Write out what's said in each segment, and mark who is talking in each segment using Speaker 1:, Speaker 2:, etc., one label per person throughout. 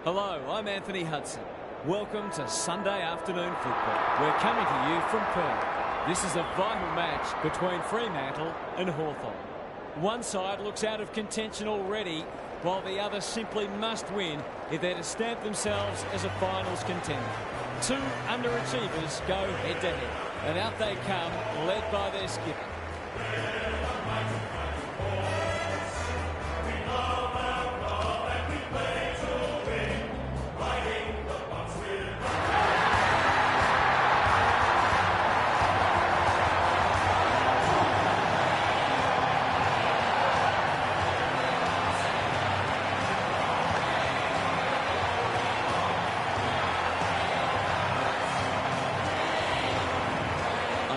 Speaker 1: Hello, I'm Anthony Hudson. Welcome to Sunday afternoon football. We're coming to you from Perth. This is a vital match between Fremantle and Hawthorn. One side looks out of contention already, while the other simply must win if they're to stamp themselves as a finals contender. Two underachievers go head-to-head, and out they come, led by their skipper.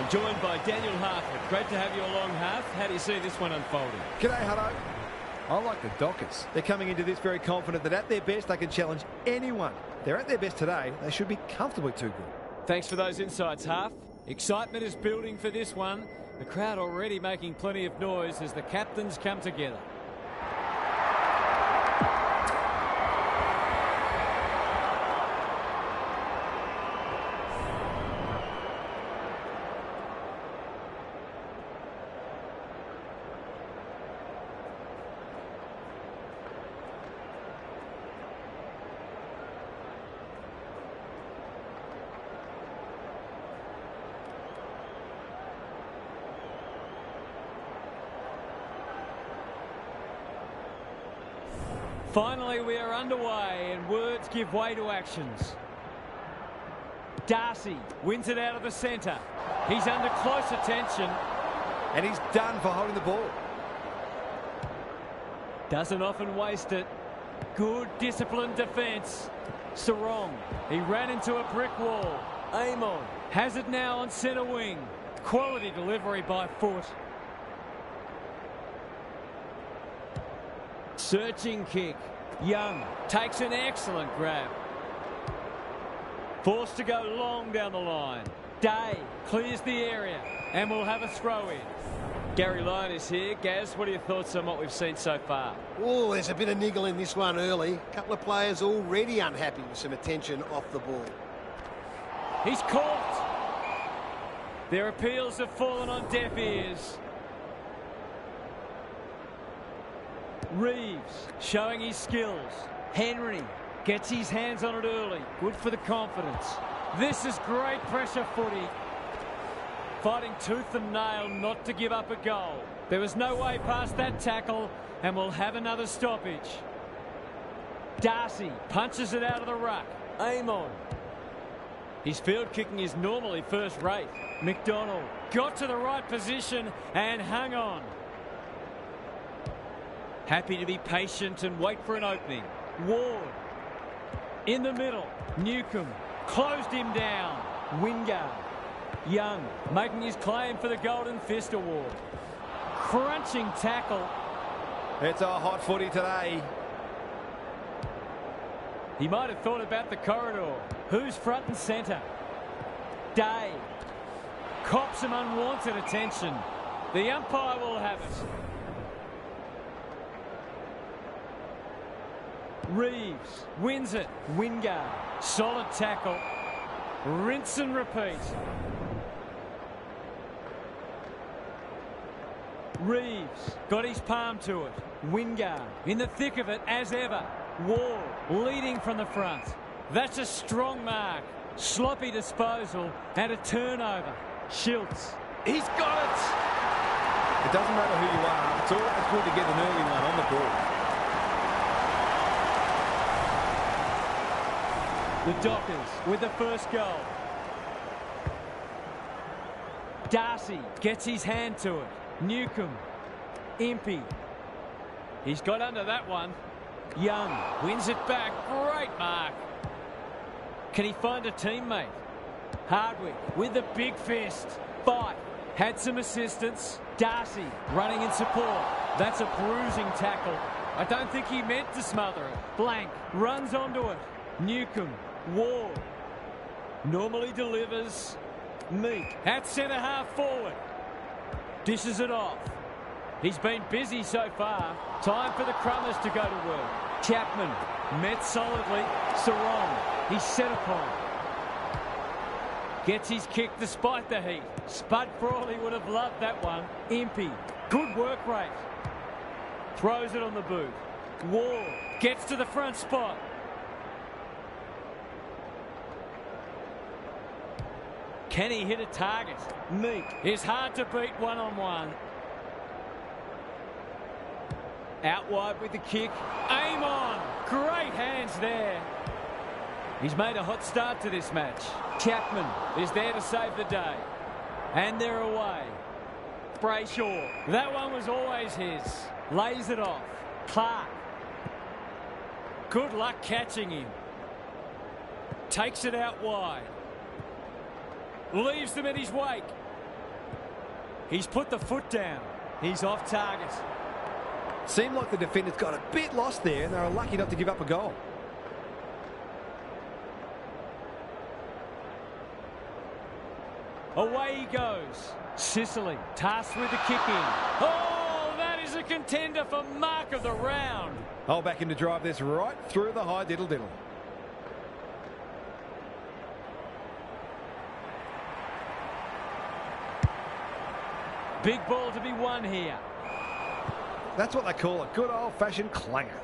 Speaker 1: Joined by Daniel Harford. Great to have you along, Harf. How do you see this one unfolding?
Speaker 2: G'day, Hutto. I like the Dockers. They're coming into this very confident that at their best they can challenge anyone. They're at their best today. They should be comfortably too good.
Speaker 1: Thanks for those insights, Harf. Excitement is building for this one. The crowd already making plenty of noise as the captains come together. Finally, we are underway and words give way to actions. Darcy wins it out of the centre. He's under close attention.
Speaker 2: And he's done for holding the ball.
Speaker 1: Doesn't often waste it. Good disciplined defence. Sarong, he ran into a brick wall. Amon has it now on centre wing. Quality delivery by foot. Searching kick. Young takes an excellent grab. Forced to go long down the line. Day clears the area and will have a throw in. Gary Lyon is here. Gaz, what are your thoughts on what we've seen so far?
Speaker 3: Oh, there's a bit of niggle in this one early. A couple of players already unhappy with some attention off the ball.
Speaker 1: He's caught. Their appeals have fallen on deaf ears. Reeves showing his skills. Henry gets his hands on it early. Good for the confidence. This is great pressure footy. Fighting tooth and nail not to give up a goal. There was no way past that tackle and we'll have another stoppage. Darcy punches it out of the ruck. Amon. His field kicking is normally first rate. McDonald got to the right position and hung on. Happy to be patient and wait for an opening. Ward in the middle. Newcomb closed him down. Wingard. Young making his claim for the Golden Fist Award. Crunching tackle.
Speaker 2: It's a hot footy today.
Speaker 1: He might have thought about the corridor. Who's front and centre? Day cops some unwanted attention. The umpire will have it. Reeves wins it. Wingard. Solid tackle. Rinse and repeat. Reeves got his palm to it. Wingard in the thick of it as ever. Ward leading from the front. That's a strong mark. Sloppy disposal and a turnover. Schiltz. He's got it.
Speaker 2: It doesn't matter who you are. It's always good to get an early one on the ball.
Speaker 1: The Dockers with the first goal. Darcy gets his hand to it. Newcomb. Impey. He's got under that one. Young wins it back. Great mark. Can he find a teammate? Hardwick with the big fist. Fight. Had some assistance. Darcy running in support. That's a bruising tackle. I don't think he meant to smother it. Blank runs onto it. Newcomb. Ward normally delivers. Meek at centre half forward. Dishes it off. He's been busy so far. Time for the Crummers to go to work. Chapman met solidly. Sarong, he's set upon. Gets his kick despite the heat. Spud Frawley would have loved that one. Impey, good work rate. Throws it on the boot. Wall gets to the front spot. Can he hit a target? Meek is hard to beat one-on-one. Out wide with the kick. Aim on. Great hands there. He's made a hot start to this match. Chapman is there to save the day. And they're away. Brayshaw. That one was always his. Lays it off. Clark. Good luck catching him. Takes it out wide. Leaves them at his wake. He's put the foot down. He's off target.
Speaker 2: Seemed like the defenders got a bit lost there and they were lucky not to give up a goal.
Speaker 1: Away he goes. Sicily tasked with the kick in. Oh, that is a contender for mark of the round.
Speaker 2: I'll back him to drive this right through the high diddle-diddle.
Speaker 1: Big ball to be won here.
Speaker 2: That's what they call a good old-fashioned clanger.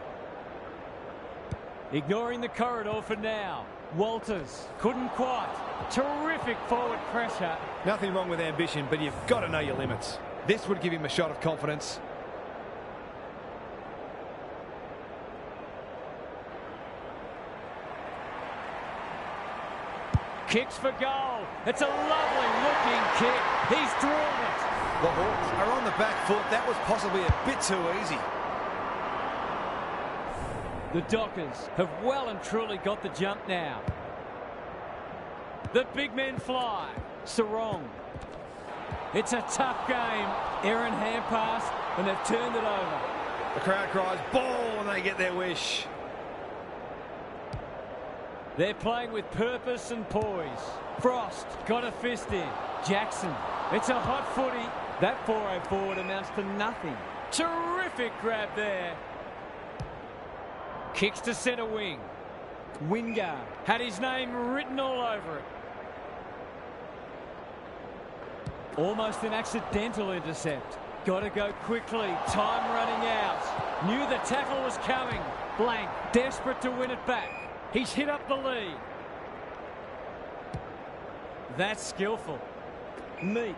Speaker 1: Ignoring the corridor for now. Walters couldn't quite. Terrific forward pressure.
Speaker 2: Nothing wrong with ambition, but you've got to know your limits. This would give him a shot of confidence.
Speaker 1: Kicks for goal. It's a lovely looking kick. He's drawn it.
Speaker 2: The Hawks are on the back foot. That was possibly a bit too easy.
Speaker 1: The Dockers have well and truly got the jump now. The big men fly. Sarong. It's a tough game. Aaron hand pass, and they've turned it over.
Speaker 2: The crowd cries ball and they get their wish.
Speaker 1: They're playing with purpose and poise. Frost got a fist in. Jackson. It's a hot footy. That 4-0 forward amounts to nothing. Terrific grab there. Kicks to centre wing. Wingard had his name written all over it. Almost an accidental intercept. Got to go quickly. Time running out. Knew the tackle was coming. Blank. Desperate to win it back. He's hit up the lead. That's skillful. Meek.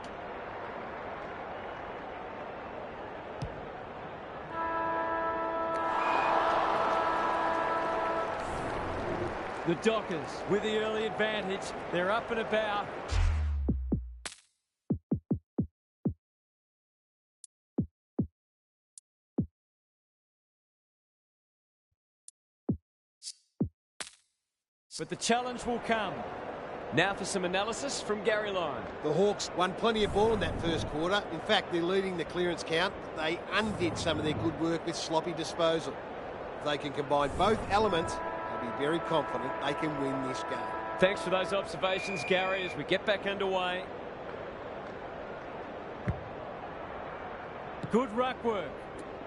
Speaker 1: The Dockers with the early advantage. They're up and about. But the challenge will come. Now for some analysis from Gary Lyon.
Speaker 3: The Hawks won plenty of ball in that first quarter. In fact, they're leading the clearance count. They undid some of their good work with sloppy disposal. If they can combine both elements, they'll be very confident they can win this game.
Speaker 1: Thanks for those observations, Gary, as we get back underway. Good ruck work.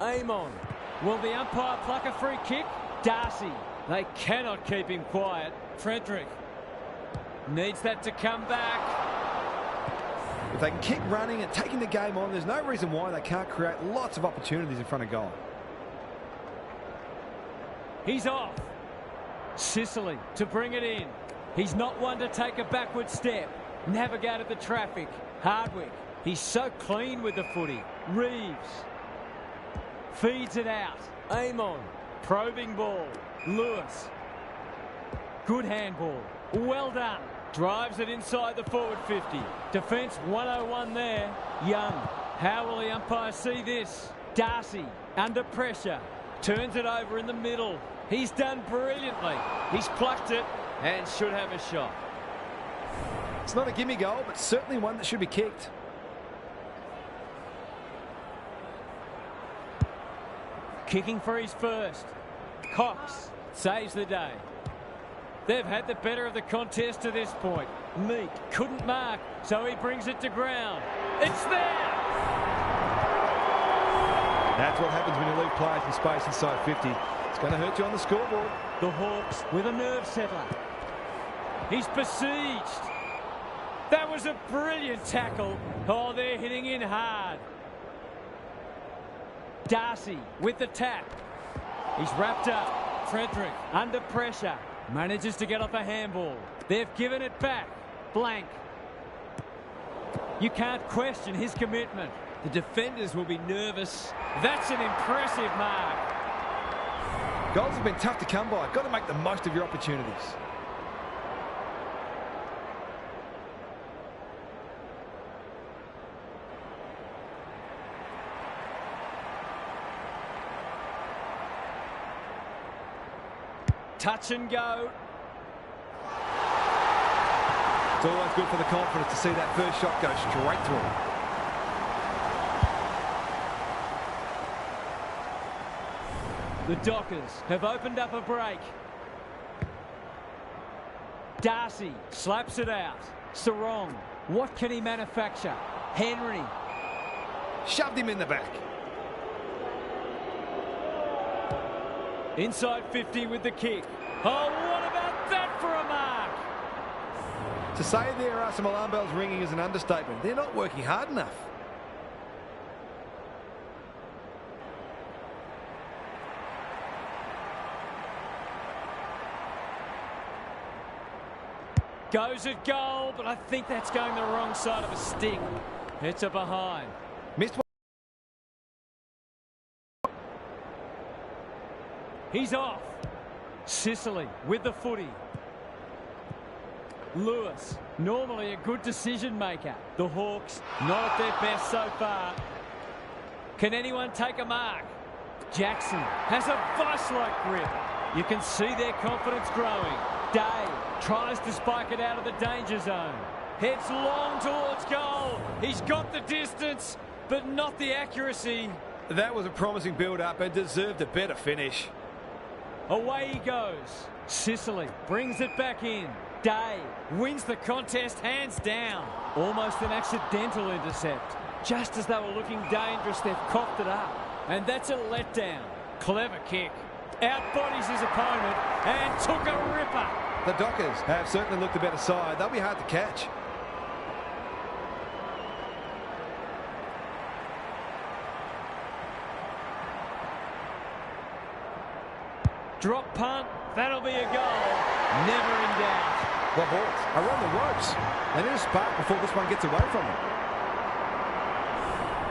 Speaker 1: Aim on. Will the umpire pluck a free kick? Darcy. They cannot keep him quiet. Frederick needs that to come back.
Speaker 2: If they can keep running and taking the game on, there's no reason why they can't create lots of opportunities in front of goal.
Speaker 1: He's off. Sicily to bring it in. He's not one to take a backward step. Navigated the traffic. Hardwick. He's so clean with the footy. Reeves feeds it out. Aim on. Probing ball. Lewis. Good handball. Well done. Drives it inside the forward 50. Defence 101 there. Young. How will the umpire see this? Darcy under pressure. Turns it over in the middle. He's done brilliantly. He's plucked it and should have a shot.
Speaker 2: It's not a gimme goal, but certainly one that should be kicked.
Speaker 1: Kicking for his first. Cox saves the day. They've had the better of the contest to this point. Meek couldn't mark, so he brings it to ground. It's there!
Speaker 2: That's what happens when you leave players in space inside 50. It's going to hurt you on the scoreboard.
Speaker 1: The Hawks with a nerve settler. He's besieged. That was a brilliant tackle. Oh, they're hitting in hard. Darcy with the tap. He's wrapped up. Frederick under pressure. Manages to get off a handball. They've given it back. Blank. You can't question his commitment. The defenders will be nervous. That's an impressive mark.
Speaker 2: Goals have been tough to come by. Got to make the most of your opportunities.
Speaker 1: Touch and go.
Speaker 2: It's always good for the confidence to see that first shot go straight through.
Speaker 1: The Dockers have opened up a break. Darcy slaps it out. Sarong, what can he manufacture? Henry.
Speaker 2: Shoved him in the back.
Speaker 1: Inside 50 with the kick. Oh, what about that for a mark?
Speaker 2: To say there are some alarm bells ringing is an understatement. They're not working hard enough.
Speaker 1: Goes at goal, but I think that's going the wrong side of a stick. It's a behind.
Speaker 2: Missed one.
Speaker 1: He's off. Sicily with the footy. Lewis, normally a good decision maker. The Hawks not at their best so far. Can anyone take a mark? Jackson has a vice-like grip. You can see their confidence growing. Day tries to spike it out of the danger zone. Heads long towards goal. He's got the distance, but not the accuracy.
Speaker 2: That was a promising build-up and deserved a better finish.
Speaker 1: Away he goes. Sicily brings it back in. Day wins the contest hands down. Almost an accidental intercept. Just as they were looking dangerous, they've coughed it up. And that's a letdown. Clever kick. Outbodies his opponent and took a ripper.
Speaker 2: The Dockers have certainly looked the better side. They'll be hard to catch.
Speaker 1: Drop punt. That'll be a goal. Never in doubt.
Speaker 2: The Hawks are on the ropes. They need a spark before this one gets away from them.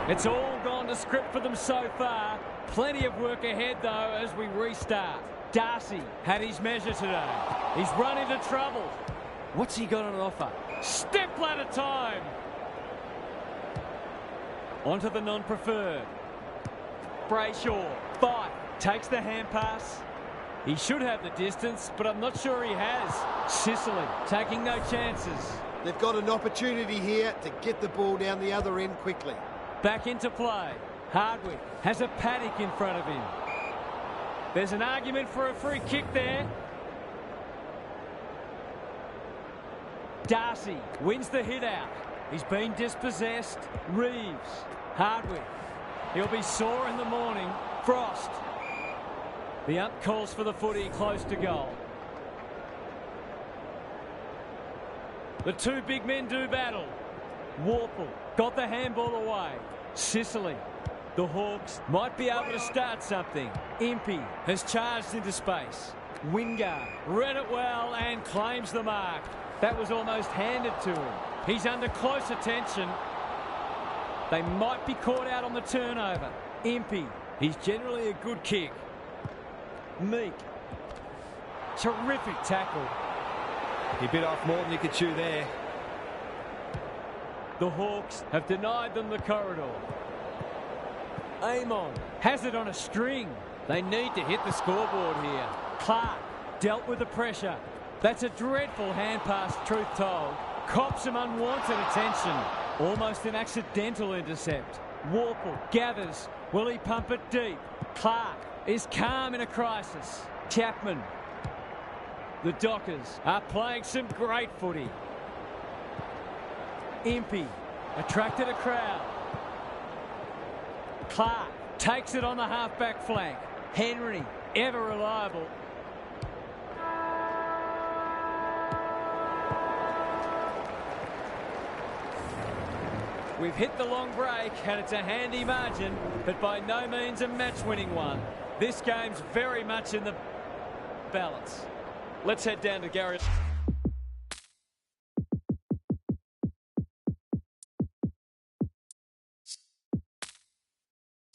Speaker 1: It's all gone to script for them so far. Plenty of work ahead, though, as we restart. Darcy had his measure today. He's run into trouble. What's he got on offer? Step ladder time. Onto the non-preferred. Brayshaw. Fight. Takes the hand pass. He should have the distance, but I'm not sure he has. Sicily taking no chances.
Speaker 3: They've got an opportunity here to get the ball down the other end quickly.
Speaker 1: Back into play. Hardwick has a paddock in front of him. There's an argument for a free kick there. Darcy wins the hit out. He's been dispossessed. Reeves. Hardwick. He'll be sore in the morning. Frost. The ump calls for the footy close to goal. The two big men do battle. Warple got the handball away. Sicily. The Hawks might be able to start something. Impey has charged into space. Wingard read it well and claims the mark. That was almost handed to him. He's under close attention. They might be caught out on the turnover. Impey, he's generally a good kick. Meek. Terrific tackle.
Speaker 2: He bit off more than you could chew there.
Speaker 1: The Hawks have denied them the corridor. Amon has it on a string. They need to hit the scoreboard here. Clark dealt with the pressure. That's a dreadful hand pass, truth told. Cops some unwanted attention. Almost an accidental intercept. Warple gathers. Will he pump it deep? Clark is calm in a crisis. Chapman. The Dockers are playing some great footy. Impey attracted a crowd. Clark Takes it on the half-back flank. Henry, ever reliable. We've hit the long break, and it's a handy margin, but by no means a match-winning one. This game's very much in the balance. Let's head down to Gary.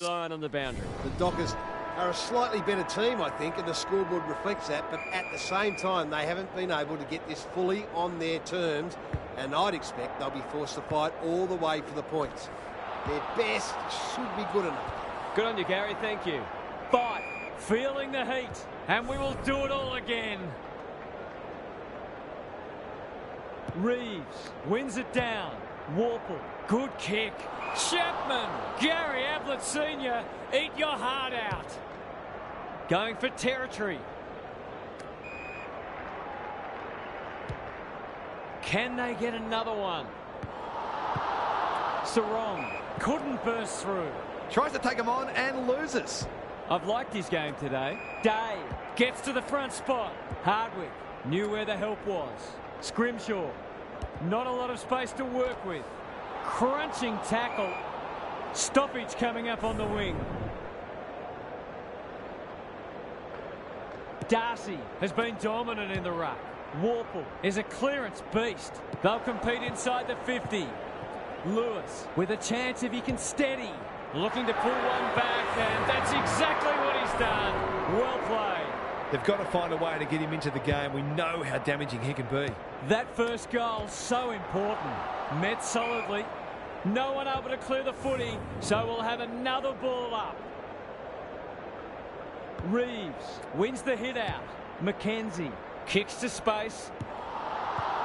Speaker 1: Line on the boundary.
Speaker 3: The Dockers are a slightly better team, I think, and the scoreboard reflects that, but at the same time, they haven't been able to get this fully on their terms, and I'd expect they'll be forced to fight all the way for the points. Their best should be good enough.
Speaker 1: Good on you, Gary. Thank you. Fight. Feeling the heat. And we will do it all again. Reeves wins it down. Warple. Good kick. Chapman. Gary Ablett Sr. Eat your heart out. Going for territory. Can they get another one? Sarong couldn't burst through.
Speaker 2: Tries to take him on and loses.
Speaker 1: I've liked his game today. Day gets to the front spot. Hardwick knew where the help was. Scrimshaw, not a lot of space to work with. Crunching tackle. Stoppage coming up on the wing. Darcy has been dominant in the ruck. Warple is a clearance beast. They'll compete inside the 50. Lewis with a chance if he can steady. Looking to pull one back, and that's exactly what he's done. Well played.
Speaker 2: They've got to find a way to get him into the game. We know how damaging he can be.
Speaker 1: That first goal, so important. Met solidly. No one able to clear the footy, so we'll have another ball up. Reeves wins the hit out. McKenzie kicks to space.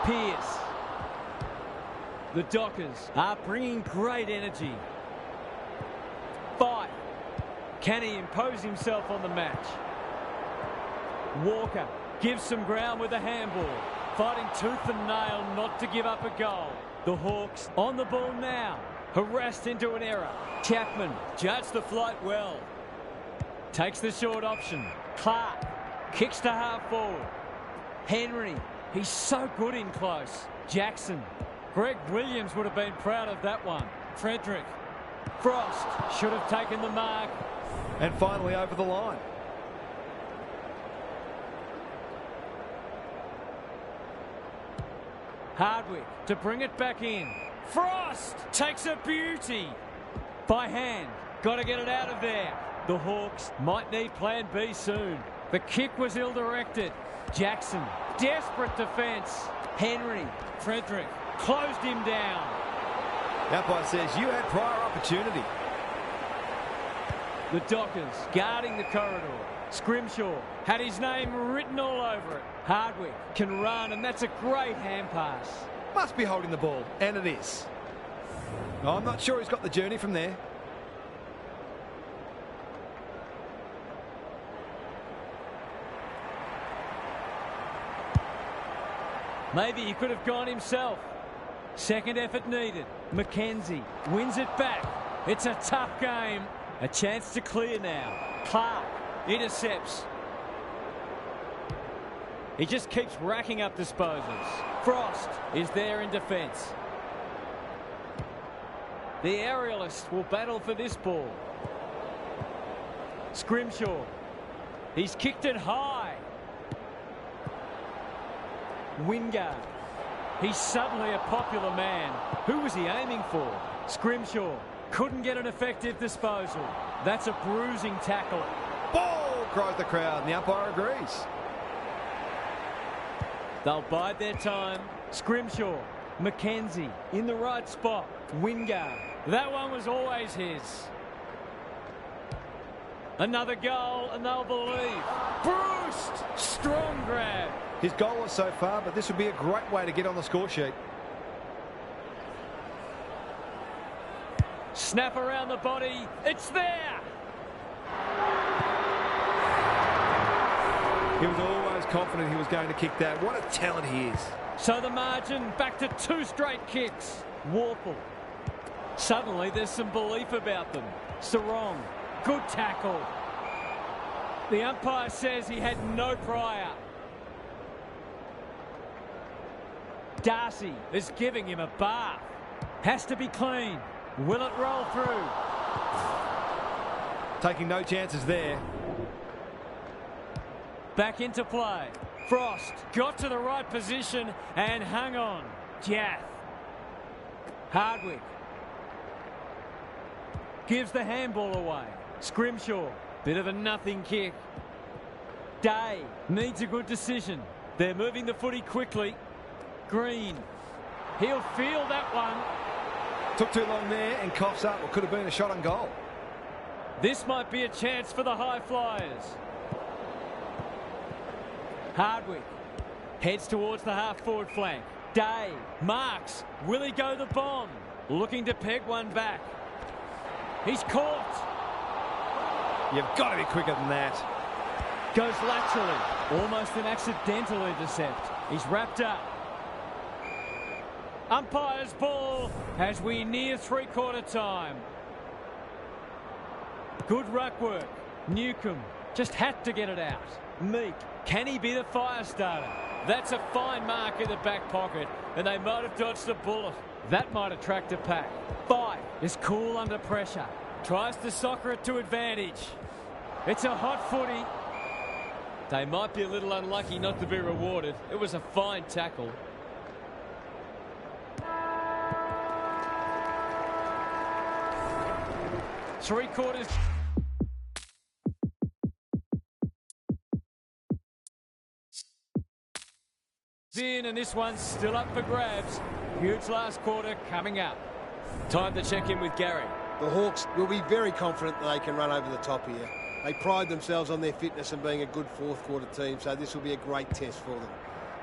Speaker 1: Pearce. The Dockers are bringing great energy. Fight. Can he impose himself on the match? Walker gives some ground with a handball. Fighting tooth and nail not to give up a goal. The Hawks on the ball now. Harassed into an error. Chapman judged the flight well. Takes the short option. Clark kicks to half forward. Henry, he's so good in close. Jackson. Greg Williams would have been proud of that one. Frederick. Frost should have taken the mark.
Speaker 2: And finally over the line.
Speaker 1: Hardwick to bring it back in. Frost takes a beauty. By hand. Got to get it out of there. The Hawks might need plan B soon. The kick was ill-directed. Jackson. Desperate defence. Henry. Frederick. Closed him down.
Speaker 2: The umpire says you had prior opportunity.
Speaker 1: The Dockers guarding the corridor. Scrimshaw had his name written all over it. Hardwick can run, and that's a great hand pass.
Speaker 2: Must be holding the ball, and it is. I'm not sure he's got the journey from there.
Speaker 1: Maybe he could have gone himself. Second effort needed. McKenzie wins it back. It's a tough game. A chance to clear now. Clark intercepts. He just keeps racking up disposals. Frost is there in defence. The aerialists will battle for this ball. Scrimshaw. He's kicked it high. Wingard. He's suddenly a popular man. Who was he aiming for? Scrimshaw couldn't get an effective disposal. That's a bruising tackle.
Speaker 2: Ball, cries the crowd, and the umpire agrees.
Speaker 1: They'll bide their time. Scrimshaw. McKenzie in the right spot. Wingard. That one was always his. Another goal, and they'll believe. Bruce! Strong grab.
Speaker 2: His goal was so far, but this would be a great way to get on the score sheet.
Speaker 1: Snap around the body. It's there.
Speaker 2: He was always confident he was going to kick that. What a talent he is.
Speaker 1: So the margin back to 2 straight kicks. Warple. Suddenly there's some belief about them. Sarong Good tackle. The umpire says he had no prior. Darcy is giving him a bath. Has to be clean. Will it roll through?
Speaker 2: Taking no chances there.
Speaker 1: Back into play. Frost got to the right position and hung on. Jath. Hardwick. Gives the handball away. Scrimshaw. Bit of a nothing kick. Day needs a good decision. They're moving the footy quickly. Green. He'll feel that one.
Speaker 2: Took too long there and coughs up what could have been a shot on goal.
Speaker 1: This might be a chance for the high flyers. Hardwick heads towards the half-forward flank. Day marks. Will he go the bomb? Looking to peg one back. He's caught.
Speaker 2: You've got to be quicker than that.
Speaker 1: Goes laterally. Almost an accidental intercept. He's wrapped up. Umpire's ball as we near three-quarter time. Good ruck work. Newcomb just had to get it out. Meek. Can he be the fire starter? That's a fine mark in the back pocket, and they might have dodged a bullet. That might attract a pack. Fife is cool under pressure. Tries to soccer it to advantage. It's a hot footy. They might be a little unlucky not to be rewarded. It was a fine tackle. Three quarters. In, and this one's still up for grabs. Huge last quarter coming up. Time to check in with Gary.
Speaker 3: The Hawks will be very confident that they can run over the top here. They pride themselves on their fitness and being a good fourth quarter team, so this will be a great test for them.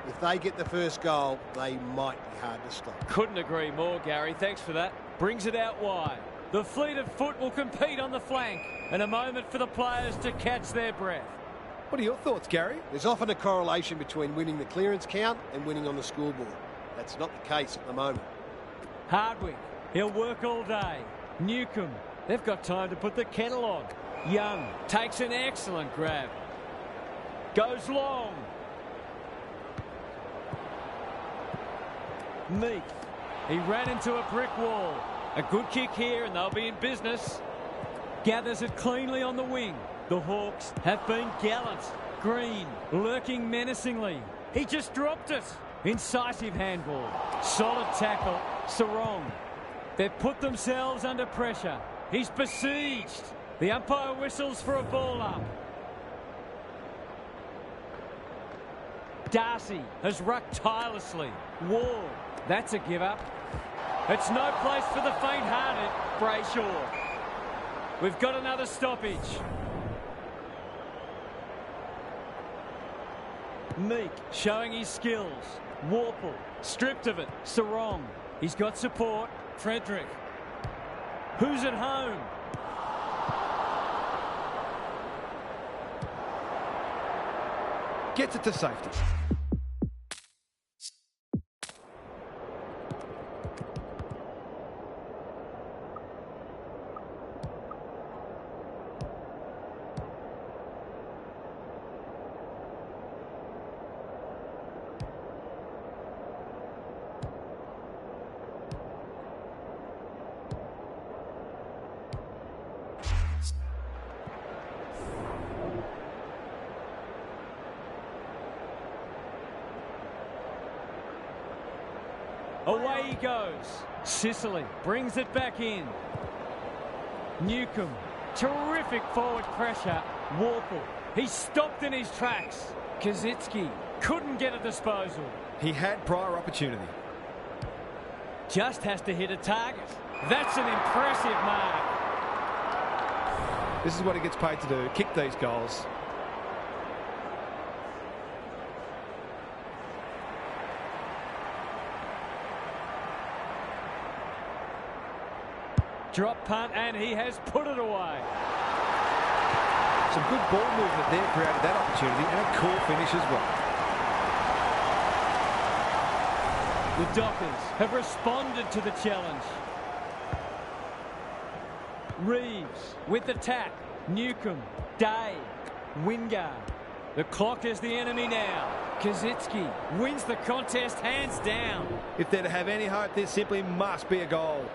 Speaker 3: If they get the first goal, they might be hard to stop.
Speaker 1: Couldn't agree more, Gary. Thanks for that. Brings it out wide. The fleet of foot will compete on the flank, and a moment for the players to catch their breath.
Speaker 2: What are your thoughts, Gary?
Speaker 3: There's often a correlation between winning the clearance count and winning on the scoreboard. That's not the case at the moment.
Speaker 1: Hardwick, he'll work all day. Newcomb, they've got time to put the kettle on. Young takes an excellent grab. Goes long. Meek, he ran into a brick wall. A good kick here and they'll be in business. Gathers it cleanly on the wing. The Hawks have been gallant. Green lurking menacingly. He just dropped it. Incisive handball. Solid tackle. Sarong. They've put themselves under pressure. He's besieged. The umpire whistles for a ball up. Darcy has rucked tirelessly. Ward. That's a give up. It's no place for the faint-hearted. Brayshaw. We've got another stoppage. Meek showing his skills. Warple stripped of it. Sarong. He's got support. Frederick. Who's at home?
Speaker 2: Gets it to safety.
Speaker 1: Away he goes. Sicily brings it back in. Newcomb. Terrific forward pressure. Warple. He's stopped in his tracks. Kazitsky couldn't get a disposal.
Speaker 2: He had prior opportunity.
Speaker 1: Just has to hit a target. That's an impressive mark.
Speaker 2: This is what he gets paid to do. Kick these goals.
Speaker 1: Drop punt, and he has put it away.
Speaker 2: Some good ball movement there created that opportunity, and a cool finish as well.
Speaker 1: The Dockers have responded to the challenge. Reeves with the tap. Newcomb, Day, Wingard. The clock is the enemy now. Kazitsky wins the contest hands down.
Speaker 2: If they're to have any hope, there simply must be a goal.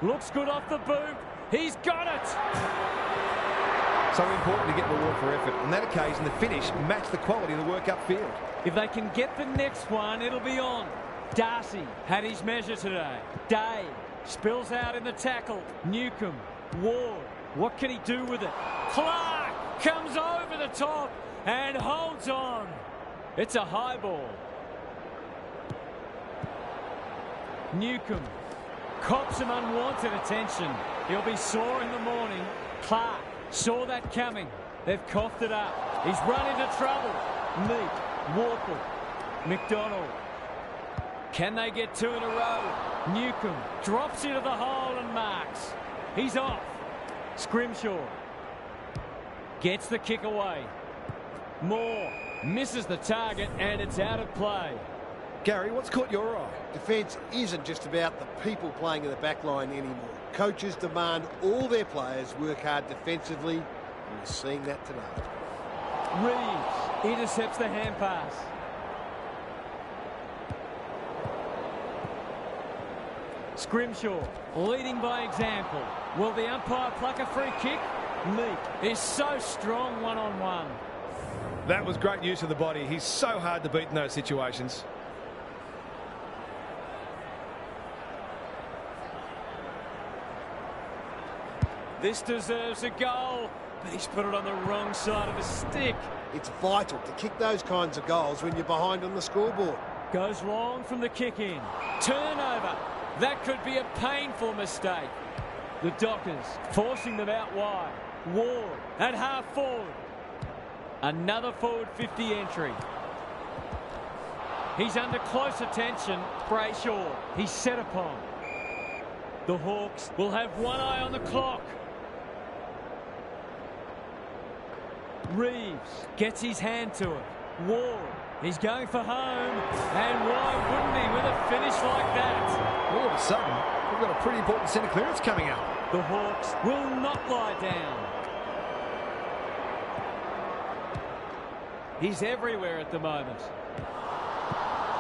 Speaker 1: Looks good off the boot. He's got it.
Speaker 2: So important to get reward for effort. On that occasion, the finish matched the quality of the work upfield.
Speaker 1: If they can get the next one, it'll be on. Darcy had his measure today. Day spills out in the tackle. Newcomb, Ward, what can he do with it? Clark comes over the top and holds on. It's a high ball. Newcomb cops some unwanted attention. He'll be sore in the morning. Clark saw that coming. They've coughed it up. He's run into trouble. Meek, Warple, McDonald. Can they get two in a row? Newcomb drops into the hole and marks. He's off. Scrimshaw gets the kick away. Moore misses the target and it's out of play.
Speaker 2: Gary, what's caught your eye?
Speaker 3: Defence isn't just about the people playing in the back line anymore. Coaches demand all their players work hard defensively, and we're seeing that today.
Speaker 1: Reeves intercepts the hand pass. Scrimshaw leading by example. Will the umpire pluck a free kick? Meek is so strong one-on-one.
Speaker 2: That was great use of the body. He's so hard to beat in those situations.
Speaker 1: This deserves a goal, but he's put it on the wrong side of the stick.
Speaker 3: It's vital to kick those kinds of goals when you're behind on the scoreboard.
Speaker 1: Goes long from the kick in. Turnover. That could be a painful mistake. The Dockers forcing them out wide. Ward at half forward. Another forward 50 entry. He's under close attention. Brayshaw. He's set upon. The Hawks will have one eye on the clock. Reeves gets his hand to it. Ward, he's going for home. And why wouldn't he with a finish like that?
Speaker 2: All of a sudden, we've got a pretty important centre clearance coming up.
Speaker 1: The Hawks will not lie down. He's everywhere at the moment.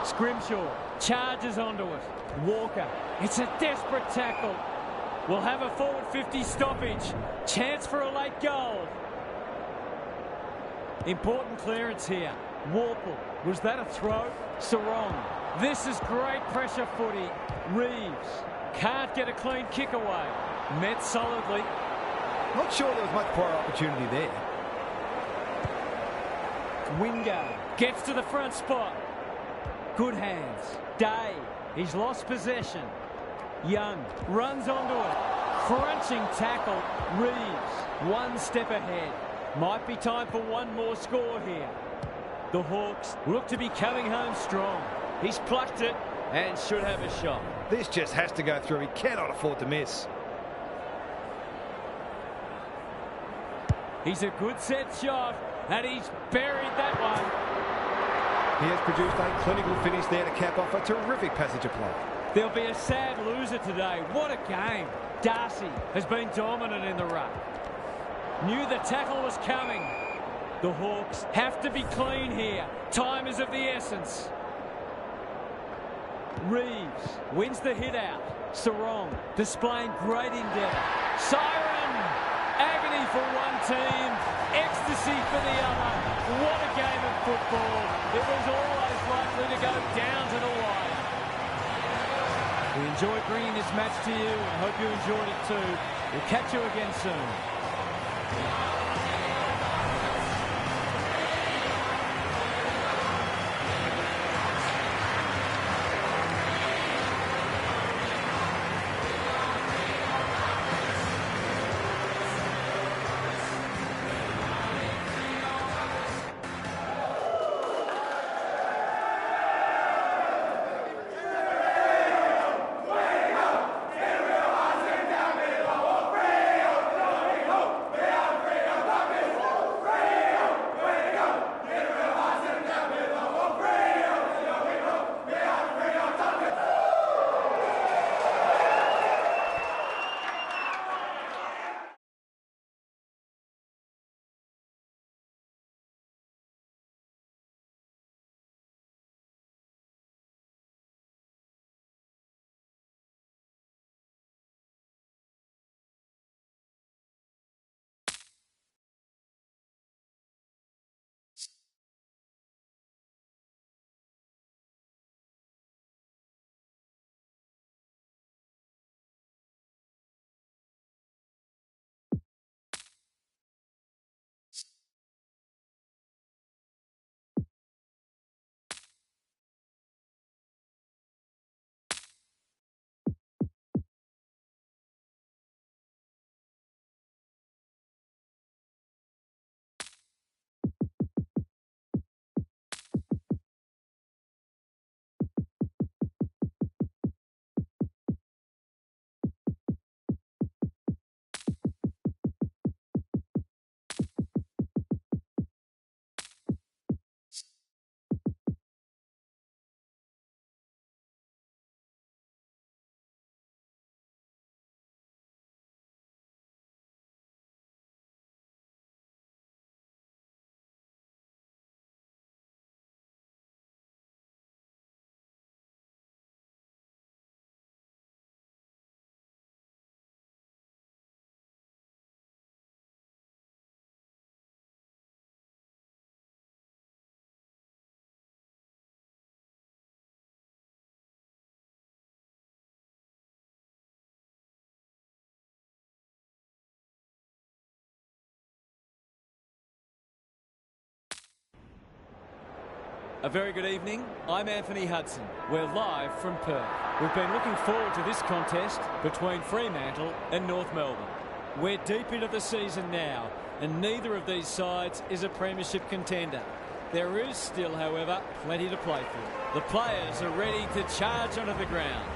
Speaker 1: Scrimshaw charges onto it. Walker, it's a desperate tackle. We'll have a forward 50 stoppage. Chance for a late goal. Important clearance here. Warple, was that a throw? Sarong, this is great pressure footy. Reeves can't get a clean kick away. Met solidly.
Speaker 2: Not sure there was much prior opportunity there.
Speaker 1: Wingard gets to the front spot. Good hands. Day, he's lost possession. Young runs onto it. Crunching tackle. Reeves one step ahead. Might be time for one more score here. The Hawks look to be coming home strong. He's plucked it and should have a shot.
Speaker 2: This just has to go through. He cannot afford to miss.
Speaker 1: He's a good set shot and he's buried that one.
Speaker 2: He has produced a clinical finish there to cap off a terrific passage of play.
Speaker 1: There'll be a sad loser today. What a game. Darcy has been dominant in the ruck. Knew the tackle was coming. The Hawks have to be clean here. Time is of the essence. Reeves wins the hit out. Sarong displaying great endeavour. Siren! Agony for one team. Ecstasy for the other. What a game of football. It was always likely to go down to the wire. We enjoyed bringing this match to you. I hope you enjoyed it too. We'll catch you again soon. A very good evening. I'm Anthony Hudson. We're live from Perth. We've been looking forward to this contest between Fremantle and North Melbourne. We're deep into the season now, and neither of these sides is a premiership contender. There is still, however, plenty to play for. The players are ready to charge onto the ground.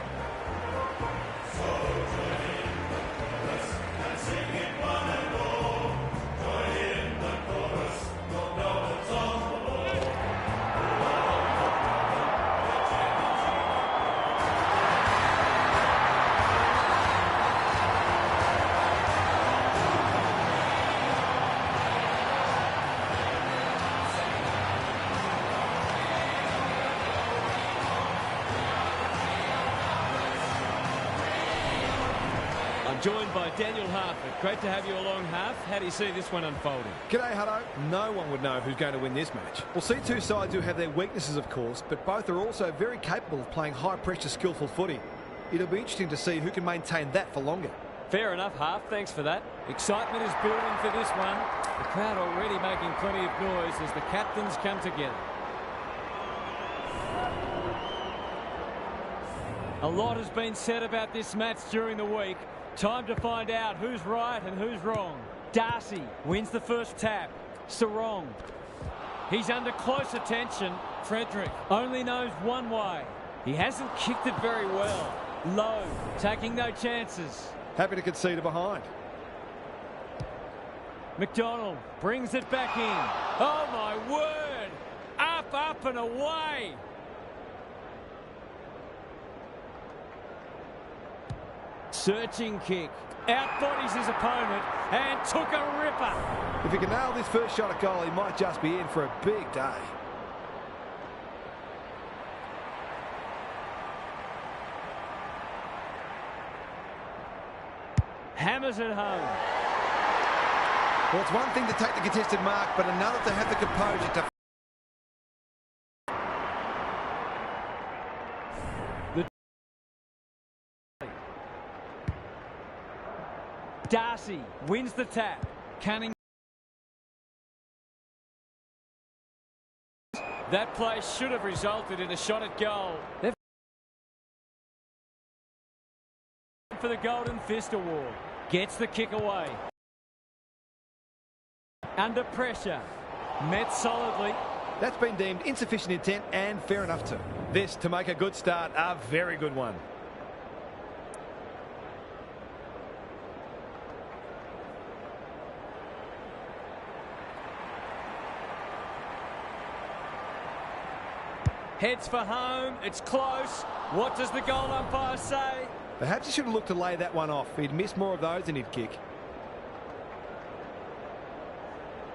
Speaker 1: Joined by Daniel Harford. Great to have you along, Harf. How do you see this one unfolding?
Speaker 2: G'day, Hutto. No one would know who's going to win this match. We'll see two sides who have their weaknesses, of course, but both are also very capable of playing high-pressure, skillful footy. It'll be interesting to see who can maintain that for longer.
Speaker 1: Fair enough, Harf. Thanks for that. Excitement is building for this one. The crowd already making plenty of noise as the captains come together. A lot has been said about this match during the week. Time to find out who's right and who's wrong. Darcy wins the first tap. Sarong. He's under close attention. Frederick only knows one way. He hasn't kicked it very well. Lowe taking no chances.
Speaker 2: Happy to concede a behind.
Speaker 1: McDonald brings it back in. Oh my word! Up, up and away! Searching kick. Outbodies his opponent and took a ripper.
Speaker 2: If he can nail this first shot at goal, he might just be in for a big day.
Speaker 1: Hammers it home.
Speaker 2: Well, it's one thing to take the contested mark, but another to have the composure to...
Speaker 1: Darcy wins the tap. Cunningham. That play should have resulted in a shot at goal. They've for the Golden Fist Award. Gets the kick away. Under pressure. Met solidly.
Speaker 2: That's been deemed insufficient intent and fair enough too. This, to make a good start, a very good one.
Speaker 1: Heads for home. It's close. What does the goal umpire say?
Speaker 2: Perhaps he should have looked to lay that one off. He'd missed more of those than he'd kick.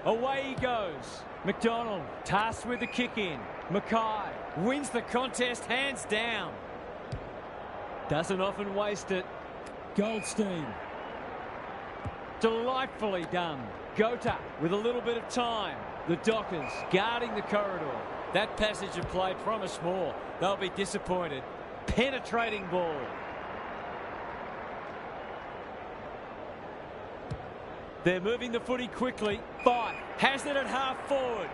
Speaker 1: Away he goes. McDonald tasked with the kick in. Mackay wins the contest hands down. Doesn't often waste it. Goldstein. Delightfully done. Gota with a little bit of time. The Dockers guarding the corridor. That passage of play promised more. They'll be disappointed. Penetrating ball. They're moving the footy quickly. Fife has it at half forward.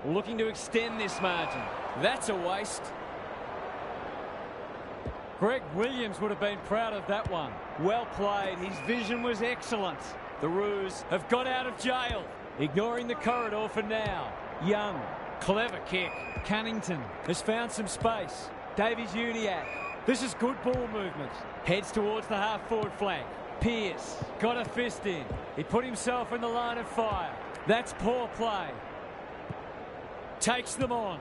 Speaker 1: Looking to extend this margin. That's a waste. Greg Williams would have been proud of that one. Well played. His vision was excellent. The Roos have got out of jail. Ignoring the corridor for now. Young. Clever kick. Cunnington has found some space. Davies-Uniacke. This is good ball movement. Heads towards the half-forward flank. Pearce got a fist in. He put himself in the line of fire. That's poor play. Takes them on.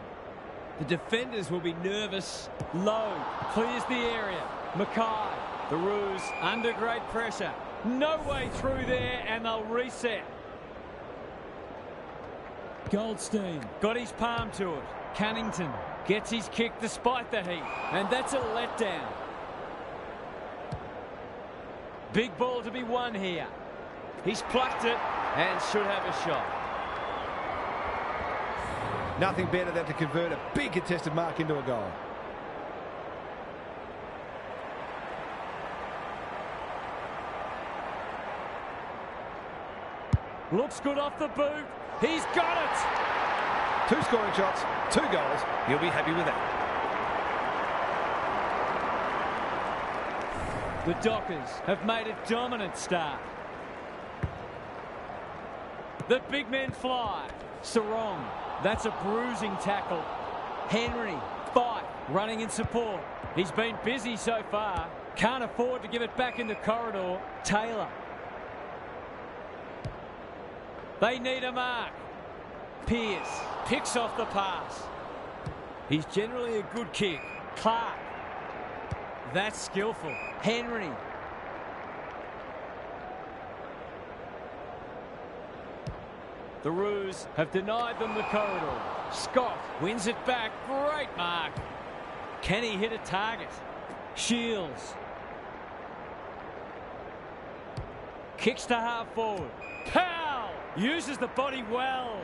Speaker 1: The defenders will be nervous. Lowe clears the area. Mackay. The Roos under great pressure. No way through there, and they'll reset. Goldstein got his palm to it. Cunnington gets his kick despite the heat. And that's a letdown. Big ball to be won here. He's plucked it and should have a shot.
Speaker 2: Nothing better than to convert a big contested mark into a goal.
Speaker 1: Looks good off the boot. He's got it.
Speaker 2: 2 scoring shots, 2 goals. He'll be happy with that.
Speaker 1: The Dockers have made a dominant start. The big men fly. Sarong, that's a bruising tackle. Henry, Fife, running in support. He's been busy so far. Can't afford to give it back in the corridor. Taylor. They need a mark. Pearce picks off the pass. He's generally a good kick. Clark. That's skillful. Henry. The Roos have denied them the corridor. Scott wins it back. Great mark. Can he hit a target? Shields. Kicks to half forward. Powell uses the body well.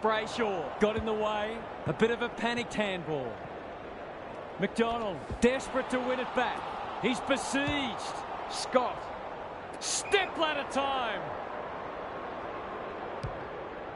Speaker 1: Brayshaw got in the way. A bit of a panicked handball. McDonald desperate to win it back. He's besieged. Scott. Step ladder time.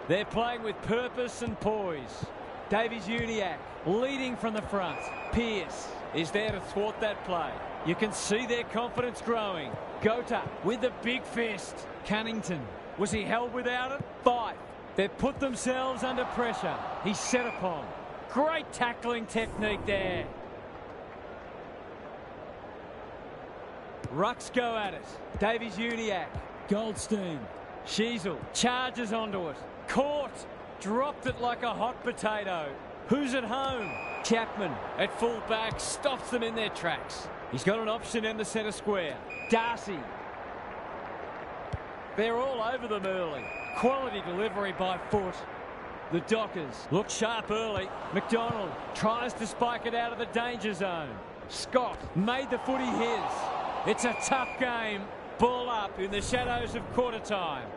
Speaker 1: They're playing with purpose and poise. Davies-Uniacke leading from the front. Pearce is there to thwart that play. You can see their confidence growing. Gota with the big fist. Cunnington. Was he held without it? Fife. They've put themselves under pressure. He's set upon. Great tackling technique there. Rucks go at it. Davies-Uniacke. Goldstein. Sheasel charges onto it. Caught. Dropped it like a hot potato. Who's at home? Chapman at full back stops them in their tracks. He's got an option in the centre square. Darcy. They're all over them early. Quality delivery by foot. The Dockers look sharp early. McDonald tries to spike it out of the danger zone. Scott made the footy his. It's a tough game. Ball up in the shadows of quarter time.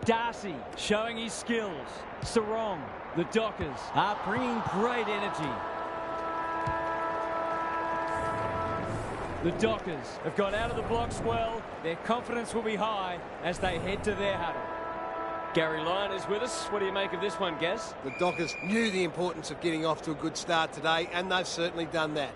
Speaker 1: Darcy showing his skills. Sarong. The Dockers are bringing great energy. The Dockers have got out of the blocks well. Their confidence will be high as they head to their huddle. Gary Lyon is with us. What do you make of this one, Gaz?
Speaker 3: The Dockers knew the importance of getting off to a good start today, and they've certainly done that.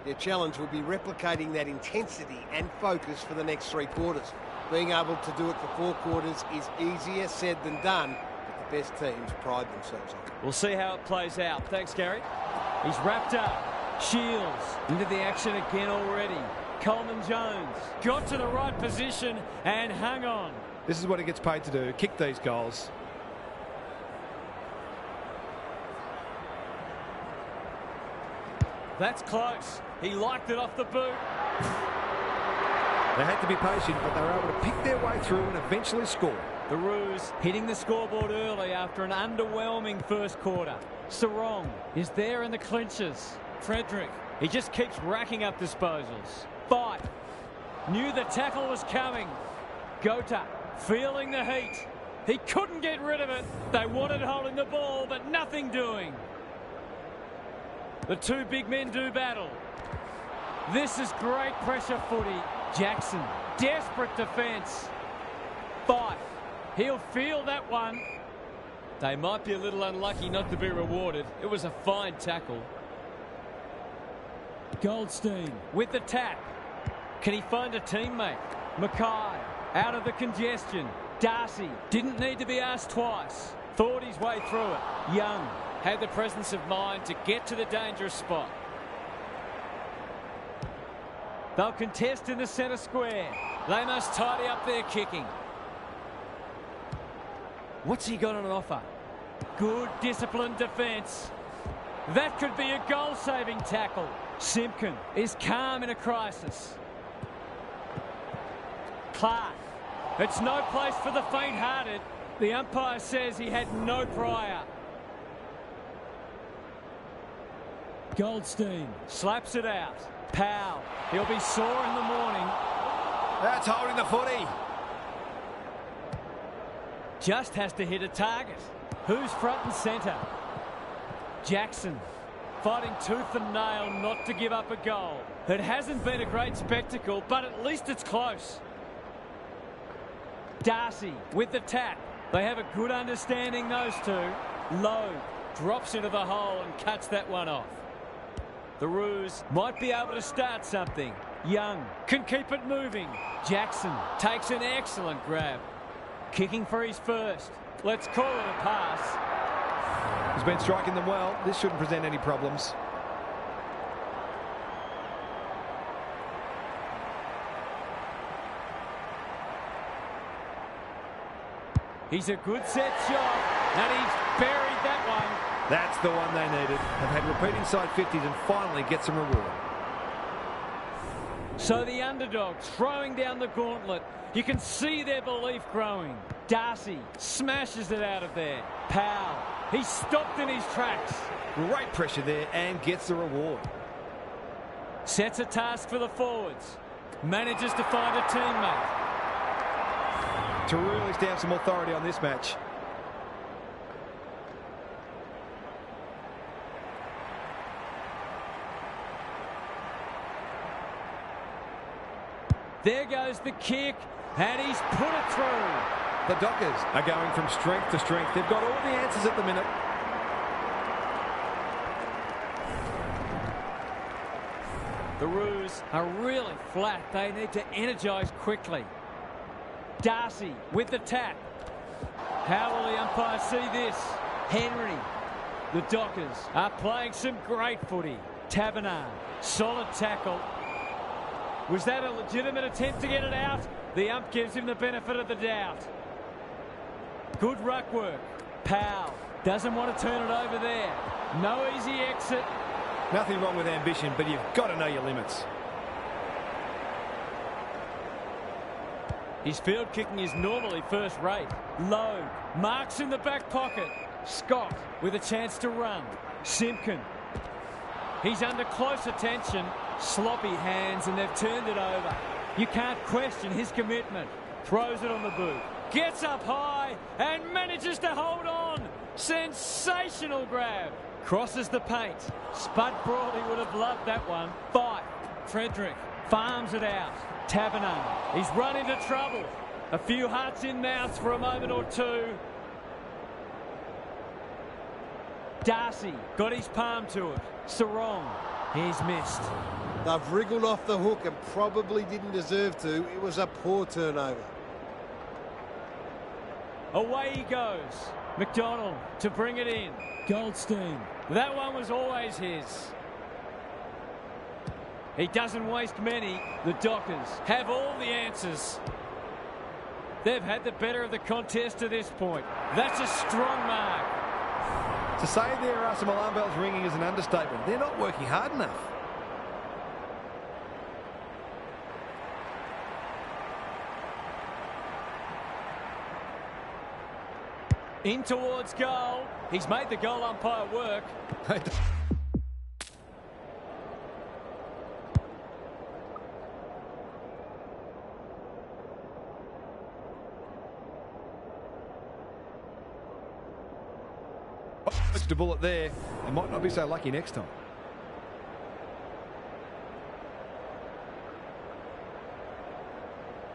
Speaker 3: Their challenge will be replicating that intensity and focus for the next 3 quarters. Being able to do it for 4 quarters is easier said than done, but the best teams pride themselves on it.
Speaker 1: We'll see how it plays out. Thanks, Gary. He's wrapped up. Shields into the action again already. Coleman Jones got to the right position and hung on.
Speaker 2: This is what he gets paid to do, kick these goals.
Speaker 1: That's close. He liked it off the boot.
Speaker 2: They had to be patient, but they were able to pick their way through and eventually score.
Speaker 1: The Roos hitting the scoreboard early after an underwhelming first quarter. Sarong is there in the clinches. Frederick, he just keeps racking up disposals. Fife knew the tackle was coming. Gota feeling the heat. He couldn't get rid of it. They wanted holding the ball, but nothing doing. The 2 big men do battle. This is great pressure footy. Jackson, desperate defence. Fife, he'll feel that one. They might be a little unlucky not to be rewarded. It was a fine tackle. Goldstein with the tap. Can he find a teammate? Mackay out of the congestion. Darcy didn't need to be asked twice. Thought his way through it. Young had the presence of mind to get to the dangerous spot. They'll contest in the centre square. They must tidy up their kicking. What's he got on offer? Good disciplined defence. That could be a goal-saving tackle. Simpkin is calm in a crisis. Clark. It's no place for the faint-hearted. The umpire says he had no prior. Goldstein slaps it out. Powell. He'll be sore in the morning.
Speaker 2: That's holding the footy.
Speaker 1: Just has to hit a target. Who's front and centre? Jackson. Fighting tooth and nail not to give up a goal. It hasn't been a great spectacle, but at least it's close. Darcy with the tap. They have a good understanding, those two. Lowe drops into the hole and cuts that one off. The Roos might be able to start something. Young can keep it moving. Jackson takes an excellent grab. Kicking for his first. Let's call it a pass.
Speaker 2: He's been striking them well. This shouldn't present any problems.
Speaker 1: He's a good set shot, and he's buried that one.
Speaker 2: That's the one they needed. They've had repeating side 50s and finally get some reward.
Speaker 1: So the underdogs throwing down the gauntlet. You can see their belief growing. Darcy smashes it out of there. Powell, he's stopped in his tracks.
Speaker 2: Great pressure there and gets the reward.
Speaker 1: Sets a task for the forwards. Manages to find a teammate.
Speaker 2: To really stamp some authority on this match.
Speaker 1: There goes the kick, and he's put it through.
Speaker 2: The Dockers are going from strength to strength. They've got all the answers at the minute.
Speaker 1: The Roos are really flat. They need to energise quickly. Darcy with the tap. How will the umpire see this? Henry. The Dockers are playing some great footy. Taberner, solid tackle. Was that a legitimate attempt to get it out? The ump gives him the benefit of the doubt. Good ruck work. Powell doesn't want to turn it over there. No easy exit.
Speaker 2: Nothing wrong with ambition, but you've got to know your limits.
Speaker 1: His field kicking is normally first rate. Lowe marks in the back pocket. Scott with a chance to run. Simpkin. He's under close attention. Sloppy hands, and they've turned it over. You can't question his commitment. Throws it on the boot. Gets up high and manages to hold on. Sensational grab. Crosses the paint. Spud Brawley would have loved that one. Fight. Frederick farms it out. Taberner. He's run into trouble. A few hearts in mouths for a moment or two. Darcy got his palm to it. Sarong. He's missed.
Speaker 3: They've wriggled off the hook and probably didn't deserve to. It was a poor turnover.
Speaker 1: Away he goes. McDonald to bring it in. Goldstein. That one was always his. He doesn't waste many. The Dockers have all the answers. They've had the better of the contest to this point. That's a strong mark.
Speaker 2: To say there are some alarm bells ringing is an understatement. They're not working hard enough.
Speaker 1: In towards goal. He's made the goal umpire work.
Speaker 2: It's a bullet there. They might not be so lucky next time.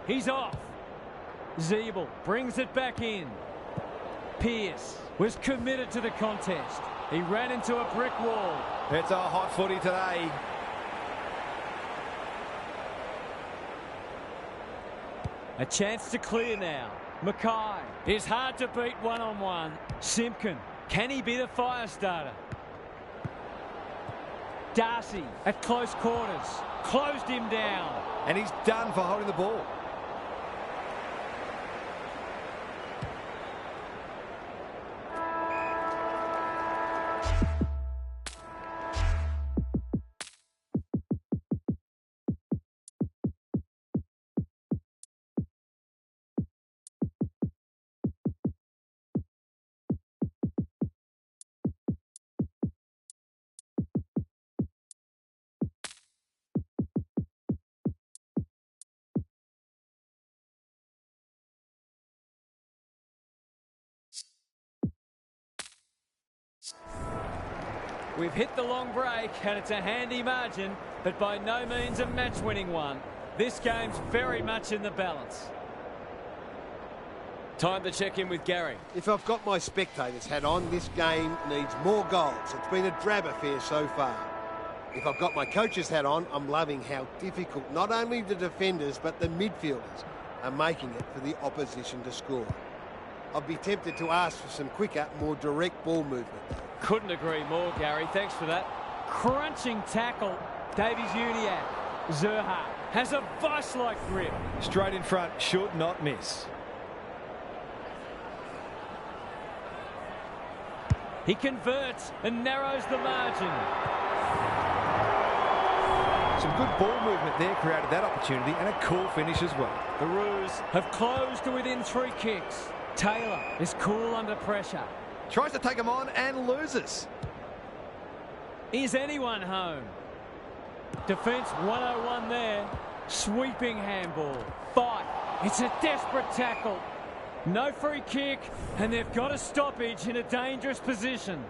Speaker 1: He's off. Zeeble brings it back in. Pearce was committed to the contest. He ran into a brick wall.
Speaker 2: It's a hot footy today.
Speaker 1: A chance to clear now. Mackay is hard to beat one-on-one. Simpkin, can he be the fire starter? Darcy at close quarters. Closed him down.
Speaker 2: And he's done for holding the ball.
Speaker 1: We've hit the long break and it's a handy margin, but by no means a match-winning one. This game's very much in the balance. Time to check in with Gary.
Speaker 3: If I've got my spectators hat on, this game needs more goals. It's been a drab affair so far. If I've got my coach's hat on, I'm loving how difficult not only the defenders but the midfielders are making it for the opposition to score. I'd be tempted to ask for some quicker, more direct ball movement.
Speaker 1: Couldn't agree more, Gary. Thanks for that. Crunching tackle. Davies-Uniacke. Zerha has a vice-like grip.
Speaker 2: Straight in front, should not miss.
Speaker 1: He converts and narrows the margin.
Speaker 2: Some good ball movement there created that opportunity, and a cool finish as well.
Speaker 1: The Roos have closed to within 3 kicks. Taylor is cool under pressure.
Speaker 2: Tries to take him on and loses.
Speaker 1: Is anyone home? Defence 101 there. Sweeping handball. Fight. It's a desperate tackle. No free kick, and they've got a stoppage in a dangerous position.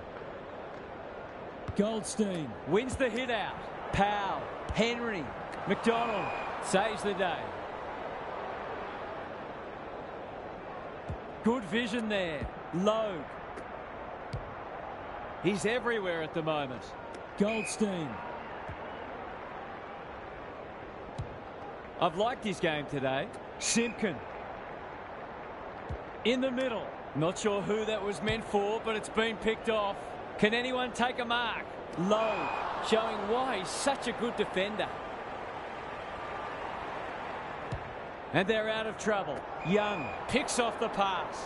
Speaker 1: Goldstein wins the hit out. Powell, Henry, McDonald saves the day. Good vision there. Logue. He's everywhere at the moment. Goldstein. I've liked his game today. Simpkin. In the middle. Not sure who that was meant for, but it's been picked off. Can anyone take a mark? Lowe, showing why he's such a good defender. And they're out of trouble. Young picks off the pass.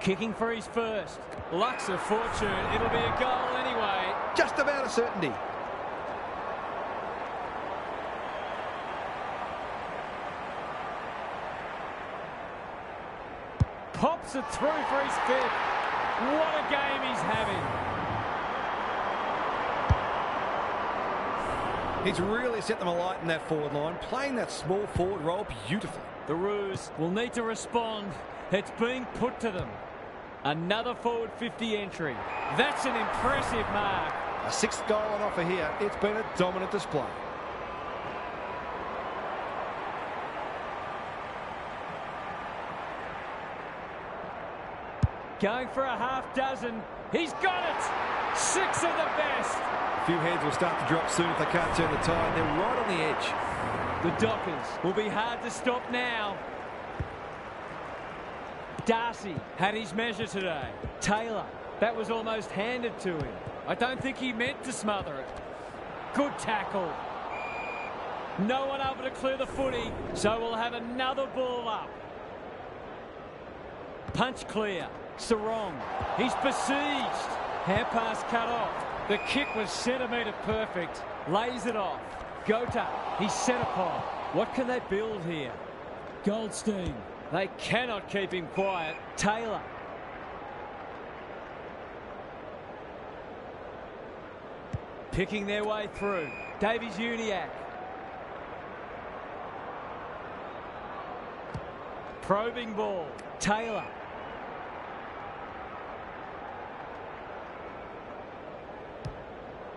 Speaker 1: Kicking for his first. Luck's of fortune. It'll be a goal anyway.
Speaker 2: Just about a certainty.
Speaker 1: Pops it through for his 5th. What a game he's having.
Speaker 2: He's really set them alight in that forward line, playing that small forward role beautifully.
Speaker 1: The Roos will need to respond. It's being put to them. Another forward 50 entry. That's an impressive mark.
Speaker 2: A 6th goal on offer here. It's been a dominant display.
Speaker 1: Going for a half dozen. He's got it. 6 of the best.
Speaker 2: A few heads will start to drop soon if they can't turn the tide. They're right on the edge.
Speaker 1: The Dockers will be hard to stop now. Darcy had his measure today. Taylor, that was almost handed to him. I don't think he meant to smother it. Good tackle. No one able to clear the footy, so we'll have another ball up. Punch clear. Sarong. He's besieged. Hand pass cut off. The kick was centimetre perfect. Lays it off. Gota. He's set upon. What can they build here? Goldstein. They cannot keep him quiet. Taylor. Picking their way through. Davies-Uniacke. Probing ball. Taylor.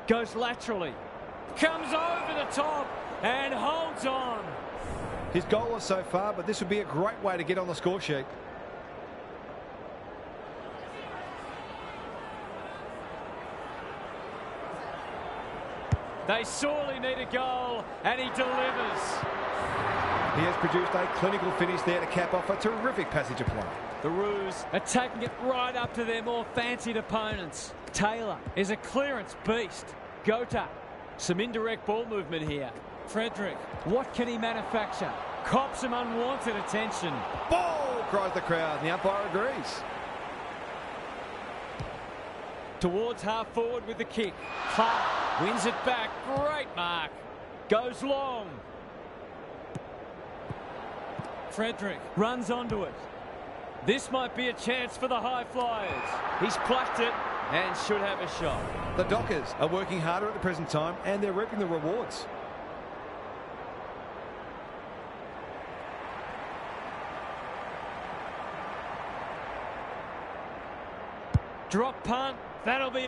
Speaker 1: Goes laterally. Comes over the top and holds on.
Speaker 2: He's goalless so far, but this would be a great way to get on the score sheet.
Speaker 1: They sorely need a goal, and he delivers.
Speaker 2: He has produced a clinical finish there to cap off a terrific passage of play.
Speaker 1: The Roos are taking it right up to their more fancied opponents. Taylor is a clearance beast. Gota, some indirect ball movement here. Frederick, what can he manufacture? Cops some unwanted attention.
Speaker 2: Ball, cries the crowd, and the umpire agrees.
Speaker 1: Towards half forward with the kick. Clark wins it back. Great mark. Goes long. Frederick runs onto it. This might be a chance for the high flyers. He's plucked it and should have a shot.
Speaker 2: The Dockers are working harder at the present time, and they're reaping the rewards.
Speaker 1: Drop punt. That'll be...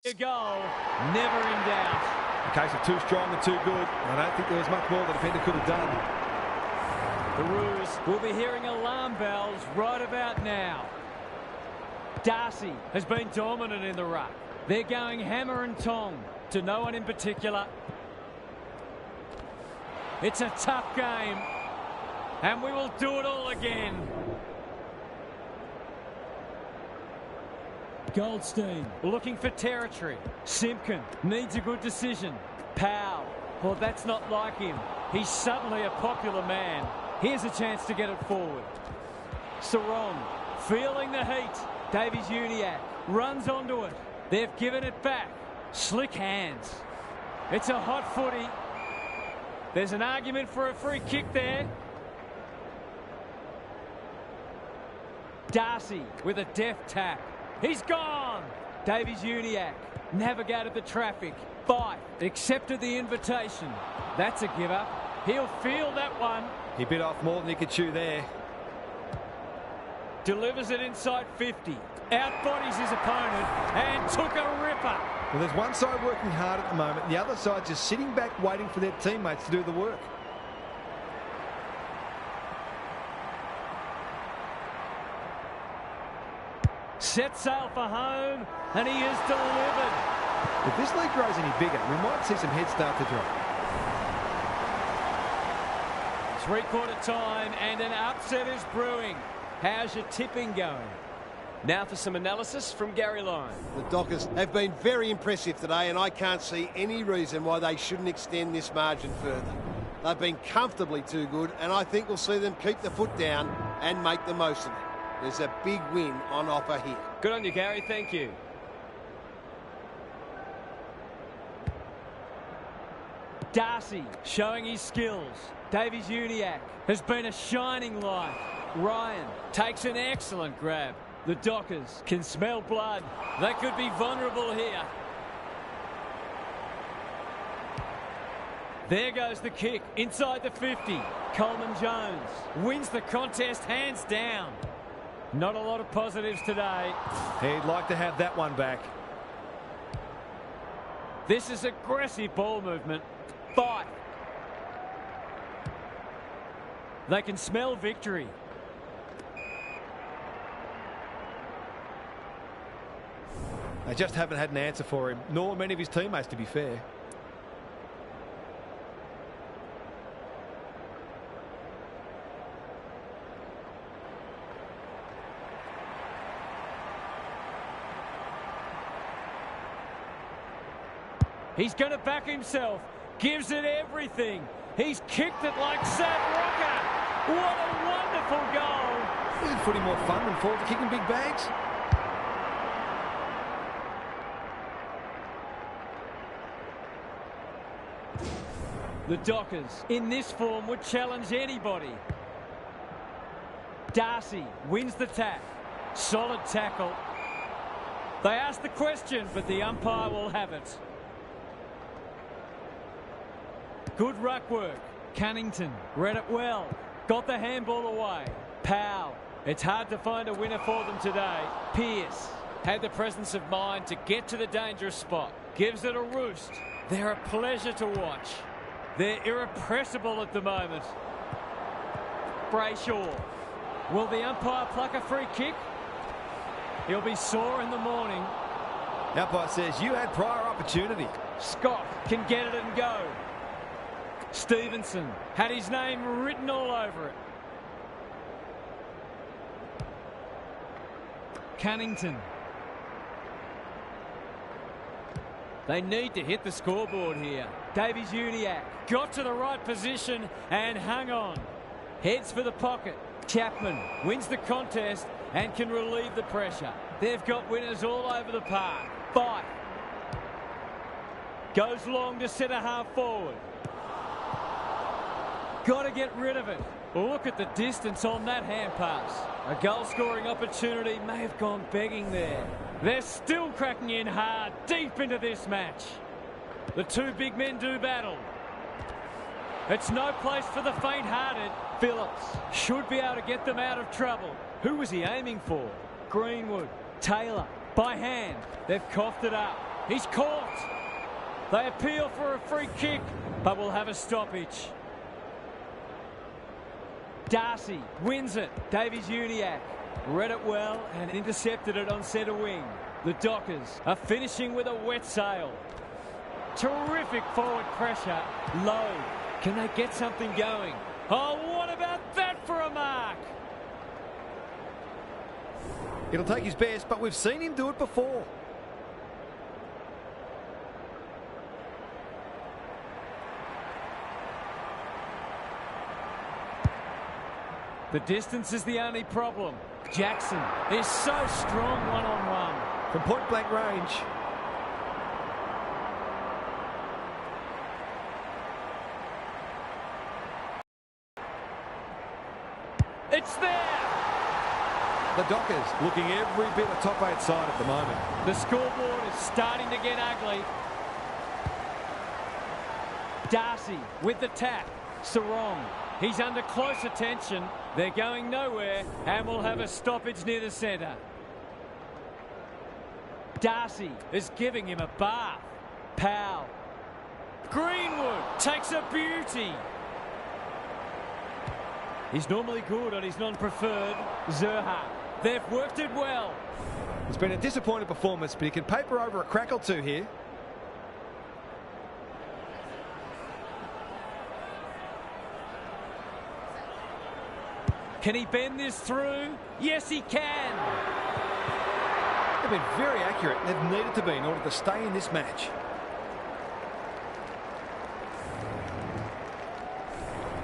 Speaker 1: A goal, never in doubt.
Speaker 2: A case of too strong and too good. I don't think there was much more the defender could have done.
Speaker 1: The Roos will be hearing alarm bells right about now. Darcy has been dominant in the ruck. They're going hammer and tong to no one in particular. It's a tough game, and we will do it all again. Goldstein looking for territory. Simpkin needs a good decision. Powell, well, that's not like him. He's suddenly a popular man. Here's a chance to get it forward. Sarong feeling the heat. Davies-Uniacke runs onto it. They've given it back. Slick hands. It's a hot footy. There's an argument for a free kick there. Darcy with a deft tap. He's gone. Davies-Uniacke navigated the traffic. Fife accepted the invitation. That's a give up. He'll feel that one.
Speaker 2: He bit off more than he could chew there.
Speaker 1: Delivers it inside 50. Outbodies his opponent and took a ripper.
Speaker 2: Well, there's one side working hard at the moment. The other side just sitting back waiting for their teammates to do the work.
Speaker 1: Set sail for home, and he is delivered.
Speaker 2: If this league grows any bigger, we might see some heads start to drop.
Speaker 1: Three-quarter time, and an upset is brewing. How's your tipping going? Now for some analysis from Gary Lyon.
Speaker 3: The Dockers have been very impressive today, and I can't see any reason why they shouldn't extend this margin further. They've been comfortably too good, and I think we'll see them keep the foot down and make the most of it. There's a big win on offer here.
Speaker 1: Good on you, Gary. Thank you. Darcy showing his skills. Davies-Uniacke has been a shining light. Ryan takes an excellent grab. The Dockers can smell blood. They could be vulnerable here. There goes the kick inside the 50. Coleman Jones wins the contest hands down. Not a lot of positives today.
Speaker 2: He'd like to have that one back.
Speaker 1: This is aggressive ball movement. Fight. They can smell victory.
Speaker 2: They just haven't had an answer for him, nor many of his teammates, to be fair.
Speaker 1: He's going to back himself. Gives it everything. He's kicked it like Sam Rocker. What a wonderful goal.
Speaker 2: Isn't footy more fun than forward kicking big bags?
Speaker 1: The Dockers, in this form, would challenge anybody. Darcy wins the tap. Solid tackle. They ask the question, but the umpire will have it. Good ruck work. Cunnington read it well. Got the handball away. Powell. It's hard to find a winner for them today. Pearce had the presence of mind to get to the dangerous spot. Gives it a roost. They're a pleasure to watch. They're irrepressible at the moment. Brayshaw. Will the umpire pluck a free kick? He'll be sore in the morning.
Speaker 2: The umpire says you had prior opportunity.
Speaker 1: Scott can get it and go. Stevenson had his name written all over it. Cunnington. They need to hit the scoreboard here. Davies-Uniacke got to the right position and hung on. Heads for the pocket. Chapman wins the contest and can relieve the pressure. They've got winners all over the park. Fife goes long to centre half forward. Got to get rid of it. Look at the distance on that hand pass. A goal-scoring opportunity may have gone begging there. They're still cracking in hard, deep into this match. The two big men do battle. It's no place for the faint-hearted. Phillips should be able to get them out of trouble. Who was he aiming for? Greenwood. Taylor. By hand. They've coughed it up. He's caught. They appeal for a free kick, but will have a stoppage. Darcy wins it. Davies-Uniacke read it well and intercepted it on centre wing. The Dockers are finishing with a wet sail. Terrific forward pressure. Low. Can they get something going? Oh, what about that for a mark?
Speaker 2: It'll take his best, but we've seen him do it before.
Speaker 1: The distance is the only problem. Jackson is so strong one-on-one.
Speaker 2: From point-blank range.
Speaker 1: It's there!
Speaker 2: The Dockers looking every bit a top 8 side at the moment.
Speaker 1: The scoreboard is starting to get ugly. Darcy with the tap. Sarong. He's under close attention. They're going nowhere and will have a stoppage near the centre. Darcy is giving him a bath. Powell. Greenwood takes a beauty. He's normally good on his non-preferred. Zerha. They've worked it well.
Speaker 2: It's been a disappointing performance, but he can paper over a crack or two here.
Speaker 1: Can he bend this through? Yes, he can.
Speaker 2: They've been very accurate. They've needed to be in order to stay in this match.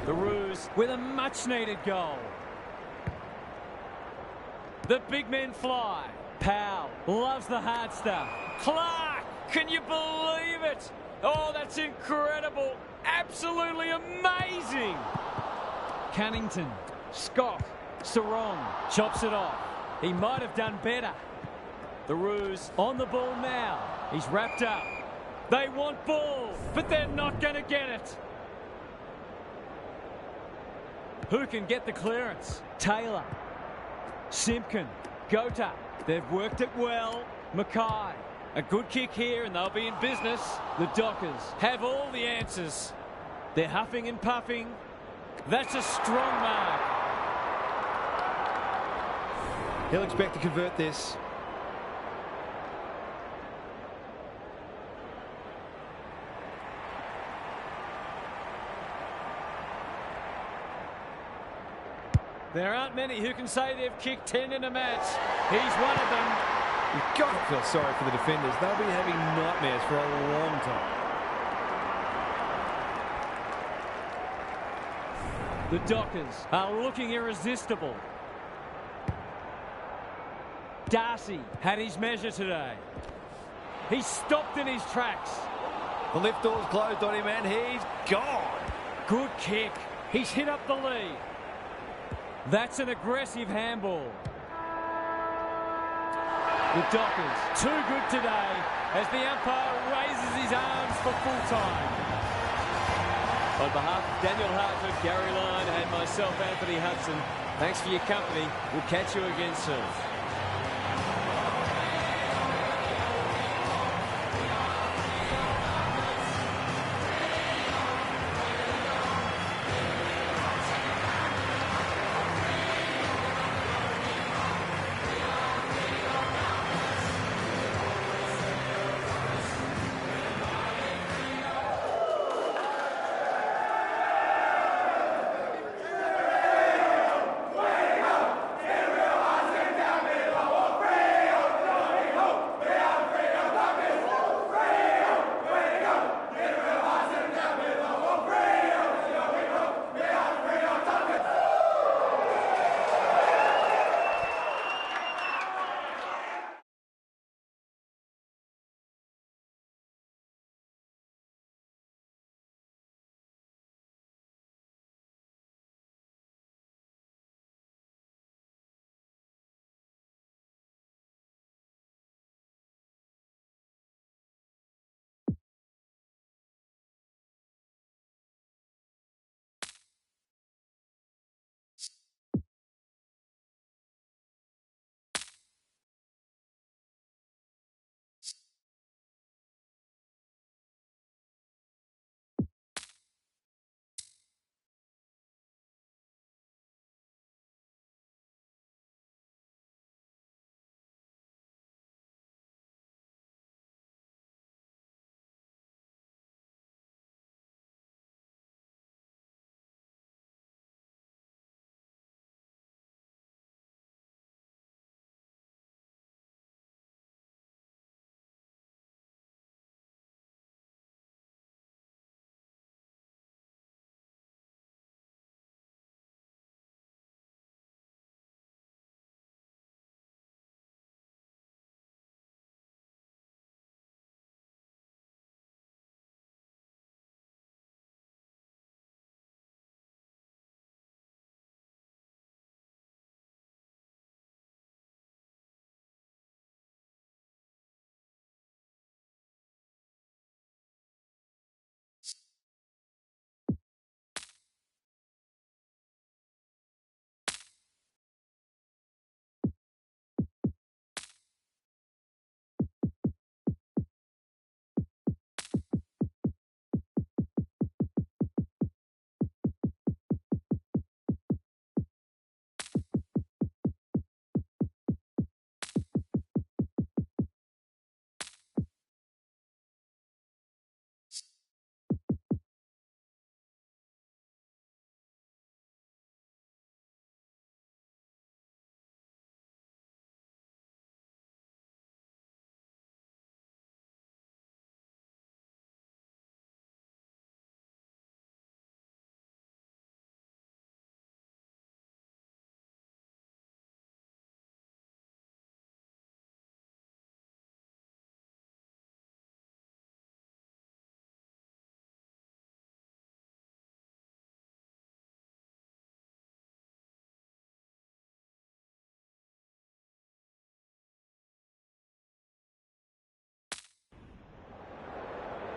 Speaker 1: The Roos with a much-needed goal. The big men fly. Powell loves the hard stuff. Clark, can you believe it? Oh, that's incredible. Absolutely amazing. Cunnington. Scott. Sarong chops it off. He might have done better. The Roos on the ball now. He's wrapped up. They want ball, but they're not going to get it. Who can get the clearance? Taylor. Simpkin. Gota. They've worked it well. Mackay. A good kick here and they'll be in business. The Dockers have all the answers. They're huffing and puffing. That's a strong mark.
Speaker 2: He'll expect to convert this.
Speaker 1: There aren't many who can say they've kicked 10 in a match. He's one of them.
Speaker 2: You've got to feel sorry for the defenders. They'll be having nightmares for a long time.
Speaker 1: The Dockers are looking irresistible. Darcy had his measure today. He's stopped in his tracks.
Speaker 2: The lift door's closed on him and he's gone.
Speaker 1: Good kick. He's hit up the lead. That's an aggressive handball. The Dockers too good today as the umpire raises his arms for full time. On behalf of Daniel Hartford, Gary Lyon and myself, Anthony Hudson, thanks for your company. We'll catch you again soon.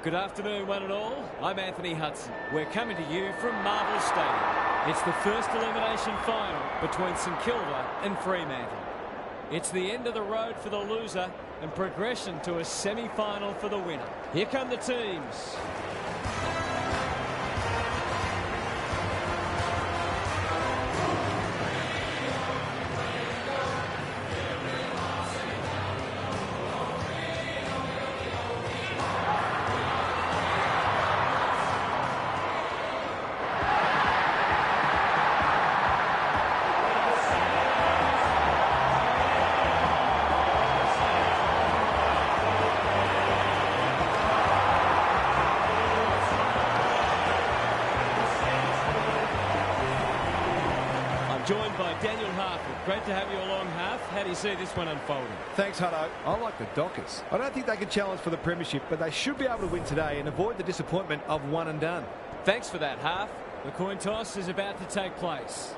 Speaker 1: Good afternoon, one and all. I'm Anthony Hudson. We're coming to you from Marvel Stadium. It's the first elimination final between St Kilda and Fremantle. It's the end of the road for the loser and progression to a semi-final for the winner. Here come the teams. Joined by Daniel Harford. Great to have you along, Harf. How do you see this one unfolding?
Speaker 2: Thanks, Hutto. I like the Dockers. I don't think they can challenge for the premiership, but they should be able to win today and avoid the disappointment of one and done.
Speaker 1: Thanks for that, Harf. The coin toss is about to take place.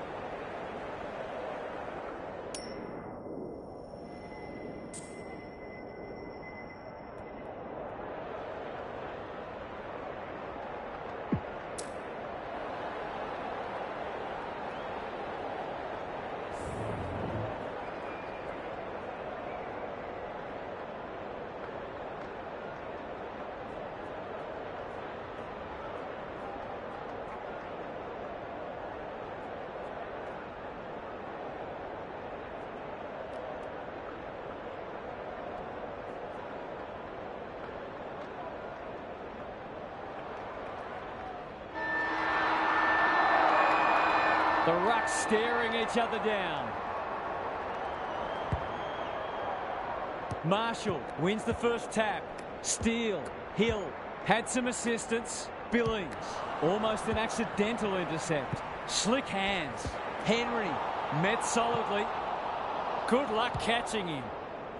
Speaker 1: The rucks staring each other down. Marshall wins the first tap. Steele, Hill, had some assistance. Billings, almost an accidental intercept. Slick hands. Henry, met solidly. Good luck catching him.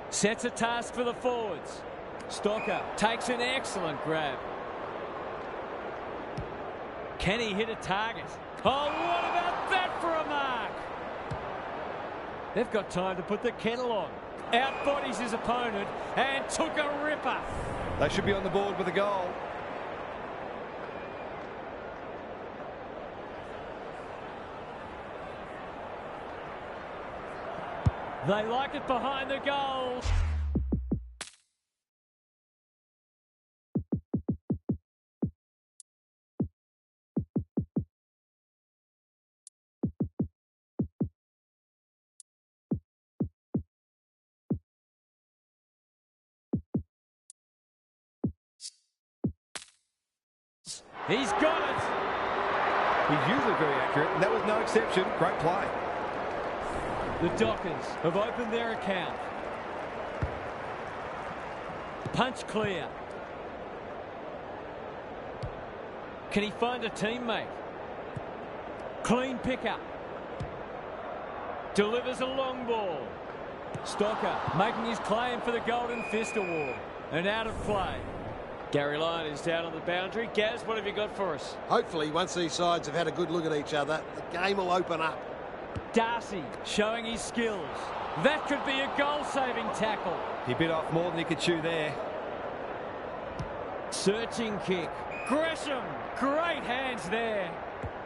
Speaker 1: Sets a task for the forwards. Stocker takes an excellent grab. Can he hit a target? Oh, what about that for a mark? They've got time to put the kettle on. Outbodies his opponent and took a ripper.
Speaker 2: They should be on the board with a goal.
Speaker 1: They like it behind the goal. He's got it.
Speaker 2: He's usually very accurate, and that was no exception. Great play.
Speaker 1: The Dockers have opened their account. Punch clear. Can he find a teammate? Clean pickup. Delivers a long ball. Stocker making his claim for the Golden Fist Award. And out of play. Gary Lyon is down on the boundary. Gaz, what have you got for us?
Speaker 3: Hopefully, once these sides have had a good look at each other, the game will open up.
Speaker 1: Darcy showing his skills. That could be a goal-saving tackle.
Speaker 2: He bit off more than he could chew there.
Speaker 1: Searching kick. Gresham, great hands there.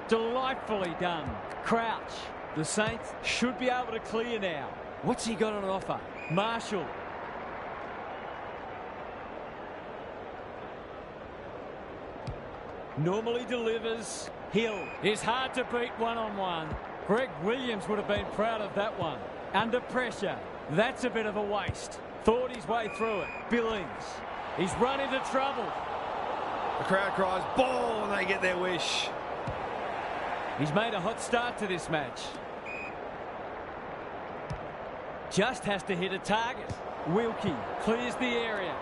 Speaker 1: Delightfully done. Crouch. The Saints should be able to clear now. What's he got on offer? Marshall. Normally delivers. Hill is hard to beat one-on-one. Greg Williams would have been proud of that one. Under pressure. That's a bit of a waste. Thought his way through it. Billings. He's run into trouble.
Speaker 2: The crowd cries, ball, and they get their wish.
Speaker 1: He's made a hot start to this match. Just has to hit a target. Wilkie clears the area.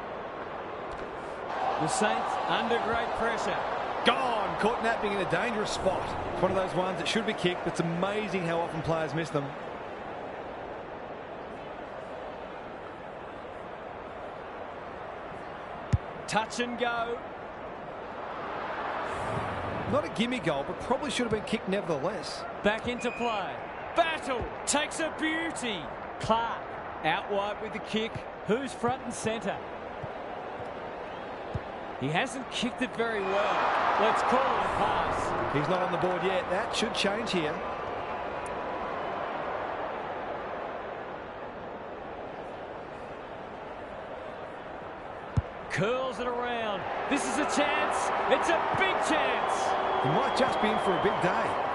Speaker 1: The Saints under great pressure.
Speaker 2: Gone, caught napping in a dangerous spot. It's one of those ones that should be kicked. It's amazing how often players miss them.
Speaker 1: Touch and go.
Speaker 2: Not a gimme goal, but probably should have been kicked nevertheless.
Speaker 1: Back into play. Battle takes a beauty. Clark out wide with the kick. Who's front and centre? He hasn't kicked it very well. Let's call it a pass.
Speaker 2: He's not on the board yet. That should change here.
Speaker 1: Curls it around. This is a chance. It's a big chance.
Speaker 2: He might just be in for a big day.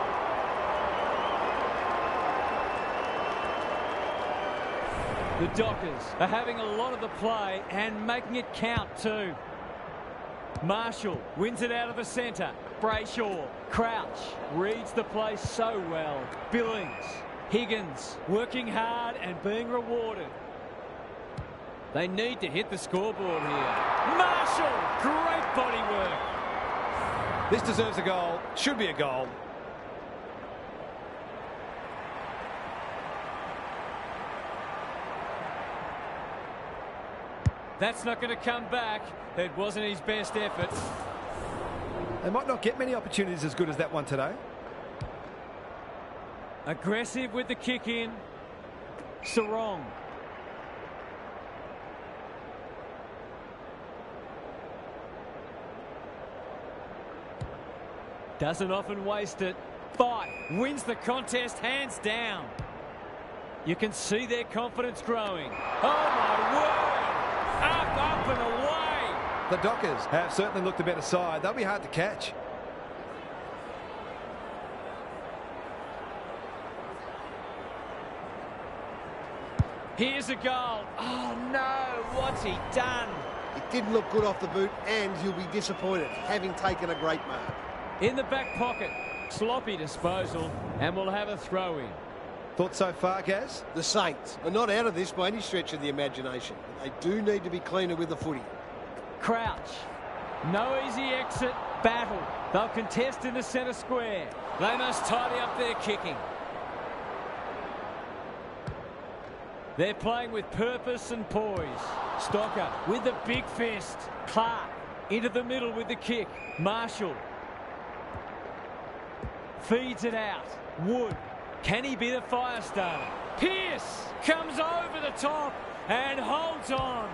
Speaker 1: The Dockers are having a lot of the play and making it count too. Marshall wins it out of the centre. Brayshaw, Crouch, reads the play so well. Billings, Higgins, working hard and being rewarded. They need to hit the scoreboard here. Marshall, great body work.
Speaker 2: This deserves a goal. Should be a goal.
Speaker 1: That's not going to come back. It wasn't his best effort.
Speaker 2: They might not get many opportunities as good as that one today.
Speaker 1: Aggressive with the kick in. Sarong. Doesn't often waste it. Fight. Wins the contest hands down. You can see their confidence growing. Oh my word! Up and away!
Speaker 2: The Dockers have certainly looked the better side. They'll be hard to catch.
Speaker 1: Here's a goal. Oh no, what's he done?
Speaker 3: It didn't look good off the boot, and you'll be disappointed, having taken a great mark.
Speaker 1: In the back pocket. Sloppy disposal, and we'll have a throw in.
Speaker 2: Thoughts so far, Gaz?
Speaker 3: The Saints are not out of this by any stretch of the imagination. They do need to be cleaner with the footy.
Speaker 1: Crouch. No easy exit. Battle. They'll contest in the centre square. They must tidy up their kicking. They're playing with purpose and poise. Stocker with the big fist. Clark into the middle with the kick. Marshall feeds it out. Wood. Can he be the fire starter? Pearce comes over the top and holds on.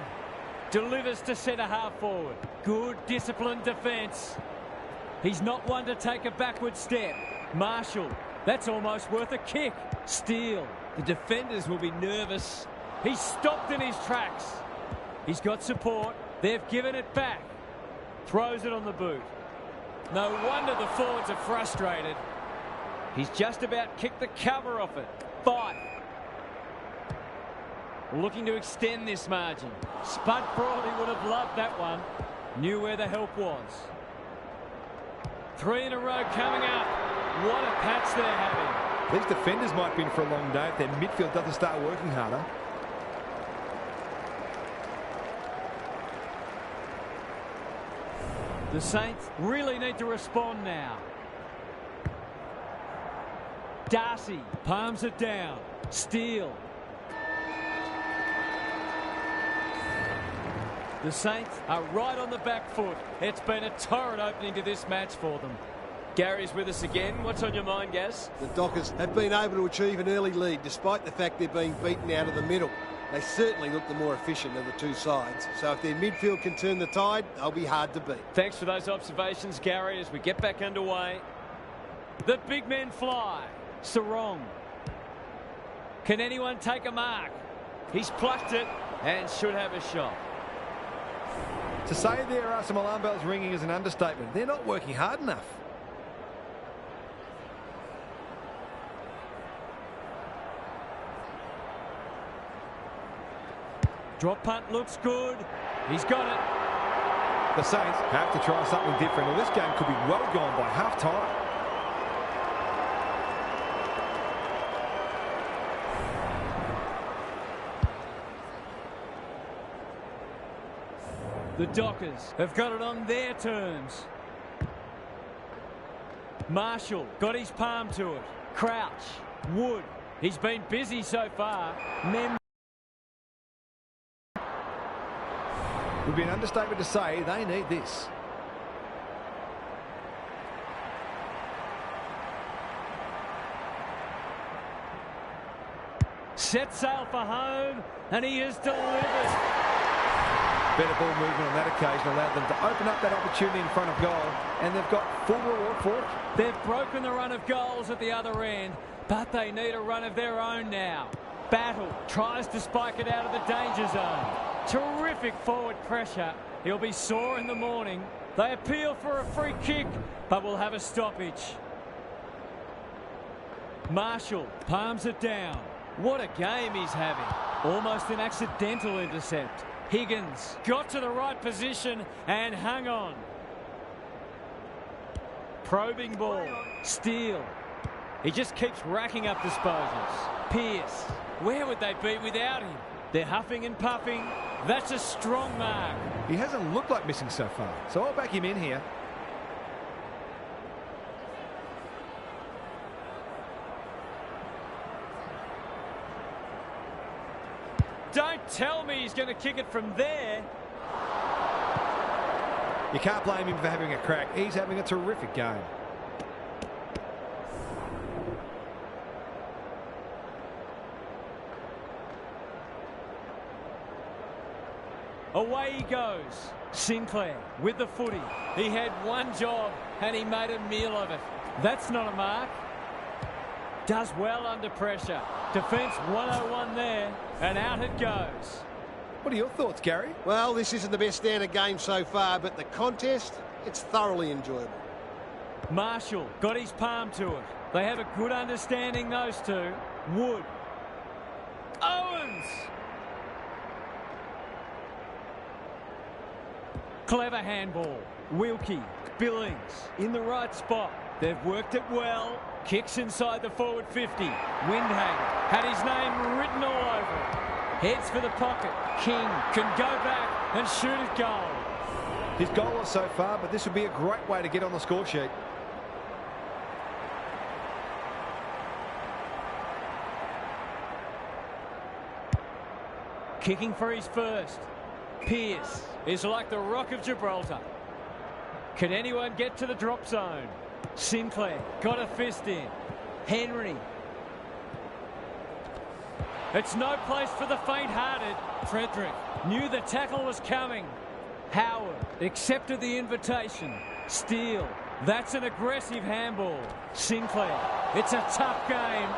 Speaker 1: Delivers to centre half forward. Good disciplined defence. He's not one to take a backward step. Marshall. That's almost worth a kick. Steele. The defenders will be nervous. He's stopped in his tracks. He's got support. They've given it back. Throws it on the boot. No wonder the forwards are frustrated. He's just about kicked the cover off it. Fight. Looking to extend this margin. Spud Frawley would have loved that one. Knew where the help was. 3 in a row coming up. What a patch they're having.
Speaker 2: These defenders might be in for a long day if their midfield doesn't start working harder.
Speaker 1: The Saints really need to respond now. Darcy palms it down. Steele. The Saints are right on the back foot. It's been a torrid opening to this match for them. Gary's with us again. What's on your mind, Gaz?
Speaker 3: The Dockers have been able to achieve an early lead despite the fact they're being beaten out of the middle. They certainly look the more efficient of the two sides. So if their midfield can turn the tide, they'll be hard to beat.
Speaker 1: Thanks for those observations, Gary, as we get back underway. The big men fly. Sarong. Can anyone take a mark? He's plucked it and should have a shot.
Speaker 2: To say there are some alarm bells ringing is an understatement. They're not working hard enough.
Speaker 1: Drop punt looks good. He's got it.
Speaker 2: The Saints have to try something different, or this game could be well gone by half-time.
Speaker 1: The Dockers have got it on their terms. Marshall got his palm to it. Crouch. Wood. He's been busy so far.
Speaker 2: Would be an understatement to say they need this.
Speaker 1: Set sail for home, and he has delivered.
Speaker 2: Better ball movement on that occasion allowed them to open up that opportunity in front of goal, and they've got full reward for it.
Speaker 1: They've broken the run of goals at the other end, but they need a run of their own now. Battle tries to spike it out of the danger zone. Terrific forward pressure. He'll be sore in the morning. They appeal for a free kick, but will have a stoppage. Marshall palms it down. What a game he's having. Almost an accidental intercept. Higgins got to the right position and hung on. Probing ball. Steele. He just keeps racking up disposals. Pearce. Where would they be without him? They're huffing and puffing. That's a strong mark.
Speaker 2: He hasn't looked like missing so far, so I'll back him in here.
Speaker 1: Don't tell me he's going to kick it from there.
Speaker 2: You can't blame him for having a crack. He's having a terrific game.
Speaker 1: Away he goes. Sinclair with the footy. He had one job and he made a meal of it. That's not a mark. Does well under pressure. Defence 101 there, and out it goes.
Speaker 2: What are your thoughts, Gary?
Speaker 3: Well, this isn't the best standard game so far, but the contest, it's thoroughly enjoyable.
Speaker 1: Marshall got his palm to it. They have a good understanding, those two. Wood. Owens! Clever handball. Wilkie. Billings in the right spot. They've worked it well. Kicks inside the forward 50. Windhang had his name written all over it. Heads for the pocket. King can go back and shoot at goal.
Speaker 2: His goal is so far, but this would be a great way to get on the score sheet.
Speaker 1: Kicking for his first. Pearce is like the Rock of Gibraltar. Can anyone get to the drop zone? Sinclair got a fist in. Henry. It's no place for the faint-hearted. Frederick knew the tackle was coming. Howard accepted the invitation. Steele. That's an aggressive handball. Sinclair. It's a tough game.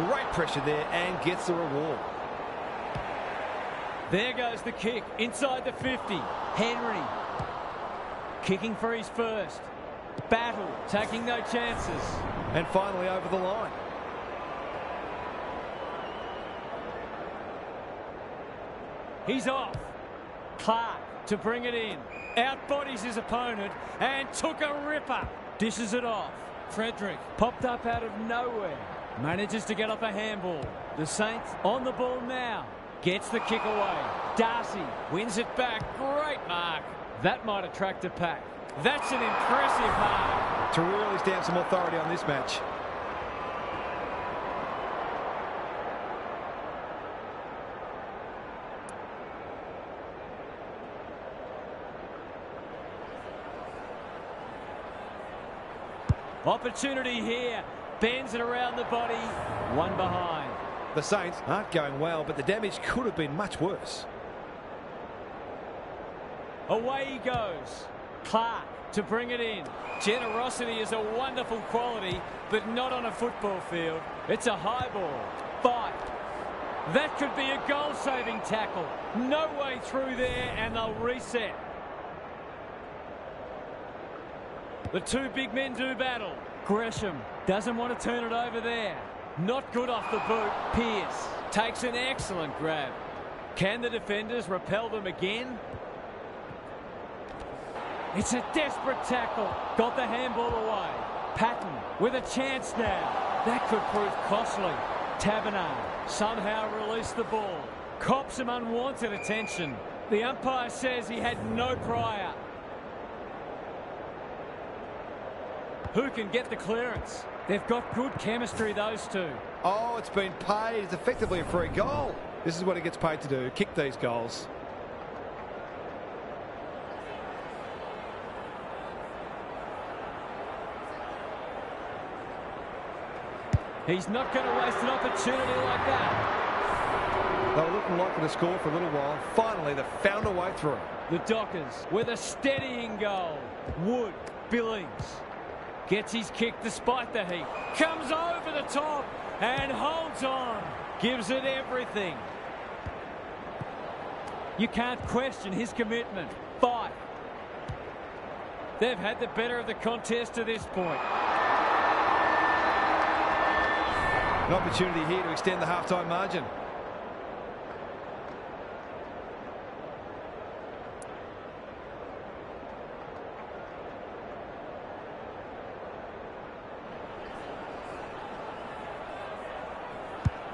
Speaker 2: Great pressure there and gets the reward.
Speaker 1: There goes the kick inside the 50. Henry kicking for his first. Battle taking no chances.
Speaker 2: And finally over the line.
Speaker 1: He's off. Clark to bring it in. Outbodies his opponent and took a ripper. Dishes it off. Frederick popped up out of nowhere. Manages to get off a handball. The Saints on the ball now. Gets the kick away. Darcy wins it back. Great mark. That might attract a pack. That's an impressive mark.
Speaker 2: To really stamp some authority on this match.
Speaker 1: Opportunity here. Bends it around the body. One behind.
Speaker 2: The Saints aren't going well, but the damage could have been much worse.
Speaker 1: Away he goes. Clark to bring it in. Generosity is a wonderful quality, but not on a football field. It's a high ball. Fight. That could be a goal-saving tackle. No way through there, and they'll reset. The two big men do battle. Gresham doesn't want to turn it over there. Not good off the boot. Pearce takes an excellent grab. Can the defenders repel them again? It's a desperate tackle. Got the handball away. Patton with a chance now. That could prove costly. Taberner somehow released the ball. Cops some unwanted attention. The umpire says he had no prior. Who can get the clearance? They've got good chemistry, those two.
Speaker 2: Oh, it's been paid. It's effectively a free goal. This is what he gets paid to do, kick these goals.
Speaker 1: He's not going to waste an opportunity like that.
Speaker 2: They were looking likely to score for a little while. Finally, they found a way through.
Speaker 1: The Dockers with a steadying goal. Wood, Billings, gets his kick despite the heat. Comes over the top and holds on. Gives it everything. You can't question his commitment. Fight. They've had the better of the contest to this point.
Speaker 2: An opportunity here to extend the half-time margin.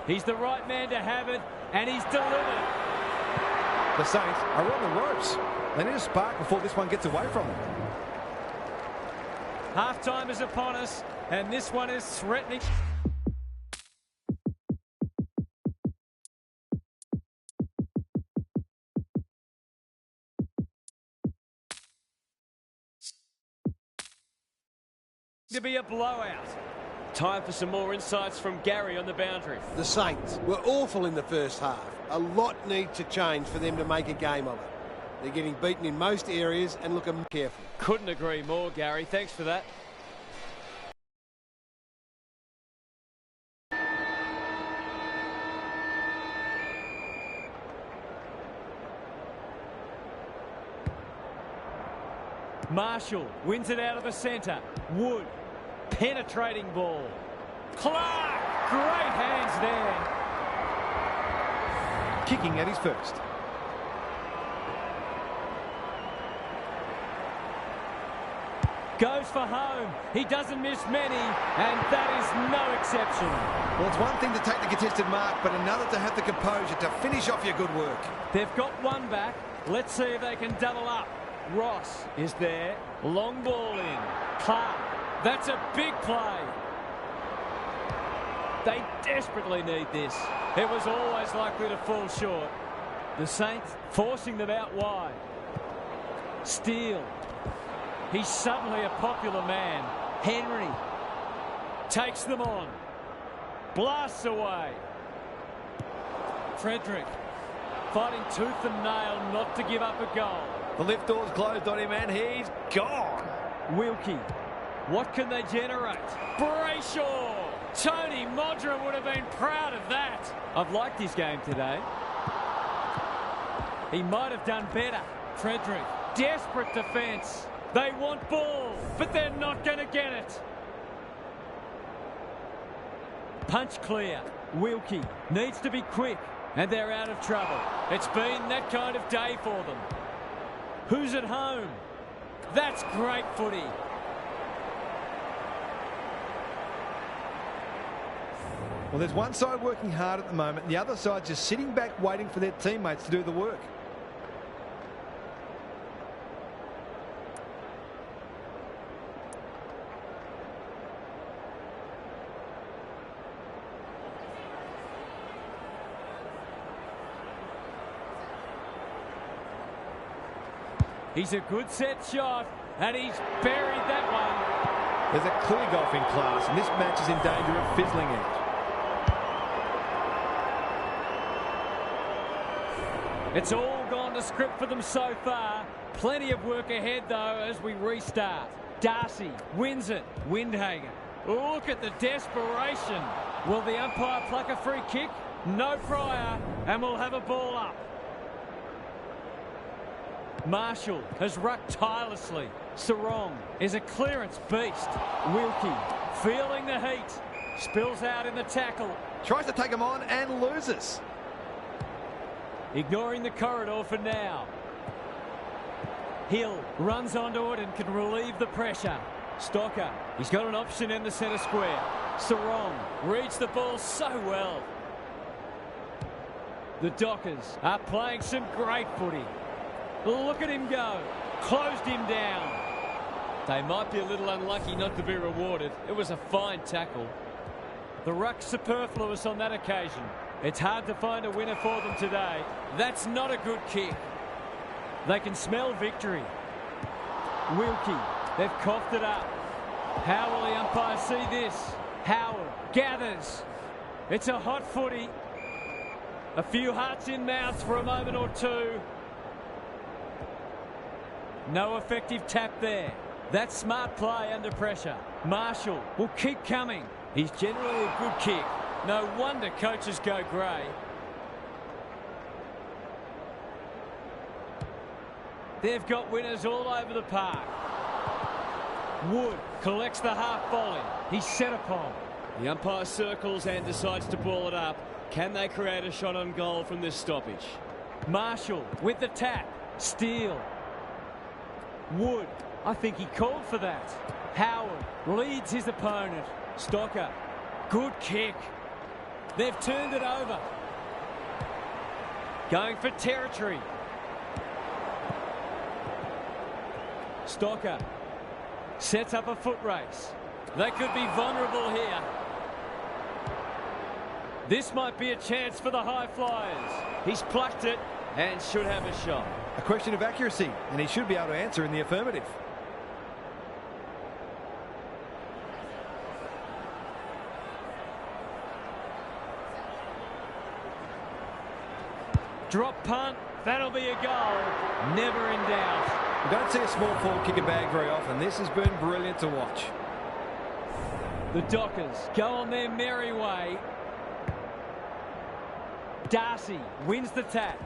Speaker 1: He's the right man to have it, and he's delivered.
Speaker 2: The Saints are on the ropes. They need a spark before this one gets away from them.
Speaker 1: Half-time is upon us, and this one is threatening. To be a blowout. Time for some more insights from Gary on the boundary.
Speaker 3: The Saints were awful in the first half. A lot needs to change for them to make a game of it. They're getting beaten in most areas and looking careful.
Speaker 1: Couldn't agree more, Gary. Thanks for that. Marshall wins it out of the centre. Wood, penetrating ball. Clark, great hands there.
Speaker 2: Kicking at his first.
Speaker 1: Goes for home. He doesn't miss many, and that is no exception.
Speaker 2: Well, it's one thing to take the contested mark, but another to have the composure to finish off your good work.
Speaker 1: They've got one back. Let's see if they can double up. Ross is there. Long ball in. Clark. That's a big play. They desperately need this. It was always likely to fall short. The Saints forcing them out wide. Steele. He's suddenly a popular man. Henry takes them on. Blasts away. Frederick fighting tooth and nail not to give up a goal.
Speaker 2: The lift door's closed on him and he's gone.
Speaker 1: Wilkie. What can they generate? Brayshaw. Tony Modra would have been proud of that. I've liked his game today. He might have done better. Frederick. Desperate defence. They want ball, but they're not going to get it. Punch clear. Wilkie needs to be quick, and they're out of trouble. It's been that kind of day for them. Who's at home? That's great footy.
Speaker 2: Well, there's one side working hard at the moment, and the other side just sitting back waiting for their teammates to do the work.
Speaker 1: He's a good set shot, and he's buried that one.
Speaker 2: There's a clear golfing class, and this match is in danger of fizzling out.
Speaker 1: It's all gone to script for them so far. Plenty of work ahead, though, as we restart. Darcy wins it. Windhager. Look at the desperation. Will the umpire pluck a free kick? No prior, and we'll have a ball up. Marshall has rucked tirelessly. Sarong is a clearance beast. Wilkie feeling the heat. Spills out in the tackle.
Speaker 2: Tries to take him on and loses.
Speaker 1: Ignoring the corridor for now. Hill runs onto it and can relieve the pressure. Stocker, he's got an option in the centre square. Sarong reads the ball so well. The Dockers are playing some great footy. Look at him go. Closed him down. They might be a little unlucky not to be rewarded. It was a fine tackle. The ruck's superfluous on that occasion. It's hard to find a winner for them today. That's not a good kick. They can smell victory. Wilkie, they've coughed it up. How will the umpire see this? Howard gathers. It's a hot footy. A few hearts in mouths for a moment or two. No effective tap there. That's smart play under pressure. Marshall will keep coming. He's generally a good kick. No wonder coaches go grey. They've got winners all over the park. Wood collects the half volley. He's set upon.
Speaker 4: The umpire circles and decides to ball it up. Can they create a shot on goal from this stoppage?
Speaker 1: Marshall with the tap. Steele. Wood. I think he called for that. Howard leads his opponent. Stocker. Good kick. They've turned it over. Going for territory. Stocker sets up a foot race. They could be vulnerable here. This might be a chance for the high flyers. He's plucked it and should have a shot.
Speaker 2: A question of accuracy, and he should be able to answer in the affirmative.
Speaker 1: Drop punt. That'll be a goal. Never in doubt.
Speaker 2: You don't see a small forward kick a bag very often. This has been brilliant to watch.
Speaker 1: The Dockers go on their merry way. Darcy wins the tap.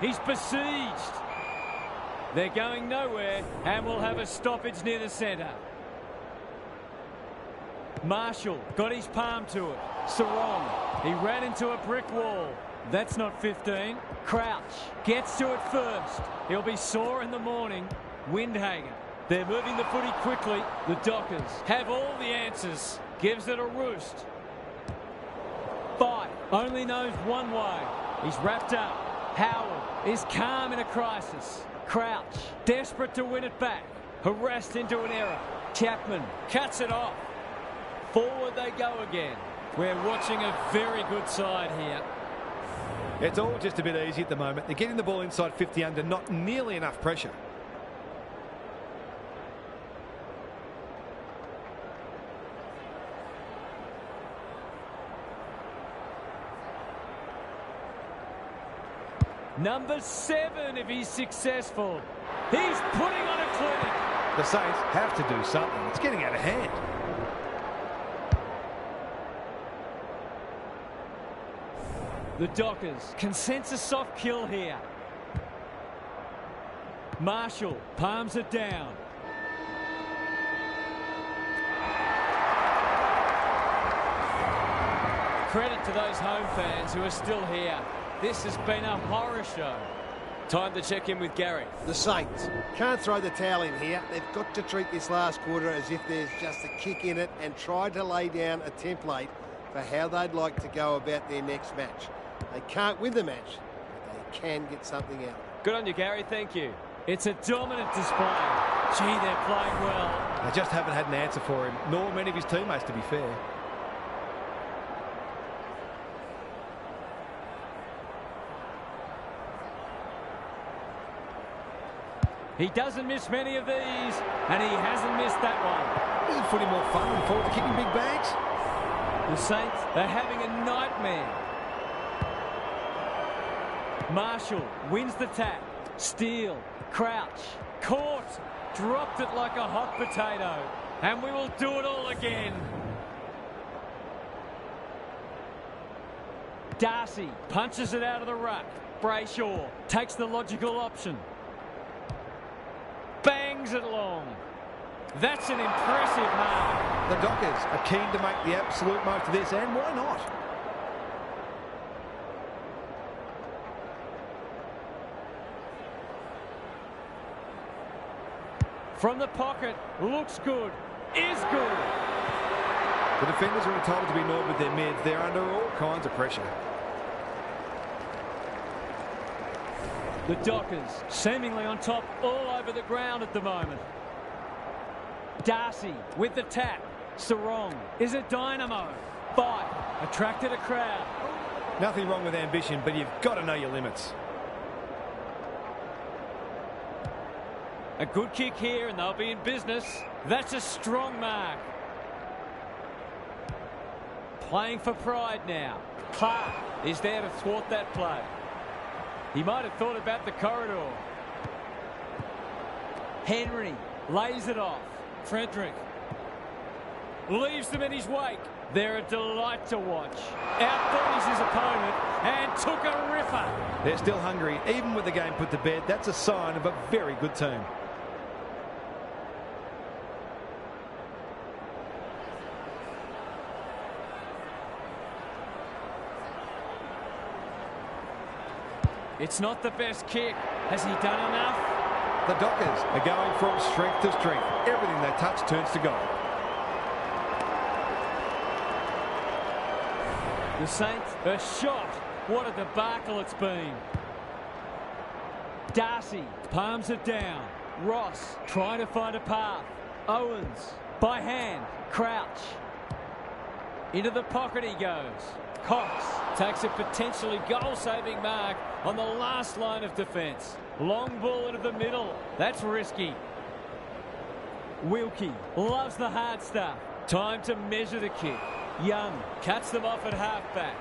Speaker 1: He's besieged. They're going nowhere and will have a stoppage near the centre. Marshall got his palm to it. Sarong, he ran into a brick wall. That's not 15. Crouch gets to it first. He'll be sore in the morning. Windhagen. They're moving the footy quickly. The Dockers have all the answers. Gives it a roost. Fight only knows one way. He's wrapped up. Howard is calm in a crisis. Crouch desperate to win it back. Harassed into an error. Chapman cuts it off. Forward they go again. We're watching a very good side here.
Speaker 2: It's all just a bit easy at the moment. They're getting the ball inside 50 under, not nearly enough pressure.
Speaker 1: Number 7 if he's successful. He's putting on a clinic.
Speaker 2: The Saints have to do something. It's getting out of hand.
Speaker 1: The Dockers can sense a soft kill here. Marshall palms it down. Credit to those home fans who are still here. This has been a horror show.
Speaker 4: Time to check in with Gary.
Speaker 3: The Saints can't throw the towel in here. They've got to treat this last quarter as if there's just a kick in it and try to lay down a template for how they'd like to go about their next match. They can't win the match, but they can get something out.
Speaker 4: Good on you, Gary. Thank you.
Speaker 1: It's a dominant display. Gee, they're playing well.
Speaker 2: They just haven't had an answer for him, nor many of his teammates, to be fair.
Speaker 1: He doesn't miss many of these, and he hasn't missed that one.
Speaker 2: Isn't footy more fun than forward kicking big bags?
Speaker 1: The Saints are having a nightmare. Marshall wins the tap. Steele, Crouch, caught, dropped it like a hot potato. And we will do it all again. Darcy punches it out of the ruck. Brayshaw takes the logical option. Bangs it long. That's an impressive mark.
Speaker 2: The Dockers are keen to make the absolute most of this, and why not?
Speaker 1: From the pocket, looks good, is good.
Speaker 2: The defenders are entitled to be annoyed with their mids. They're under all kinds of pressure.
Speaker 1: The Dockers seemingly on top all over the ground at the moment. Darcy with the tap. Sarong is a dynamo. Fight attracted a crowd.
Speaker 2: Nothing wrong with ambition, but you've got to know your limits.
Speaker 1: A good kick here and they'll be in business. That's a strong mark. Playing for pride now. Clark is there to thwart that play. He might have thought about the corridor. Henry lays it off. Frederick leaves them in his wake. They're a delight to watch. Outbodies his opponent and took a ripper.
Speaker 2: They're still hungry, even with the game put to bed. That's a sign of a very good team.
Speaker 1: It's not the best kick. Has he done enough?
Speaker 2: The Dockers are going from strength to strength. Everything they touch turns to gold.
Speaker 1: The Saints are shot. What a debacle it's been. Darcy palms it down. Ross trying to find a path. Owens by hand. Crouch. Into the pocket he goes. Cox takes a potentially goal-saving mark on the last line of defence. Long ball into the middle. That's risky. Wilkie loves the hard stuff. Time to measure the kick. Young cuts them off at halfback.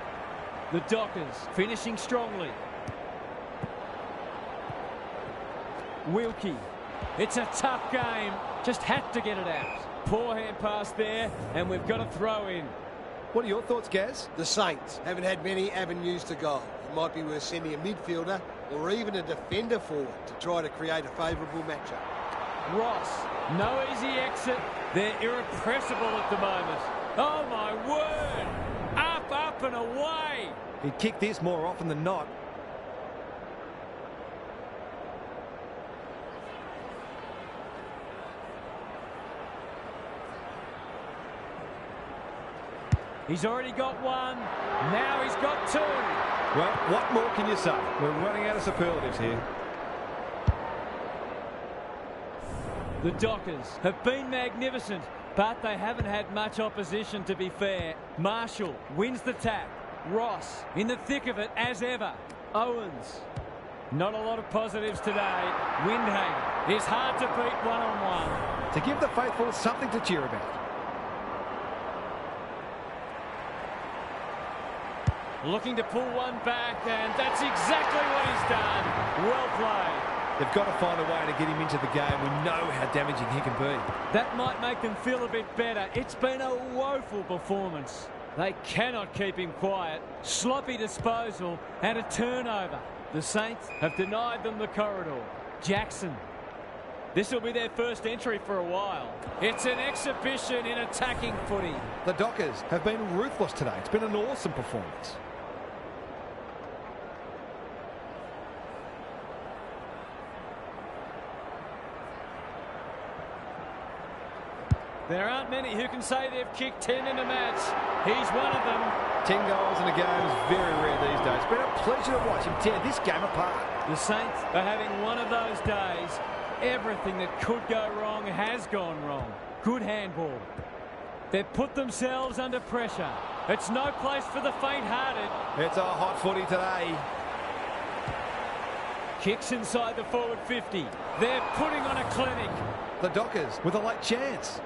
Speaker 1: The Dockers finishing strongly. Wilkie. It's a tough game. Just had to get it out. Poor hand pass there, and we've got a throw in.
Speaker 2: What are your thoughts, Gaz?
Speaker 3: The Saints haven't had many avenues to goal. It might be worth sending a midfielder or even a defender forward to try to create a favourable matchup.
Speaker 1: Ross, no easy exit. They're irrepressible at the moment. Oh, my word. Up, up and away.
Speaker 2: He'd kick this more often than not.
Speaker 1: He's already got one. Now he's got two.
Speaker 2: Well, what more can you say? We're running out of superlatives here.
Speaker 1: The Dockers have been magnificent, but they haven't had much opposition, to be fair. Marshall wins the tap. Ross in the thick of it as ever. Owens. Not a lot of positives today. Windhager is hard to beat one-on-one.
Speaker 2: To give the faithful something to cheer about.
Speaker 1: Looking to pull one back, and that's exactly what he's done. Well played.
Speaker 2: They've got to find a way to get him into the game. We know how damaging he can be.
Speaker 1: That might make them feel a bit better. It's been a woeful performance. They cannot keep him quiet. Sloppy disposal and a turnover. The Saints have denied them the corridor. Jackson. This will be their first entry for a while. It's an exhibition in attacking footy.
Speaker 2: The Dockers have been ruthless today. It's been an awesome performance.
Speaker 1: There aren't many who can say they've kicked 10 in a match. He's one of them.
Speaker 2: 10 goals in a game is very rare these days. It's been a pleasure to watch him tear this game apart.
Speaker 1: The Saints are having one of those days. Everything that could go wrong has gone wrong. Good handball. They've put themselves under pressure. It's no place for the faint-hearted.
Speaker 2: It's a hot footy today.
Speaker 1: Kicks inside the forward 50. They're putting on a clinic.
Speaker 2: The Dockers with a late chance.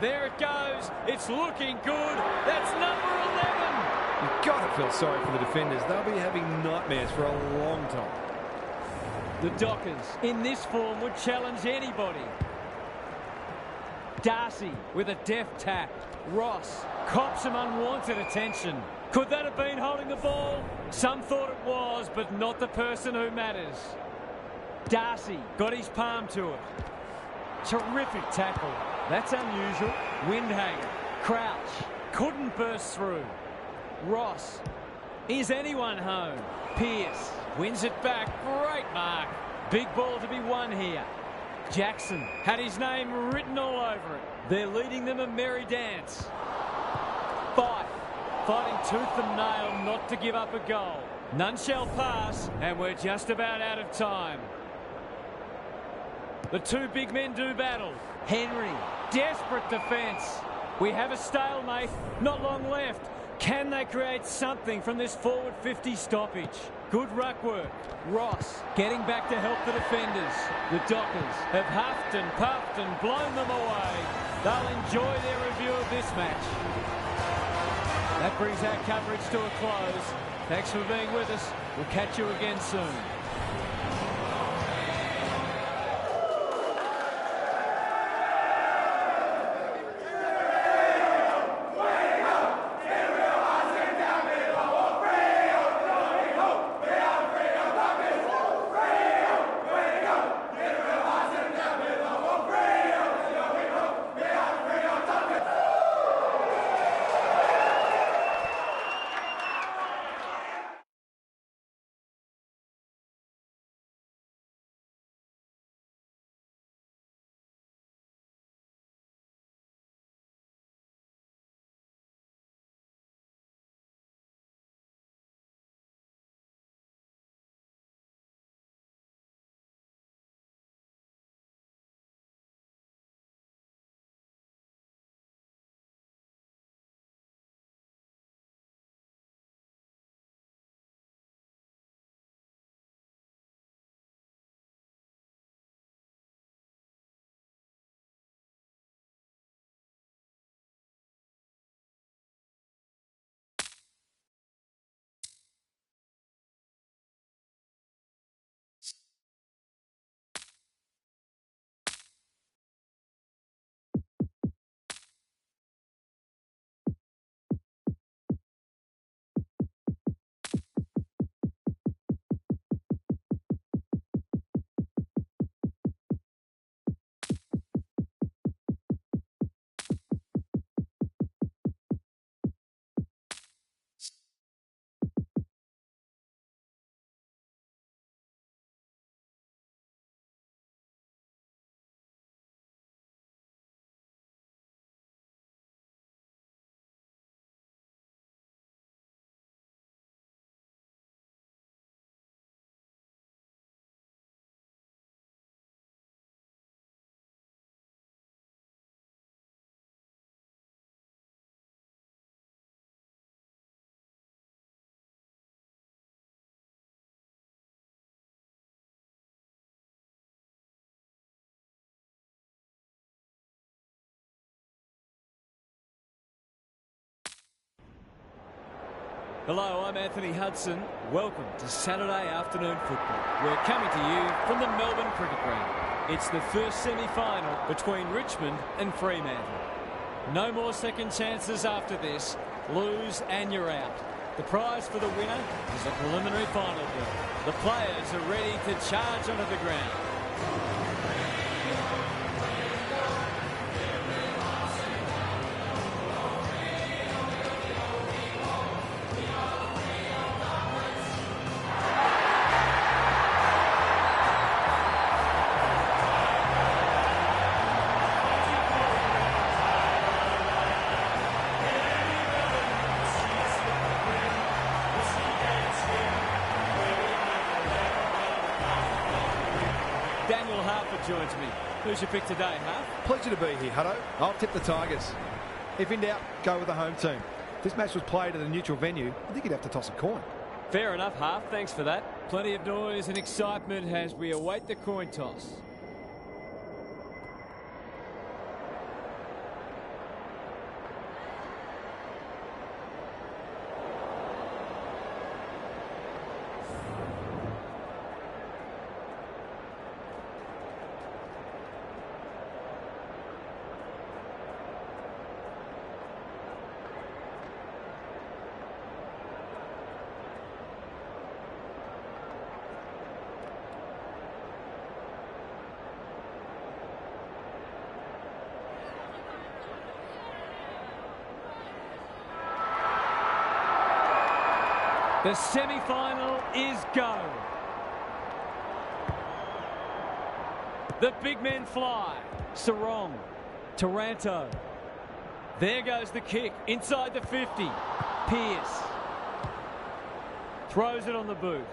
Speaker 1: There it goes. It's looking good. That's number 11.
Speaker 2: You've got to feel sorry for the defenders. They'll be having nightmares for a long time.
Speaker 1: The Dockers, in this form, would challenge anybody. Darcy with a deft tap. Ross cops some unwanted attention. Could that have been holding the ball? Some thought it was, but not the person who matters. Darcy got his palm to it. Terrific tackle. That's unusual. Windhager. Crouch. Couldn't burst through. Ross. Is anyone home? Pearce wins it back. Great mark. Big ball to be won here. Jackson had his name written all over it. They're leading them a merry dance. Fife fighting tooth and nail not to give up a goal. None shall pass, and we're just about out of time. The two big men do battle. Henry, desperate defence. We have a stalemate, not long left. Can they create something from this forward 50 stoppage? Good ruck work. Ross getting back to help the defenders. The Dockers have huffed and puffed and blown them away. They'll enjoy their review of this match. That brings our coverage to a close. Thanks for being with us. We'll catch you again soon. Hello, I'm Anthony Hudson. Welcome to Saturday afternoon football. We're coming to you from the Melbourne Cricket Ground. It's the first semi-final between Richmond and Fremantle. No more second chances after this. Lose and you're out. The prize for the winner is a preliminary final bill. The players are ready to charge onto the ground. Daniel Harper joins me. Who's your pick today, Harp?
Speaker 2: Pleasure to be here, Hutto. I'll tip the Tigers. If in doubt, go with the home team. If this match was played at a neutral venue, I think you'd have to toss a coin.
Speaker 1: Fair enough, Harp. Thanks for that. Plenty of noise and excitement as we await the coin toss. The semi-final is go. The big men fly. Sarong. Taranto. There goes the kick. Inside the 50. Pearce. Throws it on the boot.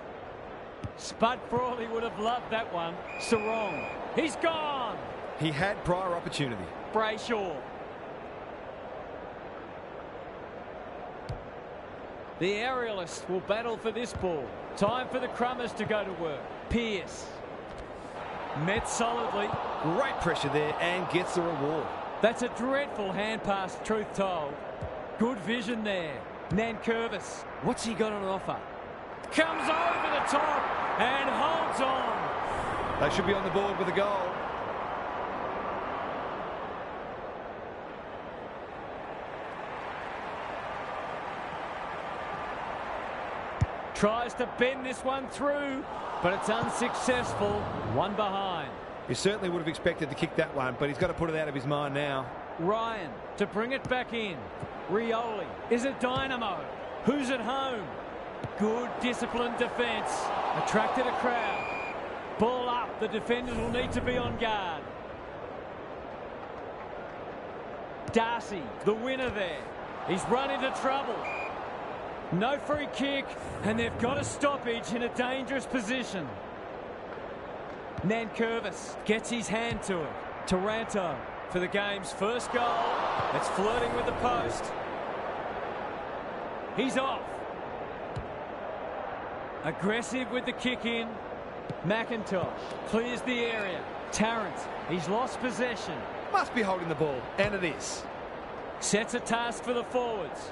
Speaker 1: Spud Frawley would have loved that one. Sarong. He's gone.
Speaker 2: He had prior opportunity.
Speaker 1: Brayshaw. The aerialists will battle for this ball. Time for the Crummers to go to work. Pearce. Met solidly.
Speaker 2: Great pressure there and gets the reward.
Speaker 1: That's a dreadful hand pass, truth told. Good vision there. Nankervis. What's he got on offer? Comes over the top and holds on.
Speaker 2: They should be on the board with a goal.
Speaker 1: Tries to bend this one through, but it's unsuccessful. One behind.
Speaker 2: He certainly would have expected to kick that one, but he's got to put it out of his mind now.
Speaker 1: Ryan to bring it back in. Rioli is a dynamo. Who's at home? Good disciplined defence. Attracted a crowd. Ball up. The defenders will need to be on guard. Darcy, the winner there. He's run into trouble. No free kick, and they've got a stoppage in a dangerous position. Nankervis gets his hand to it. Taranto for the game's first goal. It's flirting with the post. He's off. Aggressive with the kick in. McIntosh clears the area. Tarrant, he's lost possession.
Speaker 2: Must be holding the ball, and it is.
Speaker 1: Sets a task for the forwards.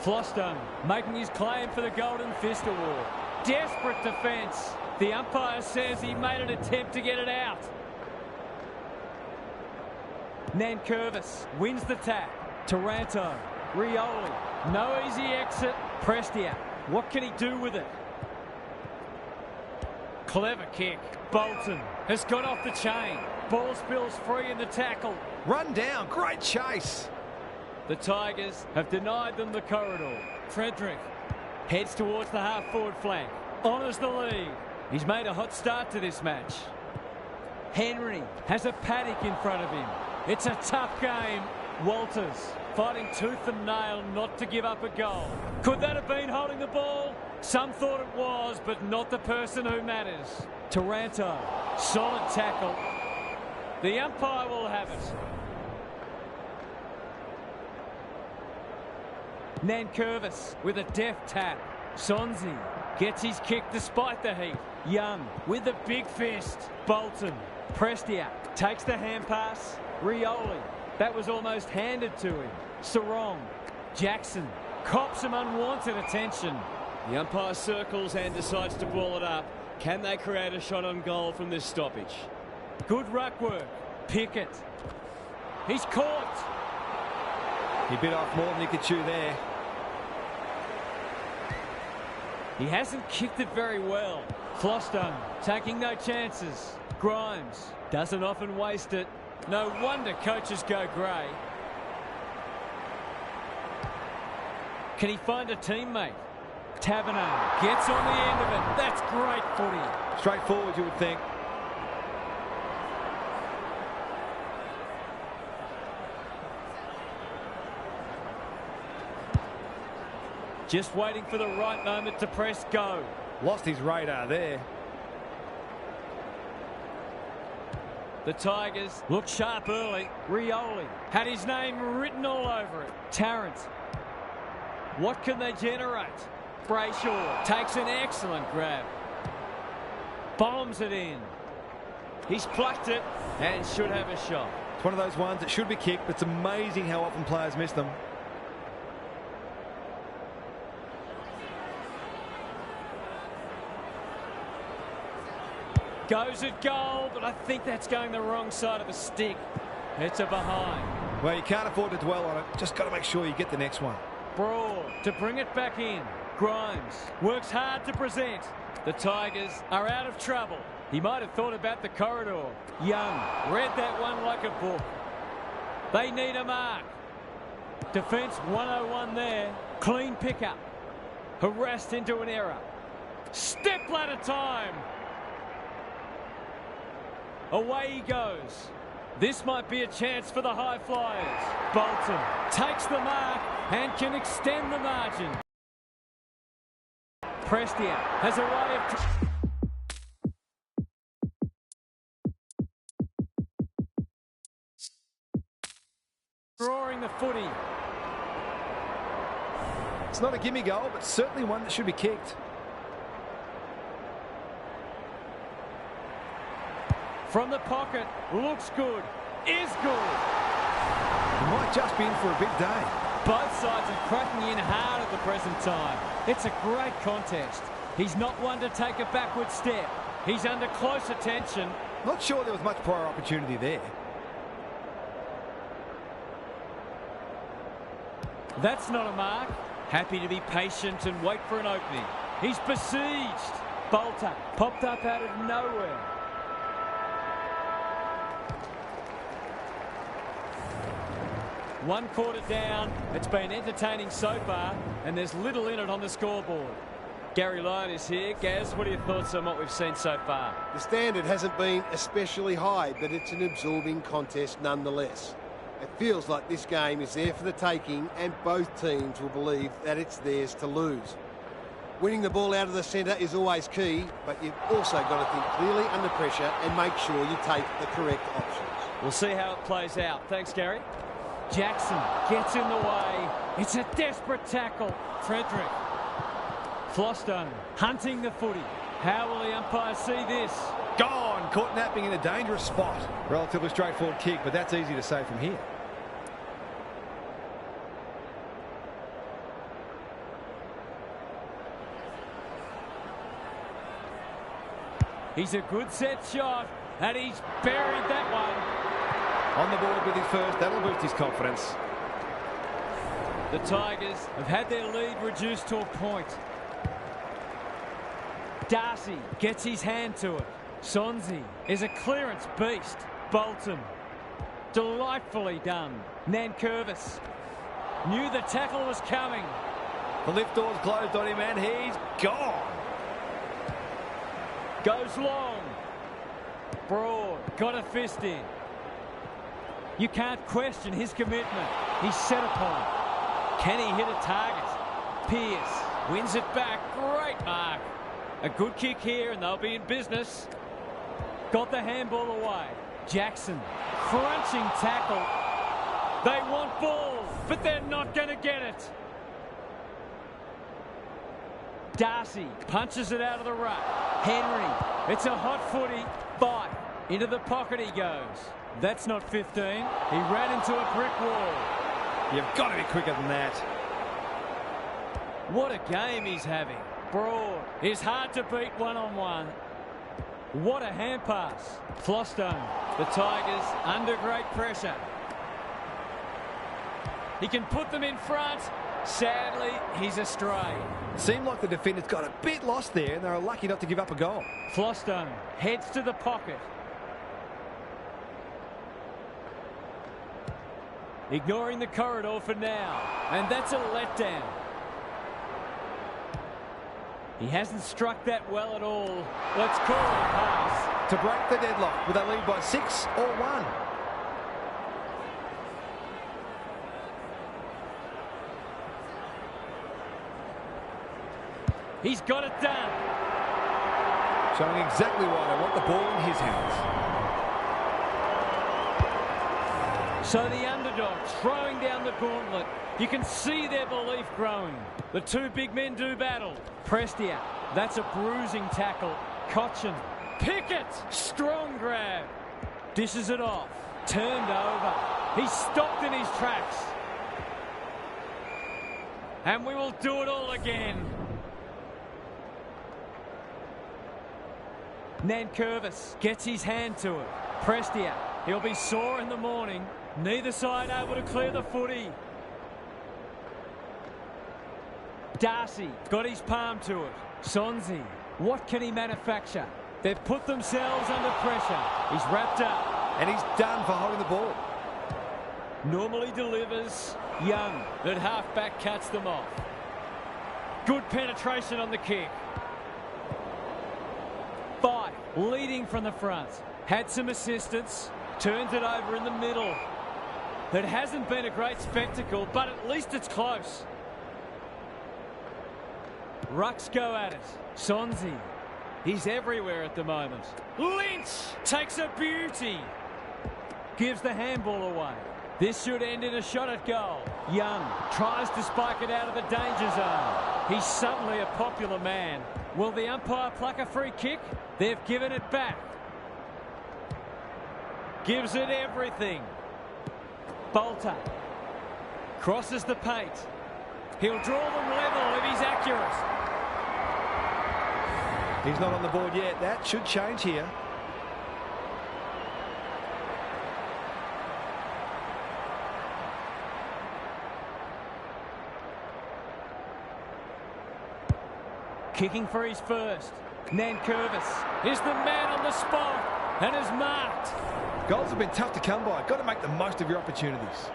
Speaker 1: Flostone making his claim for the Golden Fist Award. Desperate defence. The umpire says he made an attempt to get it out. Nankervis wins the tap. Taranto, Rioli, no easy exit. Prestia, what can he do with it? Clever kick. Bolton has got off the chain. Ball spills free in the tackle.
Speaker 2: Run down, great chase.
Speaker 1: The Tigers have denied them the corridor. Frederick heads towards the half-forward flank. Honours the lead. He's made a hot start to this match. Henry has a paddock in front of him. It's a tough game. Walters fighting tooth and nail not to give up a goal. Could that have been holding the ball? Some thought it was, but not the person who matters. Taranto, solid tackle. The umpire will have it. Nankervis with a deft tap. Sonzi gets his kick despite the heat. Young with the big fist. Bolton. Prestia takes the hand pass. Rioli. That was almost handed to him. Sarong. Jackson cops some unwanted attention.
Speaker 4: The umpire circles and decides to ball it up. Can they create a shot on goal from this stoppage?
Speaker 1: Good ruck work. Pickett. He's caught.
Speaker 2: He bit off more than he could chew there.
Speaker 1: He hasn't kicked it very well. Flostone taking no chances. Grimes doesn't often waste it. No wonder coaches go grey. Can he find a teammate? Taverner gets on the end of it. That's great footy.
Speaker 2: Straightforward, you would think.
Speaker 1: Just waiting for the right moment to press go.
Speaker 2: Lost his radar there.
Speaker 1: The Tigers look sharp early. Rioli had his name written all over it. Tarrant. What can they generate? Brayshaw takes an excellent grab. Bombs it in. He's plucked it and should have a shot.
Speaker 2: It's one of those ones that should be kicked, but it's amazing how often players miss them.
Speaker 1: Goes at goal, but I think that's going the wrong side of the stick. It's a behind.
Speaker 2: Well, you can't afford to dwell on it. Just got to make sure you get the next one.
Speaker 1: Broad to bring it back in. Grimes works hard to present. The Tigers are out of trouble. He might have thought about the corridor. Young read that one like a book. They need a mark. Defence 101 there. Clean pickup. Harassed into an error. Step ladder time. Away he goes. This might be a chance for the high flyers. Bolton takes the mark and can extend the margin. Prestia has a way of... drawing the footy.
Speaker 2: It's not a gimme goal, but certainly one that should be kicked.
Speaker 1: From the pocket, looks good, is good.
Speaker 2: He might just be in for a big day.
Speaker 1: Both sides are cracking in hard at the present time. It's a great contest. He's not one to take a backward step. He's under close attention.
Speaker 2: Not sure there was much prior opportunity there.
Speaker 1: That's not a mark. Happy to be patient and wait for an opening. He's besieged. Bolter popped up out of nowhere. One quarter down. It's been entertaining so far, and there's little in it on the scoreboard. Gary Lyon is here. Gaz, what are your thoughts on what we've seen so far?
Speaker 3: The standard hasn't been especially high, but it's an absorbing contest nonetheless. It feels like this game is there for the taking, and both teams will believe that it's theirs to lose. Winning the ball out of the centre is always key, but you've also got to think clearly under pressure and make sure you take the correct options.
Speaker 1: We'll see how it plays out. Thanks, Gary. Jackson gets in the way. It's a desperate tackle. Frederick. Flostone hunting the footy. How will the umpire see this?
Speaker 2: Gone! Caught napping in a dangerous spot. Relatively straightforward kick, but that's easy to say from here.
Speaker 1: He's a good set shot, and he's buried that one.
Speaker 2: On the board with his first, that'll boost his confidence.
Speaker 1: The Tigers have had their lead reduced to a point. Darcy gets his hand to it. Sonzi is a clearance beast. Bolton. Delightfully done. Nankervis knew the tackle was coming.
Speaker 2: The lift door's closed on him and he's gone.
Speaker 1: Goes long. Broad got a fist in. You can't question his commitment. He's set upon. Can he hit a target? Pearce wins it back. Great mark. A good kick here and they'll be in business. Got the handball away. Jackson, crunching tackle. They want ball, but they're not going to get it. Darcy punches it out of the ruck. Henry, it's a hot footy. Bite. Into the pocket he goes. That's not 15. He ran into a brick wall.
Speaker 2: You've got to be quicker than that.
Speaker 1: What a game he's having. Broad is hard to beat one-on-one. What a hand pass. Flostone. The Tigers under great pressure. He can put them in front. Sadly, he's astray.
Speaker 2: Seemed like the defenders got a bit lost there and they were lucky not to give up a goal.
Speaker 1: Flostone heads to the pocket. Ignoring the corridor for now. And that's a letdown. He hasn't struck that well at all. Let's call it a pass.
Speaker 2: To break the deadlock, will they lead by 6 or 1?
Speaker 1: He's got it done.
Speaker 2: Showing exactly why they want the ball in his hands.
Speaker 1: So the underdogs throwing down the gauntlet. You can see their belief growing. The two big men do battle. Prestia, that's a bruising tackle. Cochin, Pickett, strong grab. Dishes it off. Turned over. He's stopped in his tracks. And we will do it all again. Nankervis gets his hand to it. Prestia, he'll be sore in the morning. Neither side able to clear the footy. Darcy got his palm to it. Sonzi, what can he manufacture? They've put themselves under pressure. He's wrapped up.
Speaker 2: And he's done for holding the ball.
Speaker 1: Normally delivers. Young at half-back cuts them off. Good penetration on the kick. Fife leading from the front. Had some assistance. Turns it over in the middle. It hasn't been a great spectacle, but at least it's close. Rucks go at it. Sonzi. He's everywhere at the moment. Lynch takes a beauty. Gives the handball away. This should end in a shot at goal. Young tries to spike it out of the danger zone. He's suddenly a popular man. Will the umpire pluck a free kick? They've given it back. Gives it everything. Bolter crosses the paint. He'll draw them level if he's accurate.
Speaker 2: He's not on the board yet. That should change here.
Speaker 1: Kicking for his first. Nankervis is the man on the spot and is marked.
Speaker 2: Goals have been tough to come by. Got to make the most of your opportunities.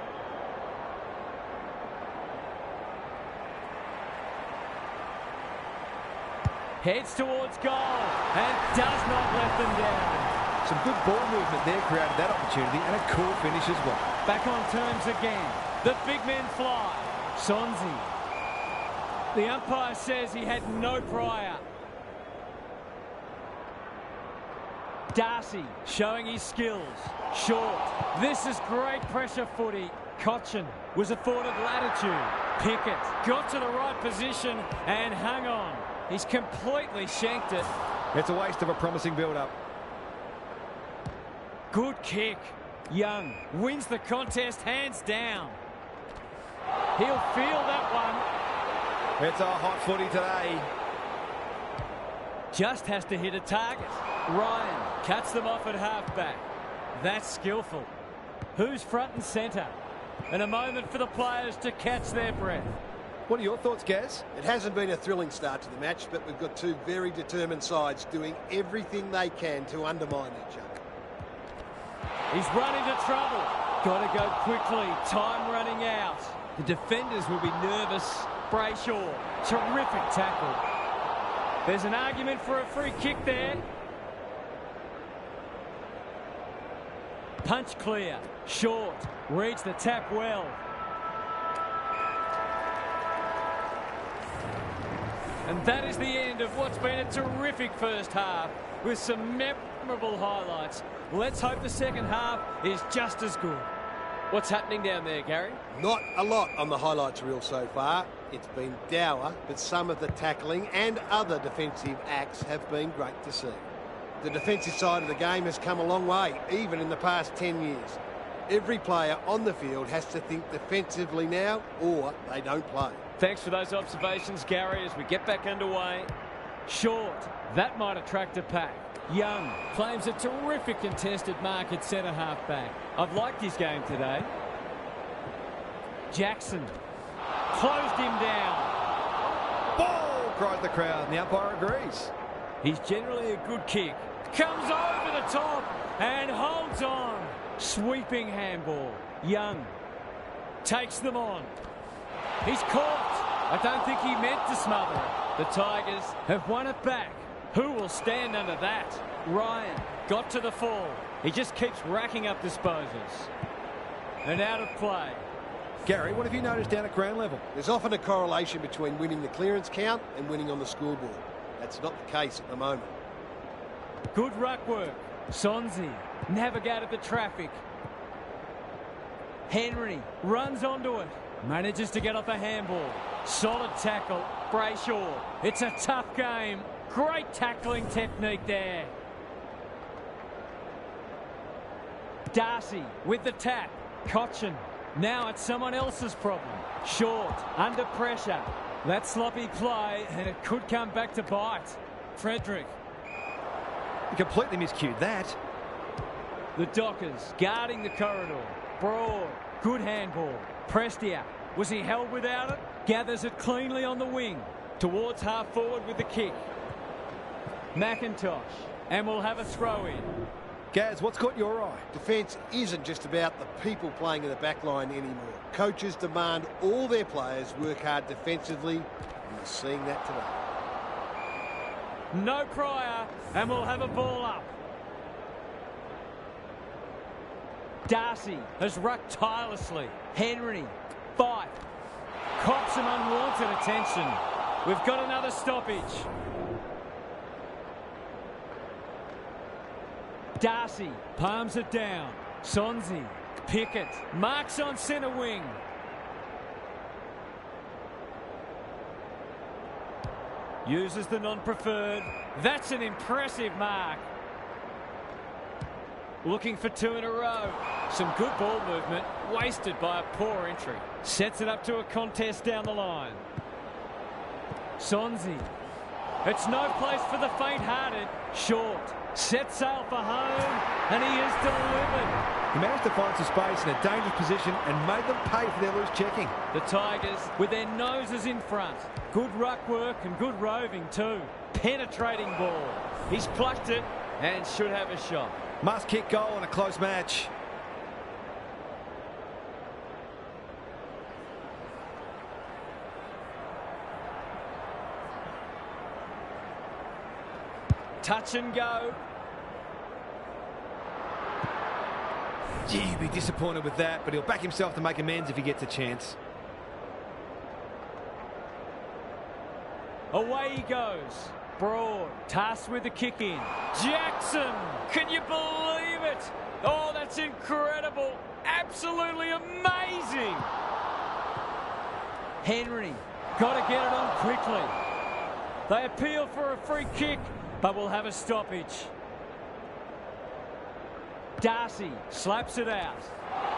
Speaker 1: Heads towards goal and does not let them down.
Speaker 2: Some good ball movement there created that opportunity, and a cool finish as well.
Speaker 1: Back on terms again. The big men fly. Sonzi. The umpire says he had no prior. Darcy showing his skills. Short. This is great pressure footy. Cochin was afforded latitude. Pickett got to the right position and hung on. He's completely shanked it.
Speaker 2: It's a waste of a promising build-up.
Speaker 1: Good kick. Young wins the contest hands down. He'll feel that one.
Speaker 2: It's a hot footy today.
Speaker 1: Just has to hit a target. Ryan cuts them off at halfback. That's skillful. Who's front and centre? And a moment for the players to catch their breath.
Speaker 2: What are your thoughts, Gaz?
Speaker 3: It hasn't been a thrilling start to the match, but we've got two very determined sides doing everything they can to undermine each other.
Speaker 1: He's run into trouble. Got to go quickly. Time running out. The defenders will be nervous. Brayshaw, terrific tackle. There's an argument for a free kick there. Punch clear. Short. Reads the tap well. And that is the end of what's been a terrific first half with some memorable highlights. Let's hope the second half is just as good. What's happening down there, Gary?
Speaker 3: Not a lot on the highlights reel so far. It's been dour, but some of the tackling and other defensive acts have been great to see. The defensive side of the game has come a long way, even in the past 10 years. Every player on the field has to think defensively now, or they don't play.
Speaker 1: Thanks for those observations, Gary, as we get back underway. Short. That might attract a pack. Young claims a terrific contested mark at centre half-back. I've liked his game today. Jackson closed him down.
Speaker 2: Ball, cries the crowd, and the umpire agrees.
Speaker 1: He's generally a good kick. Comes over the top and holds on. Sweeping handball. Young takes them on. He's caught. I don't think he meant to smother it. The Tigers have won it back. Who will stand under that? Ryan got to the fall. He just keeps racking up disposals. And out of play.
Speaker 2: Gary, what have you noticed down at ground level?
Speaker 3: There's often a correlation between winning the clearance count and winning on the scoreboard. That's not the case at the moment.
Speaker 1: Good ruck work. Sonzi navigated the traffic. Henry runs onto it. Manages to get off a handball. Solid tackle. Brayshaw. It's a tough game. Great tackling technique there. Darcy with the tap. Cochin. Now it's someone else's problem. Short. Under pressure. That sloppy play, and it could come back to bite. Frederick.
Speaker 2: He completely miscued that.
Speaker 1: The Dockers guarding the corridor. Broad. Good handball. Prestia. Was he held without it? Gathers it cleanly on the wing. Towards half forward with the kick. McIntosh. And we'll have a throw in.
Speaker 2: Gaz, what's caught your eye?
Speaker 3: Defence isn't just about the people playing in the back line anymore. Coaches demand all their players work hard defensively, and you're seeing that today.
Speaker 1: No prior, and we'll have a ball up. Darcy has rucked tirelessly. Henry, Fife, cops some unwanted attention. We've got another stoppage. Darcy palms it down. Sonzi Pickett marks on centre wing. Uses the non-preferred. That's an impressive mark. Looking for two in a row. Some good ball movement, wasted by a poor entry. Sets it up to a contest down the line. Sonzi. It's no place for the faint-hearted. Short. Sets sail for home, and he is delivered.
Speaker 2: He managed to find some space in a dangerous position and made them pay for their loose checking.
Speaker 1: The Tigers with their noses in front. Good ruck work and good roving too. Penetrating ball. He's plucked it and should have a shot.
Speaker 2: Must kick goal in a close match.
Speaker 1: Touch and go.
Speaker 2: Gee, he'd be disappointed with that, but he'll back himself to make amends if he gets a chance.
Speaker 1: Away he goes. Broad, tasked with the kick in. Jackson, can you believe it? Oh, that's incredible. Absolutely amazing. Henry, got to get it on quickly. They appeal for a free kick, but will have a stoppage. Darcy slaps it out.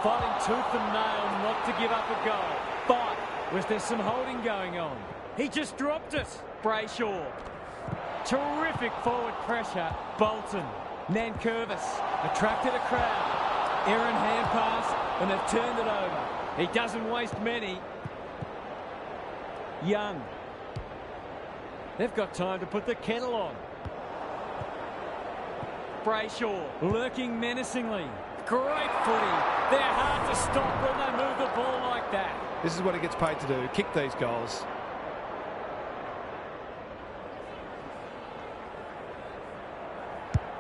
Speaker 1: Fighting tooth and nail not to give up a goal. But was there some holding going on? He just dropped it. Brayshaw. Terrific forward pressure. Bolton. Nankervis attracted a crowd. Errant hand pass, and they've turned it over. He doesn't waste many. Young. They've got time to put the kettle on. Brayshaw lurking menacingly. Great footy. They're hard to stop when they move the ball like that.
Speaker 2: This is what he gets paid to do, kick these goals.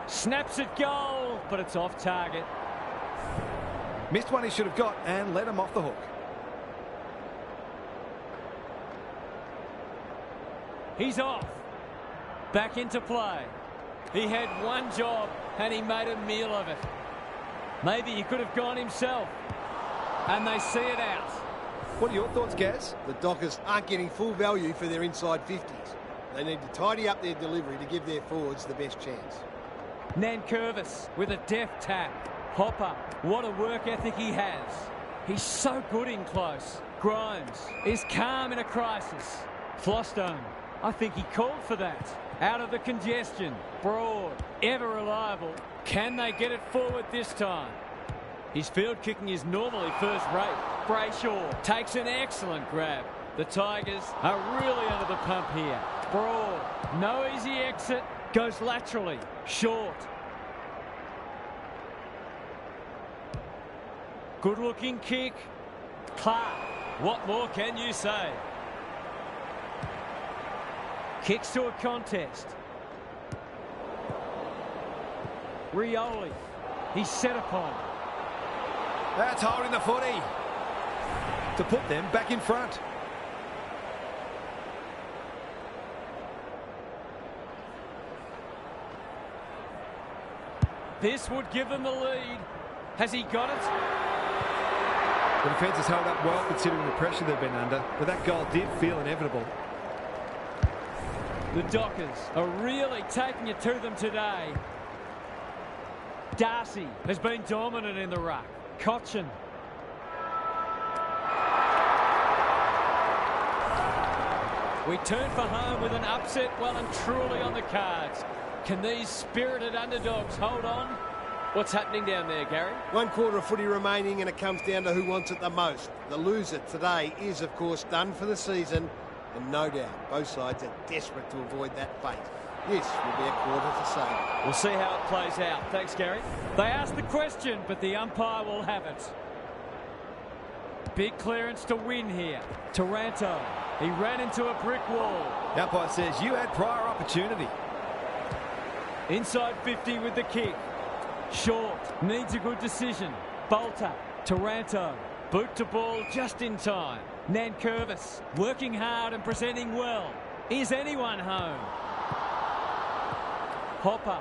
Speaker 1: Snaps at goal, but it's off target.
Speaker 2: Missed one he should have got and let him off the hook.
Speaker 1: He's off. Back into play. He had one job and he made a meal of it. Maybe he could have gone himself. And they see it out.
Speaker 2: What are your thoughts, Gaz?
Speaker 3: The Dockers aren't getting full value for their inside 50s. They need to tidy up their delivery to give their forwards the best chance.
Speaker 1: Nankervis with a deft tap. Hopper, what a work ethic he has. He's so good in close. Grimes is calm in a crisis. Flostone, I think he called for that. Out of the congestion. Broad, ever reliable. Can they get it forward this time? His field kicking is normally first rate. Brayshaw takes an excellent grab. The Tigers are really under the pump here. Broad, no easy exit. Goes laterally. Short. Good looking kick. Clark, what more can you say? Kicks to a contest. Rioli. He's set upon.
Speaker 2: That's holding the footy to put them back in front.
Speaker 1: This would give them the lead. Has he got it?
Speaker 2: The defence has held up well considering the pressure they've been under, but that goal did feel inevitable.
Speaker 1: The Dockers are really taking it to them today. Darcy has been dominant in the ruck. Cochin. We turn for home with an upset well and truly on the cards. Can these spirited underdogs hold on? What's happening down there, Gary?
Speaker 3: 1 quarter of footy remaining, and it comes down to who wants it the most. The loser today is, of course, done for the season, and no doubt both sides are desperate to avoid that fate. This will be a quarter to save.
Speaker 1: We'll see how it plays out. Thanks, Gary. They asked the question, but the umpire will have it. Big clearance to win here. Taranto. He ran into a brick wall.
Speaker 2: The umpire says you had prior opportunity.
Speaker 1: Inside 50 with the kick. Short. Needs a good decision. Bolter. Taranto. Boot to ball just in time. Nankervis working hard and presenting well. Is anyone home? Hopper.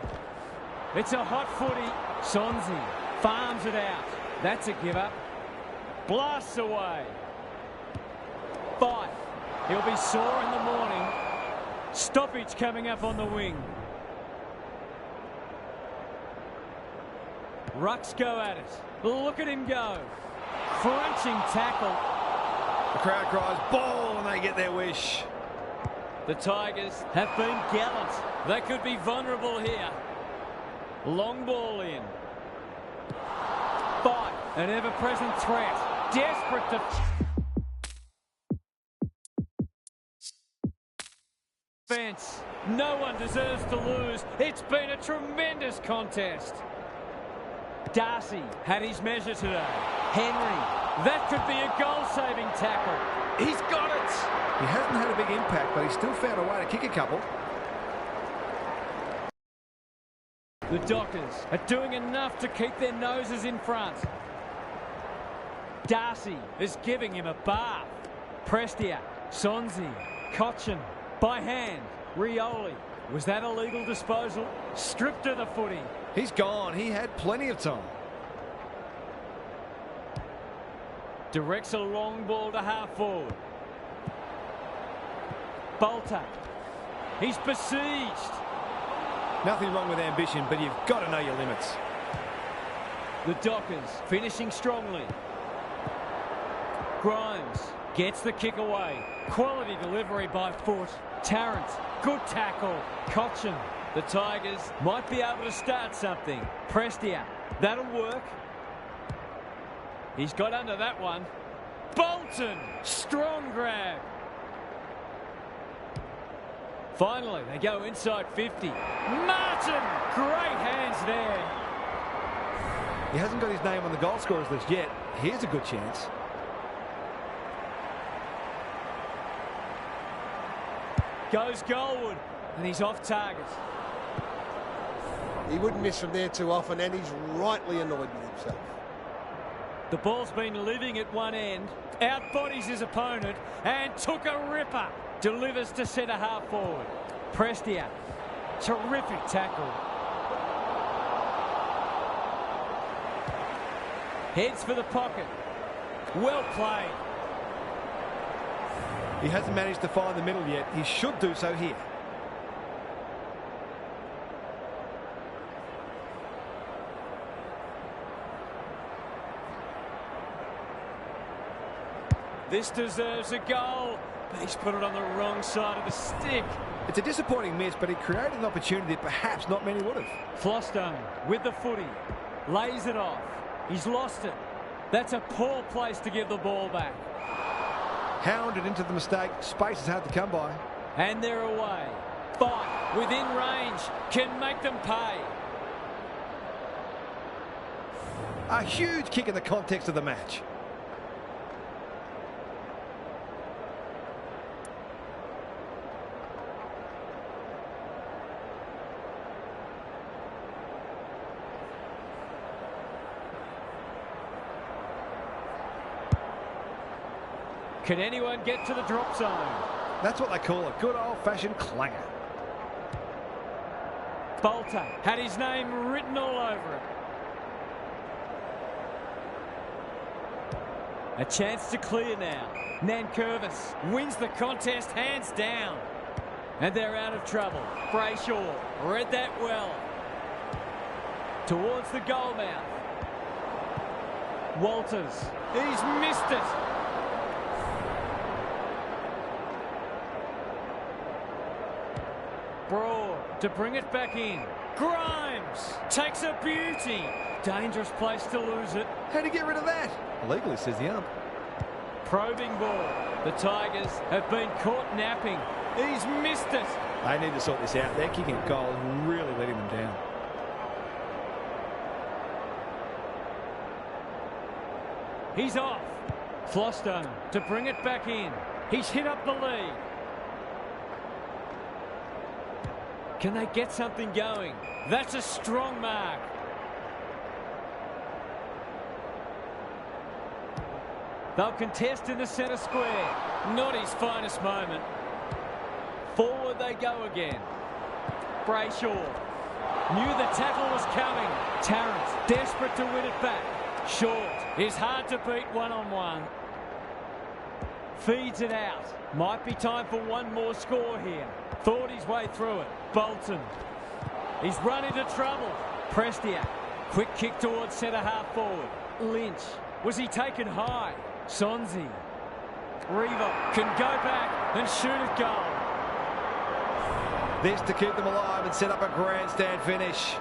Speaker 1: It's a hot footy. Sonzi farms it out. That's a give up. Blasts away. Fight. He'll be sore in the morning. Stoppage coming up on the wing. Rucks go at it. Look at him go. Crunching tackle.
Speaker 2: The crowd cries ball and they get their wish.
Speaker 1: The Tigers have been gallant. They could be vulnerable here. Long ball in. Fight. An ever-present threat. Desperate to... Defense. No one deserves to lose. It's been a tremendous contest. Darcy had his measure today. Henry. That could be a goal-saving tackle. He's got it.
Speaker 2: He hasn't had a big impact, but he's still found a way to kick a couple.
Speaker 1: The Dockers are doing enough to keep their noses in front. Darcy is giving him a bath. Prestia, Sonzi, Cochin, by hand, Rioli. Was that a legal disposal? Stripped of the footy.
Speaker 2: He's gone. He had plenty of time.
Speaker 1: Directs a long ball to half forward. Bolter. He's besieged.
Speaker 2: Nothing wrong with ambition, but you've got to know your limits.
Speaker 1: The Dockers finishing strongly. Grimes gets the kick away. Quality delivery by foot. Tarrant, good tackle. Cochin. The Tigers might be able to start something. Prestia, that'll work. He's got under that one. Bolton, strong grab. Finally, they go inside 50. Martin, great hands there.
Speaker 2: He hasn't got his name on the goal scorers list yet. Here's a good chance.
Speaker 1: Goes Goldwood, and he's off target.
Speaker 3: He wouldn't miss from there too often, and he's rightly annoyed with himself.
Speaker 1: The ball's been living at one end, outbodies his opponent, and took a ripper. Delivers to centre half forward. Prestia, terrific tackle. Heads for the pocket. Well played.
Speaker 2: He hasn't managed to find the middle yet. He should do so here.
Speaker 1: This deserves a goal, but he's put it on the wrong side of the stick.
Speaker 2: It's a disappointing miss, but he created an opportunity that perhaps not many would have.
Speaker 1: Flostone with the footy. Lays it off. He's lost it. That's a poor place to give the ball back.
Speaker 2: Hounded into the mistake. Space is hard to come by.
Speaker 1: And they're away. Fight within range. Can make them pay.
Speaker 2: A huge kick in the context of the match.
Speaker 1: Can anyone get to the drop zone?
Speaker 2: That's what they call a good old-fashioned clanger.
Speaker 1: Bolter had his name written all over it. A chance to clear now. Nankervis wins the contest hands down. And they're out of trouble. Brayshaw read that well. Towards the goal mouth. Walters. He's missed it. Broad to bring it back in. Grimes takes a beauty. Dangerous place to lose it.
Speaker 2: How do you get rid of that? Illegally, says the ump.
Speaker 1: Probing ball. The Tigers have been caught napping. He's missed it.
Speaker 2: They need to sort this out. Their kicking a goal is really letting them down.
Speaker 1: He's off. Flostone to bring it back in. He's hit up the lead. Can they get something going? That's a strong mark. They'll contest in the centre square. Not his finest moment. Forward they go again. Brayshaw knew the tackle was coming. Tarrant desperate to win it back. Short is hard to beat one-on-one. Feeds it out. Might be time for one more score here. Thought his way through it. Bolton. He's run into trouble. Prestiak. Quick kick towards centre half forward. Lynch. Was he taken high? Sonzi. Revo can go back and shoot at goal.
Speaker 2: This to keep them alive and set up a grandstand finish.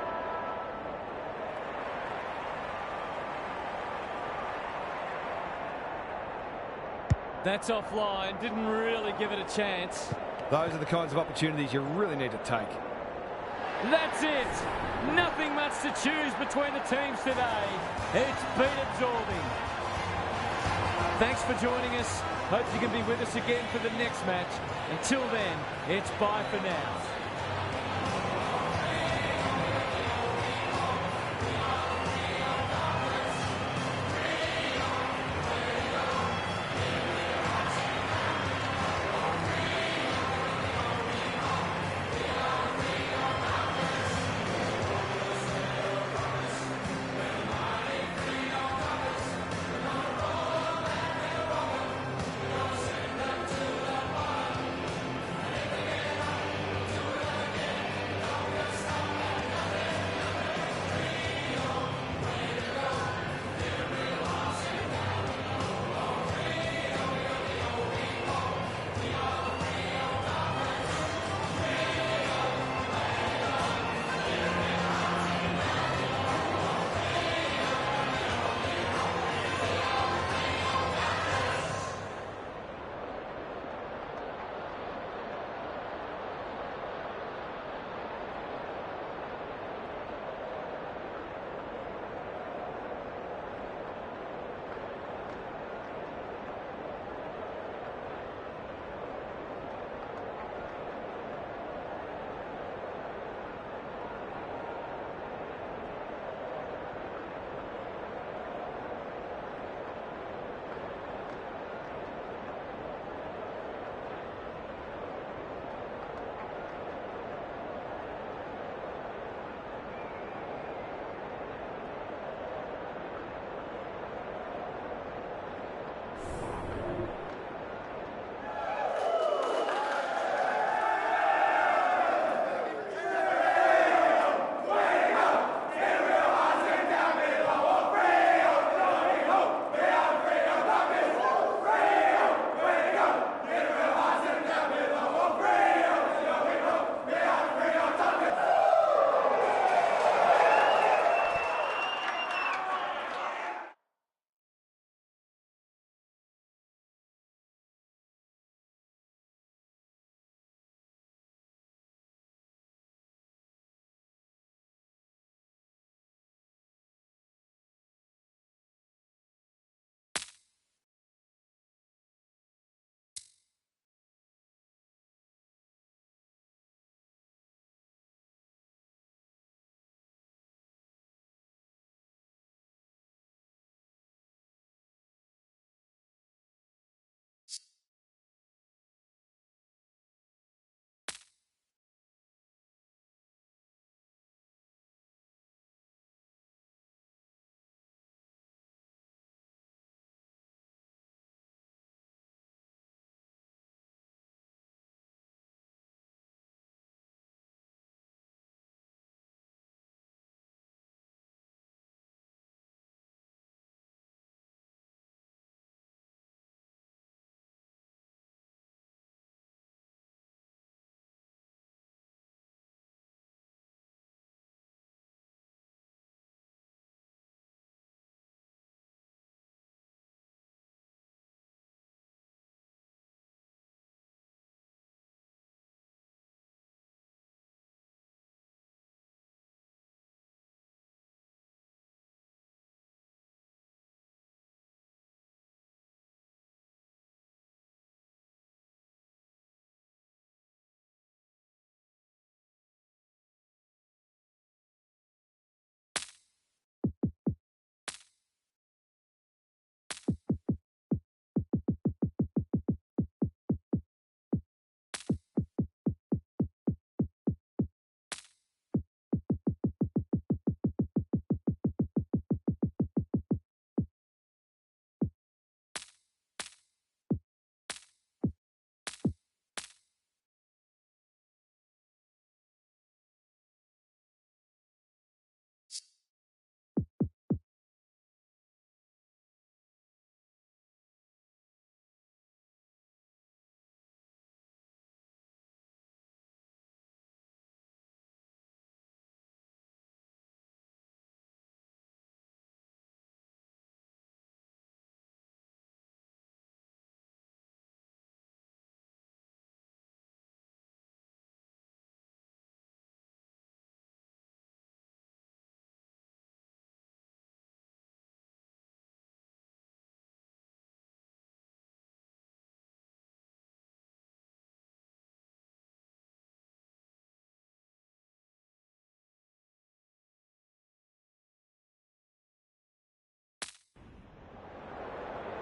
Speaker 1: That's offline. Didn't really give it a chance.
Speaker 2: Those are the kinds of opportunities you really need to take.
Speaker 1: That's it. Nothing much to choose between the teams today. It's been absorbing. Thanks for joining us. Hope you can be with us again for the next match. Until then, it's bye for now.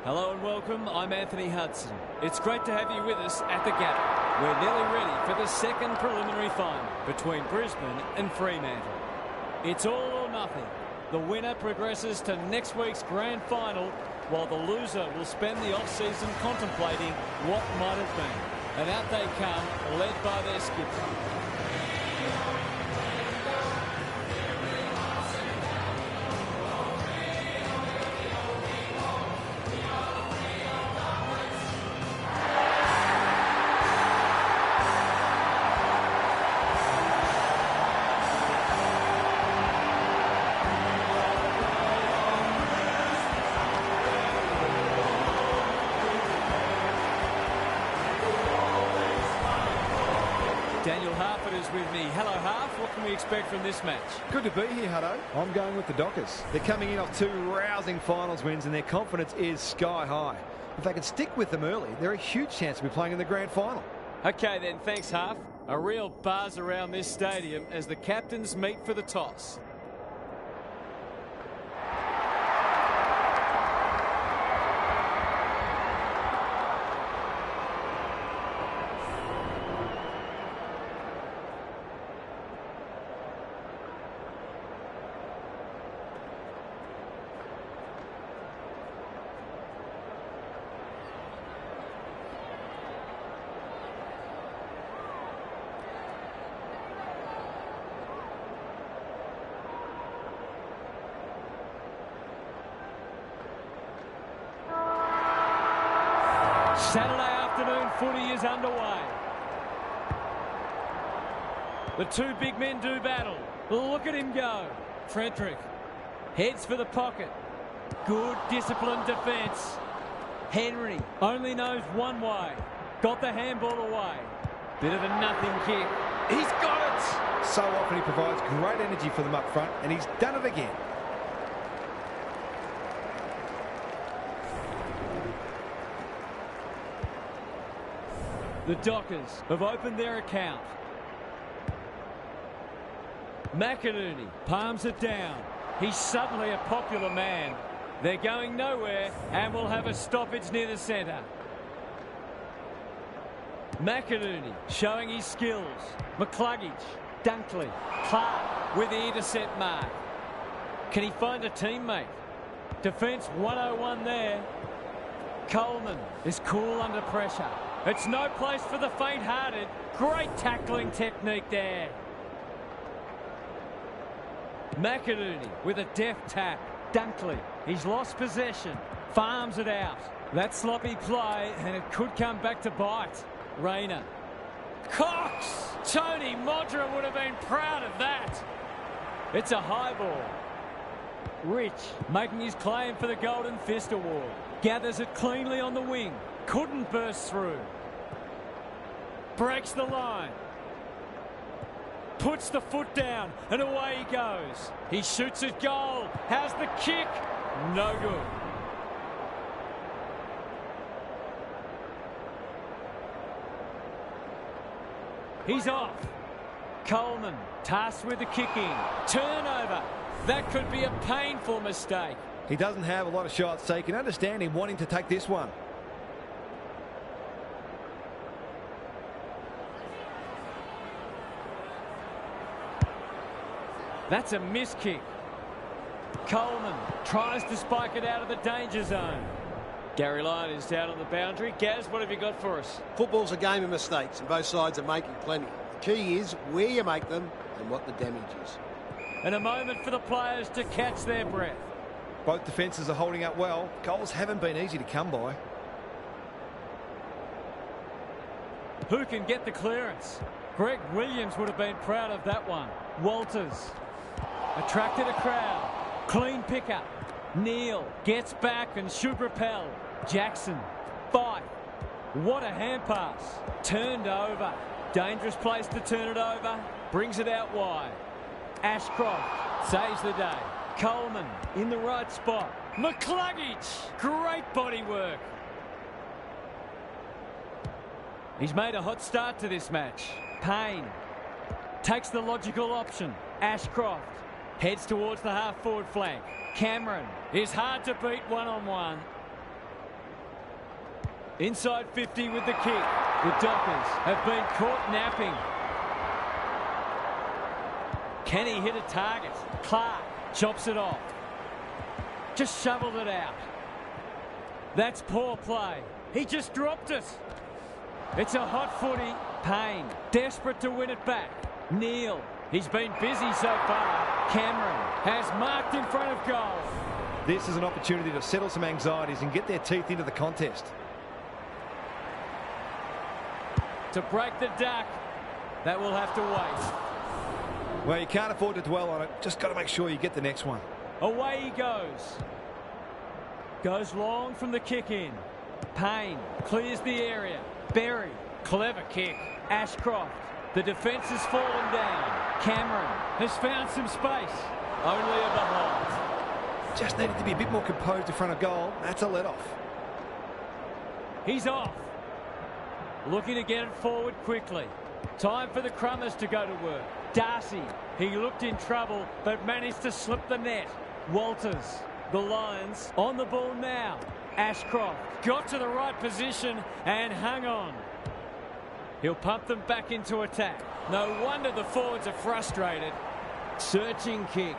Speaker 1: Hello and welcome, I'm Anthony Hudson. It's great to have you with us at the Gabba. We're nearly ready for the second preliminary final between Brisbane and Fremantle. It's all or nothing. The winner progresses to next week's grand final, while the loser will spend the off-season contemplating what might have been. And out they come, led by their skipper. Daniel Harford is with me. Hello, Harf. What can we expect from this match?
Speaker 2: Good to be here, Hutto. I'm going with the Dockers. They're coming in off 2 rousing finals wins and their confidence is sky high. If they can stick with them early, they're a huge chance to be playing in the grand final.
Speaker 1: Okay then, thanks, Harf. A real buzz around this stadium as the captains meet for the toss. Saturday afternoon footy is underway. The two big men do battle. Look at him go. Frederick heads for the pocket. Good disciplined defence. Henry only knows one way. Got the handball away. Bit of a nothing kick. He's got it!
Speaker 2: So often he provides great energy for them up front, and he's done it again.
Speaker 1: The Dockers have opened their account. McInerney palms it down. He's suddenly a popular man. They're going nowhere and will have a stoppage near the centre. McInerney showing his skills. McCluggage, Dunkley, Clark with the intercept mark. Can he find a teammate? Defence 101 there. Coleman is cool under pressure. It's no place for the faint-hearted. Great tackling technique there. McInerney with a deft tap. Dunkley, he's lost possession. Farms it out. That sloppy play, and it could come back to bite. Rayner. Cox! Tony Modra would have been proud of that. It's a high ball. Rich making his claim for the Golden Fist Award. Gathers it cleanly on the wing. Couldn't burst through. Breaks the line. Puts the foot down and away he goes. He shoots at goal. How's the kick? No good. He's off. Coleman tasked with the kicking. Turnover. That could be a painful mistake.
Speaker 2: He doesn't have a lot of shots, so you can understand him wanting to take this one.
Speaker 1: That's a miss kick. Coleman tries to spike it out of the danger zone. Gary Lyon is down on the boundary. Gaz, what have you got for us?
Speaker 3: Football's a game of mistakes, and both sides are making plenty. The key is where you make them and what the damage is.
Speaker 1: And a moment for the players to catch their breath.
Speaker 2: Both defences are holding up well. Goals haven't been easy to come by.
Speaker 1: Who can get the clearance? Greg Williams would have been proud of that one. Walters attracted a crowd. Clean pickup. Neal gets back and should repel. Jackson, fight. What a hand pass. Turned over. Dangerous place to turn it over. Brings it out wide. Ashcroft saves the day. Coleman in the right spot. McCluggage, great body work. He's made a hot start to this match. Payne takes the logical option. Ashcroft heads towards the half-forward flank. Cameron is hard to beat one-on-one. Inside 50 with the kick. The Dockers have been caught napping. Can he hit a target? Clark chops it off. Just shoveled it out. That's poor play. He just dropped it. It's a hot footy. Payne, desperate to win it back. Neal, he's been busy so far. Cameron has marked in front of goal.
Speaker 2: This is an opportunity to settle some anxieties and get their teeth into the contest.
Speaker 1: To break the duck, that will have to wait.
Speaker 2: Well, you can't afford to dwell on it. Just got to make sure you get the next one.
Speaker 1: Away he goes. Goes long from the kick in. Payne clears the area. Berry, clever kick. Ashcroft, the defence has fallen down. Cameron has found some space. Only a behind.
Speaker 2: Just needed to be a bit more composed in front of goal. That's a let-off.
Speaker 1: He's off. Looking to get it forward quickly. Time for the Crummers to go to work. Darcy, he looked in trouble but managed to slip the net. Walters, the Lions on the ball now. Ashcroft got to the right position and hung on. He'll pump them back into attack. No wonder the forwards are frustrated. Searching kick.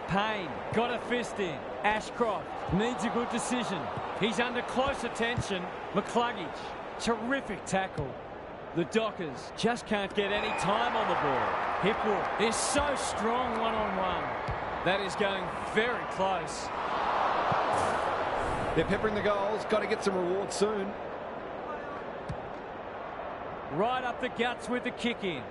Speaker 1: Payne got a fist in. Ashcroft needs a good decision. He's under close attention. McCluggage, terrific tackle. The Dockers just can't get any time on the ball. Hipwood is so strong one-on-one. That is going very close.
Speaker 2: They're peppering the goals. Got to get some reward soon.
Speaker 1: Right up the guts with the kick in.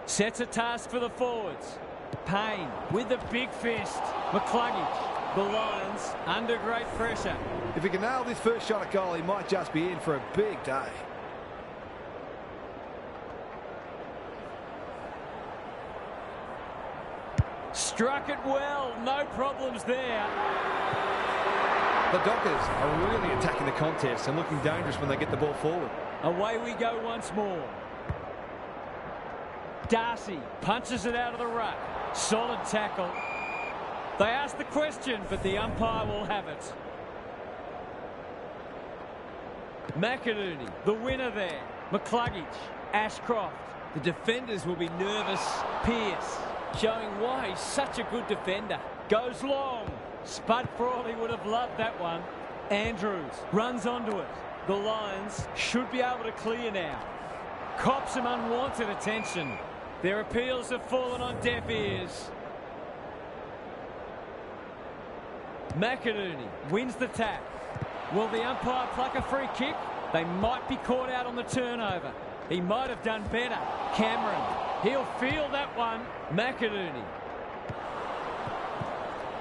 Speaker 1: Sets a task for the forwards. Payne with the big fist. McCluggage, the Lions under great pressure.
Speaker 2: If he can nail this first shot at goal, he might just be in for a big day.
Speaker 1: Struck it well. No problems there.
Speaker 2: The Dockers are really attacking the contest and looking dangerous when they get the ball forward.
Speaker 1: Away we go once more. Darcy punches it out of the ruck. Solid tackle. They ask the question, but the umpire will have it. McInerney, the winner there. McCluggage, Ashcroft. The defenders will be nervous. Pearce, showing why he's such a good defender. Goes long. Spud Frawley would have loved that one. Andrews runs onto it. The Lions should be able to clear now. Cops some unwanted attention. Their appeals have fallen on deaf ears. McInerney wins the tap. Will the umpire pluck a free kick? They might be caught out on the turnover. He might have done better. Cameron, he'll feel that one. McInerney.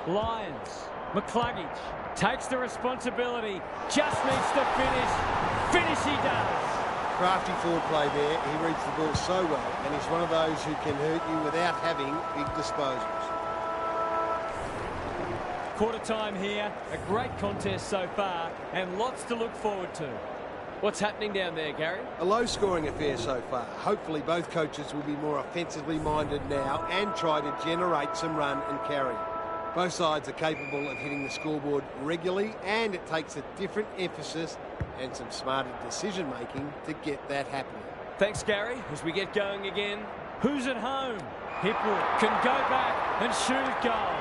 Speaker 1: Lions. McCluggage takes the responsibility. Just needs to finish. Finish he does.
Speaker 3: Crafty forward play there. He reads the ball so well, and he's one of those who can hurt you without having big disposals.
Speaker 1: Quarter time here. A great contest so far, and lots to look forward to. What's happening down there, Gary?
Speaker 3: A low-scoring affair so far. Hopefully both coaches will be more offensively minded now and try to generate some run and carry. Both sides are capable of hitting the scoreboard regularly, and it takes a different emphasis and some smarter decision-making to get that happening.
Speaker 1: Thanks, Gary. As we get going again, who's at home? Hipwood can go back and shoot at goal.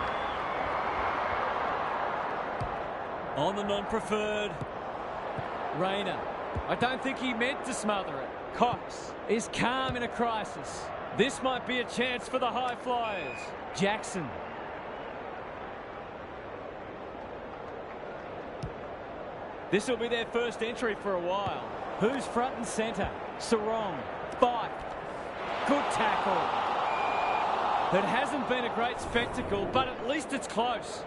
Speaker 1: On the non-preferred, Rayner. I don't think he meant to smother it. Cox is calm in a crisis. This might be a chance for the high flyers. Jackson. This will be their first entry for a while. Who's front and centre? Sarong. Fife. Good tackle. It hasn't been a great spectacle, but at least it's close.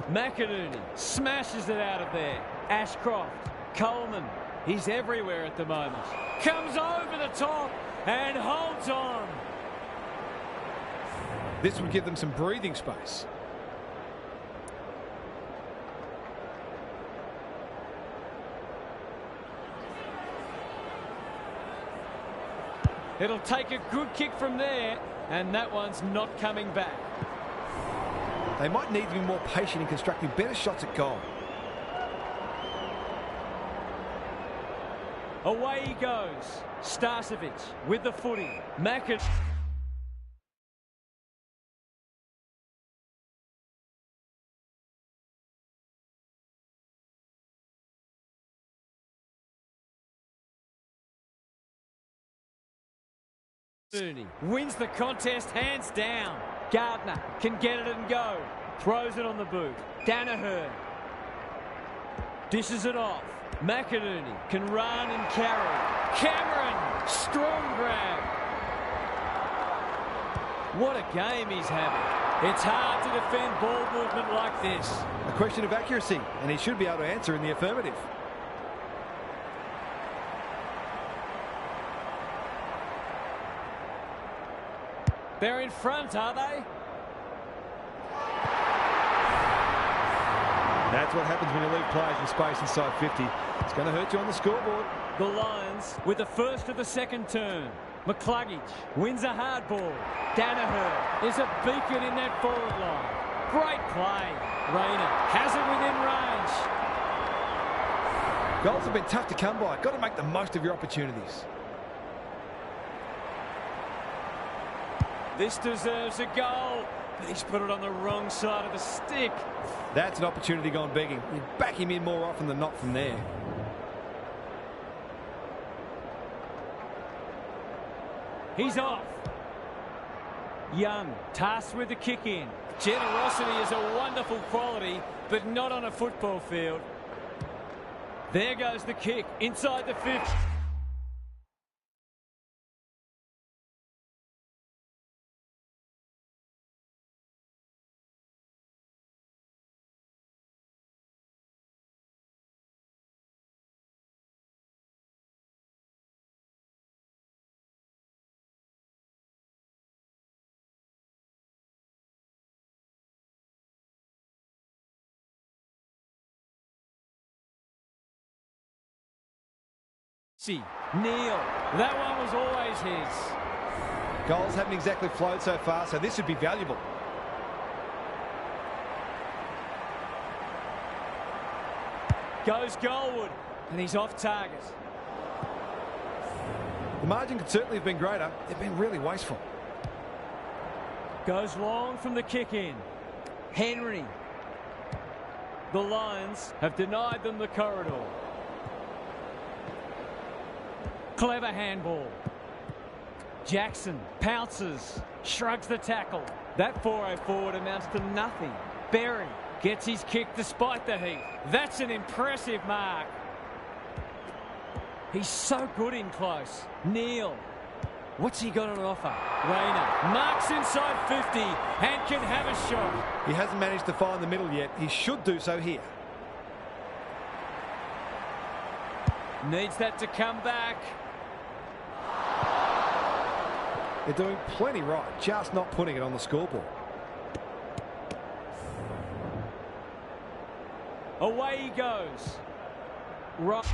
Speaker 1: McInerney smashes it out of there. Ashcroft. Coleman. He's everywhere at the moment. Comes over the top and holds on.
Speaker 2: This would give them some breathing space.
Speaker 1: It'll take a good kick from there, and that one's not coming back.
Speaker 2: They might need to be more patient in constructing better shots at goal.
Speaker 1: Away he goes. Starcevic with the footy. Macken. Wins the contest hands down. Gardner can get it and go. Throws it on the boot. Danaher dishes it off. McInerney can run and carry. Cameron, strong grab. What a game he's having. It's hard to defend ball movement like this.
Speaker 2: A question of accuracy, and he should be able to answer in the affirmative.
Speaker 1: They're in front, are they?
Speaker 2: That's what happens when you leave players in space inside 50. It's going to hurt you on the scoreboard.
Speaker 1: The Lions with the first of the second term. McCluggage wins a hard ball. Danaher is a beacon in that forward line. Great play. Rayner has it within range.
Speaker 2: Goals have been tough to come by. Got to make the most of your opportunities.
Speaker 1: This deserves a goal, but he's put it on the wrong side of the stick.
Speaker 2: That's an opportunity gone begging. You back him in more often than not from there.
Speaker 1: He's off. Young, tasked with the kick in. Generosity is a wonderful quality, but not on a football field. There goes the kick inside the 50. Neil, that one was always his.
Speaker 2: Goals haven't exactly flowed so far, so this would be valuable.
Speaker 1: Goes Goldwood, and he's off target.
Speaker 2: The margin could certainly have been greater. They've been really wasteful.
Speaker 1: Goes long from the kick in. Henry. The Lions have denied them the corridor. Clever handball. Jackson pounces, shrugs the tackle. That 4-0 forward amounts to nothing. Berry gets his kick despite the heat. That's an impressive mark. He's so good in close. Neil. What's he got on offer? Rayner marks inside 50 and can have a shot.
Speaker 2: He hasn't managed to find the middle yet. He should do so here.
Speaker 1: Needs that to come back.
Speaker 2: They're doing plenty right, just not putting it on the scoreboard.
Speaker 1: Away he goes. Right.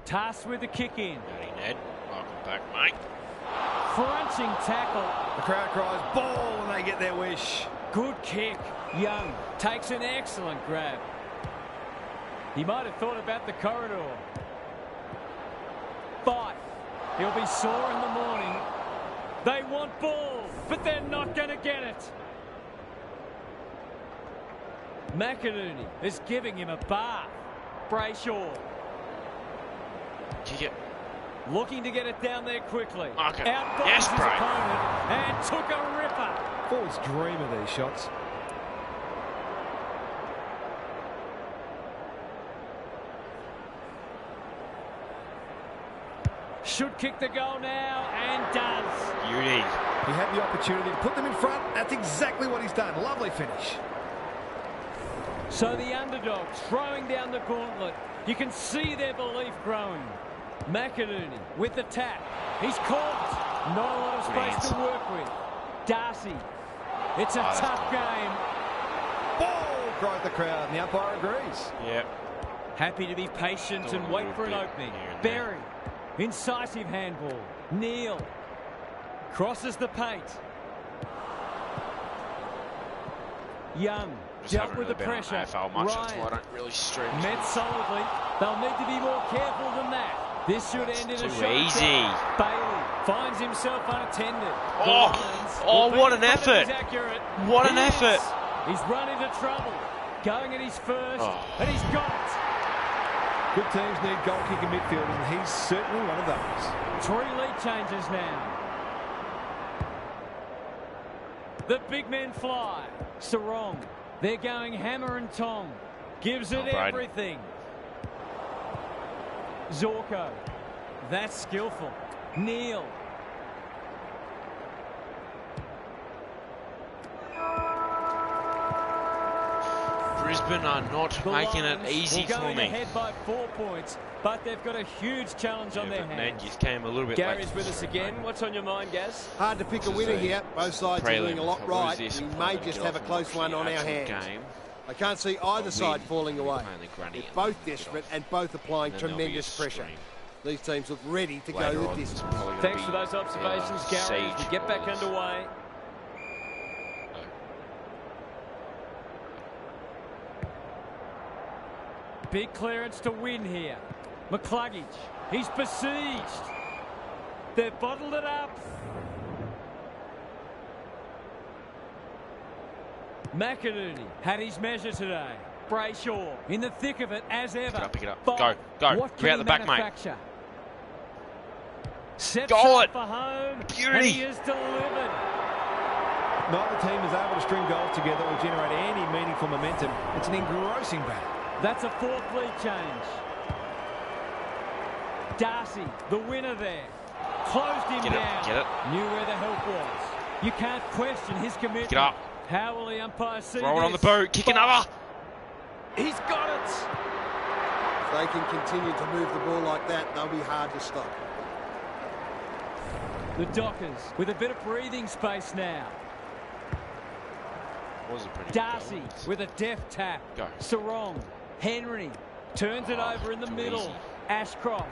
Speaker 1: Tasked with the kick in.
Speaker 5: Hey Ned, welcome back, mate.
Speaker 1: Crunching tackle.
Speaker 2: The crowd cries ball and they get their wish.
Speaker 1: Good kick. Young takes an excellent grab. He might have thought about the corridor. Fife. He'll be sore in the morning. They want ball, but they're not going to get it. McInerney is giving him a bath. Brayshaw. Looking to get it down there quickly.
Speaker 5: Okay.
Speaker 1: Outboxes
Speaker 5: Yes,
Speaker 1: his
Speaker 5: Bray.
Speaker 1: opponent and took a ripper.
Speaker 2: Forwards dream of these shots.
Speaker 1: Should kick the goal now and does.
Speaker 5: Beauty.
Speaker 2: He had the opportunity to put them in front. That's exactly what he's done. Lovely finish.
Speaker 1: So the underdogs throwing down the gauntlet. You can see their belief growing. McInerney with the tap. He's caught. Not a lot of space to work with. Darcy. It's a tough game.
Speaker 2: Ball! Cried the crowd, and the umpire agrees.
Speaker 5: Yep.
Speaker 1: Happy to be patient and wait for an opening. Berry. Incisive handball. Neal. Crosses the paint. Young. Dealt with the pressure.
Speaker 5: AFL much, that's why I
Speaker 1: Ryan.
Speaker 5: don't really stream.
Speaker 1: Met solidly. They'll need to be more careful than that. This should end in a shot.
Speaker 5: easy.
Speaker 1: Bailey finds himself unattended.
Speaker 5: Oh, what an effort. What an effort.
Speaker 1: He's run into trouble. Going at his first, and he's got it.
Speaker 2: Good teams need goal-kicking midfielders, and he's certainly one of those.
Speaker 1: 3 lead changes now. The big men fly. Sarong. They're going hammer and tong. Gives it everything. Zorko. That's skillful. Neal.
Speaker 5: Brisbane are not
Speaker 1: The
Speaker 5: making
Speaker 1: Lions
Speaker 5: it easy
Speaker 1: will
Speaker 5: for
Speaker 1: going
Speaker 5: me.
Speaker 1: ahead by 4 points, but they've got a huge challenge on their
Speaker 5: But
Speaker 1: hands.
Speaker 5: Ned came a little bit
Speaker 4: Gary's
Speaker 5: late.
Speaker 4: with us again. What's on your mind, Gaz?
Speaker 3: Hard to pick a winner here. Both sides are doing a lot right. We may
Speaker 5: Disappointed
Speaker 3: just have a close one on our hands.
Speaker 5: Game.
Speaker 3: I can't see either side falling away.
Speaker 5: Only Grundy
Speaker 3: They're
Speaker 5: and
Speaker 3: both
Speaker 5: Goff.
Speaker 3: desperate and both applying
Speaker 5: And then there'll be
Speaker 3: tremendous
Speaker 5: a
Speaker 3: pressure.
Speaker 5: stream.
Speaker 3: These teams look ready to
Speaker 5: Later
Speaker 3: go the
Speaker 5: on, it's
Speaker 3: distance.
Speaker 5: probably gonna
Speaker 4: Thanks
Speaker 5: be,
Speaker 4: for those observations, Gary. as We
Speaker 5: Sage
Speaker 4: get back
Speaker 5: Wars.
Speaker 4: underway.
Speaker 1: Big clearance to win here. McCluggage. He's besieged. They've bottled it up. McInerney had his measure today. Brayshaw in the thick of it as ever.
Speaker 5: Pick it up.
Speaker 1: But
Speaker 5: Go, go.
Speaker 1: what
Speaker 5: Get
Speaker 1: can
Speaker 5: out
Speaker 1: he
Speaker 5: the back, mate.
Speaker 1: manufacture? Sets
Speaker 5: Goal
Speaker 1: up
Speaker 5: it.
Speaker 1: for home.
Speaker 5: Beauty.
Speaker 1: And he is delivered.
Speaker 2: Neither team is able to string goals together or generate any meaningful momentum. It's an engrossing battle.
Speaker 1: That's a 4th lead change. Darcy, the winner there. Closed him
Speaker 5: Get it,
Speaker 1: down.
Speaker 5: get it.
Speaker 1: Knew where the help was. You can't question his commitment.
Speaker 5: Get up.
Speaker 1: How will the umpire see
Speaker 5: Roll it on the
Speaker 1: this?
Speaker 5: boot. Kick another.
Speaker 1: He's got it.
Speaker 3: If they can continue to move the ball like that, they'll be hard to stop.
Speaker 1: The Dockers with a bit of breathing space now.
Speaker 5: Was a pretty
Speaker 1: Darcy
Speaker 5: good goal.
Speaker 1: with a deft tap.
Speaker 5: Go.
Speaker 1: Sarong. Henry turns it over in the
Speaker 5: too
Speaker 1: middle.
Speaker 5: easy.
Speaker 1: Ashcroft.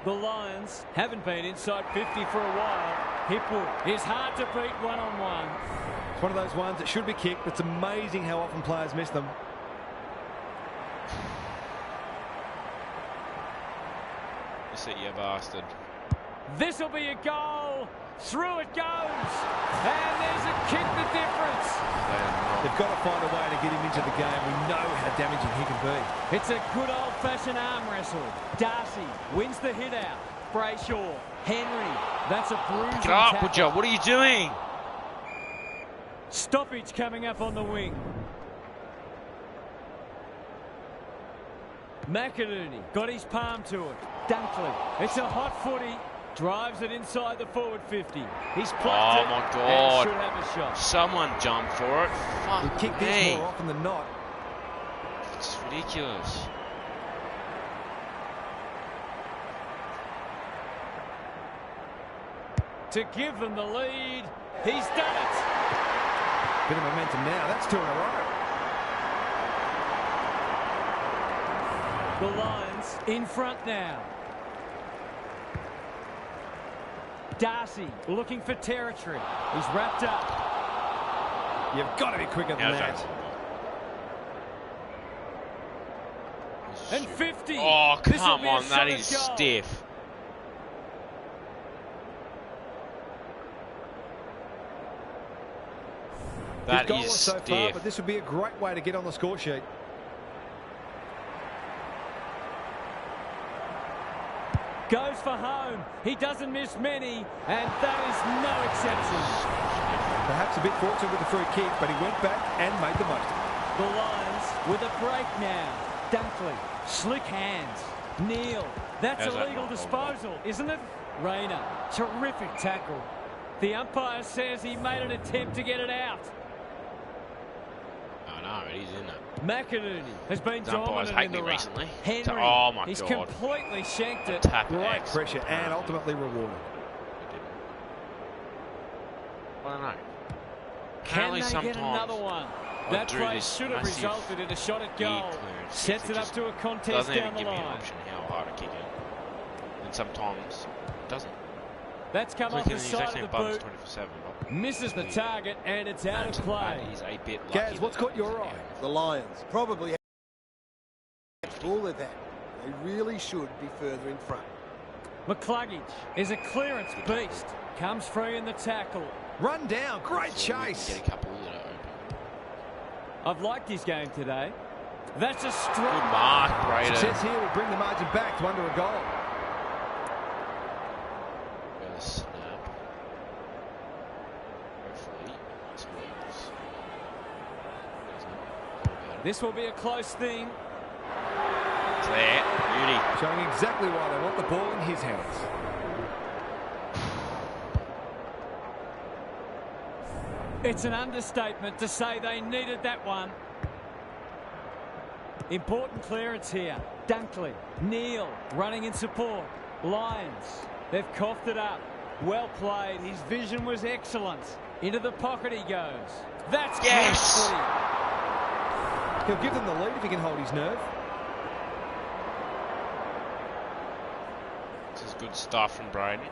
Speaker 1: The Lions haven't been inside 50 for a while. Hipwood is hard to beat one-on-one.
Speaker 2: It's one of those ones that should be kicked. It's amazing how often players miss them.
Speaker 5: You see, you bastard.
Speaker 1: This'll be a goal. Through it goes. And there's a kick the difference.
Speaker 2: They've got to find a way to get him into the game. We know how damaging he can be.
Speaker 1: It's a good old-fashioned arm wrestle. Darcy wins the hit out. Brayshaw. Henry. That's a bruising
Speaker 5: Get up,
Speaker 1: tackle.
Speaker 5: would you? What are you doing?
Speaker 1: Stoppage coming up on the wing. McInerney got his palm to it. Dunkley. It's a hot footy. Drives it inside the forward 50. He's plucked
Speaker 5: Oh,
Speaker 1: it.
Speaker 5: my
Speaker 1: And
Speaker 5: God.
Speaker 1: should have a shot.
Speaker 5: Someone jump for it.
Speaker 2: We
Speaker 5: Fuck
Speaker 2: kick this
Speaker 5: me.
Speaker 2: more often than not.
Speaker 5: It's ridiculous.
Speaker 1: To give them the lead. He's done it.
Speaker 2: Bit of momentum now. That's 2 in a row.
Speaker 1: The Lions in front now. Darcy looking for territory. He's wrapped up.
Speaker 2: You've got to be quicker than
Speaker 5: Now
Speaker 2: that.
Speaker 5: it's
Speaker 1: And 50.
Speaker 5: Oh,
Speaker 1: This'll
Speaker 5: come
Speaker 1: be a
Speaker 5: on. That
Speaker 1: solid
Speaker 5: is
Speaker 1: goal.
Speaker 5: stiff. That
Speaker 2: He's goalless
Speaker 5: is
Speaker 2: so far,
Speaker 5: stiff.
Speaker 2: but this would be a great way to get on the score sheet.
Speaker 1: Goes for home. He doesn't miss many, and that is no exception.
Speaker 2: Perhaps a bit fortunate with the free kick, but he went back and made the most of it.
Speaker 1: The Lions with a break now. Dunkley, slick hands. Neal, that's
Speaker 5: How's
Speaker 1: a
Speaker 5: that
Speaker 1: legal
Speaker 5: not
Speaker 1: disposal, isn't it? Rayner, terrific tackle. The umpire says he made an attempt to get it out.
Speaker 5: Oh, no, it is, isn't it?
Speaker 1: McInerney has been
Speaker 5: Umpires
Speaker 1: dominant
Speaker 5: hate
Speaker 1: in
Speaker 5: me
Speaker 1: the run.
Speaker 5: recently.
Speaker 1: Henry,
Speaker 5: Oh, my
Speaker 1: he's
Speaker 5: God.
Speaker 1: completely shanked it.
Speaker 5: Tap
Speaker 2: Great
Speaker 5: X.
Speaker 2: pressure and ultimately rewarded.
Speaker 5: I don't know.
Speaker 1: Can
Speaker 5: Apparently
Speaker 1: they
Speaker 5: sometimes
Speaker 1: get another one? That
Speaker 5: do
Speaker 1: play
Speaker 5: this
Speaker 1: should have
Speaker 5: massive
Speaker 1: resulted in a shot at goal.
Speaker 5: clearance,
Speaker 1: Sets it up to a contest
Speaker 5: doesn't
Speaker 1: down
Speaker 5: even
Speaker 1: the
Speaker 5: give me an
Speaker 1: line.
Speaker 5: option how hard to kick it. And sometimes it doesn't.
Speaker 1: That's come off the side of the boot.
Speaker 5: 24/7, but
Speaker 1: Misses the target and it's out of play.
Speaker 5: that is a bit lucky.
Speaker 2: Gaz, what's caught your eye?
Speaker 3: The Lions probably have all of that. They really should be further in front.
Speaker 1: McCluggage is a clearance beast. Comes free in the tackle.
Speaker 2: Run down. Great
Speaker 5: So we can
Speaker 2: chase.
Speaker 5: get a couple that are open.
Speaker 1: I've liked his game today. That's a strong
Speaker 5: Good mark, Braden.
Speaker 2: Success here will bring the margin back to under a goal.
Speaker 5: Got a snap. Hopefully, this works.
Speaker 1: This will be a close thing.
Speaker 5: It's there. Beauty.
Speaker 2: Showing exactly why they want the ball in his hands.
Speaker 1: It's an understatement to say they needed that one. Important clearance here. Dunkley, Neal running in support. Lions, they've coughed it up. Well played. His vision was excellent. Into the pocket he goes. That's
Speaker 5: Yes!
Speaker 1: great footy.
Speaker 2: He'll give them the lead if he can hold his nerve.
Speaker 5: This is good stuff from Braden.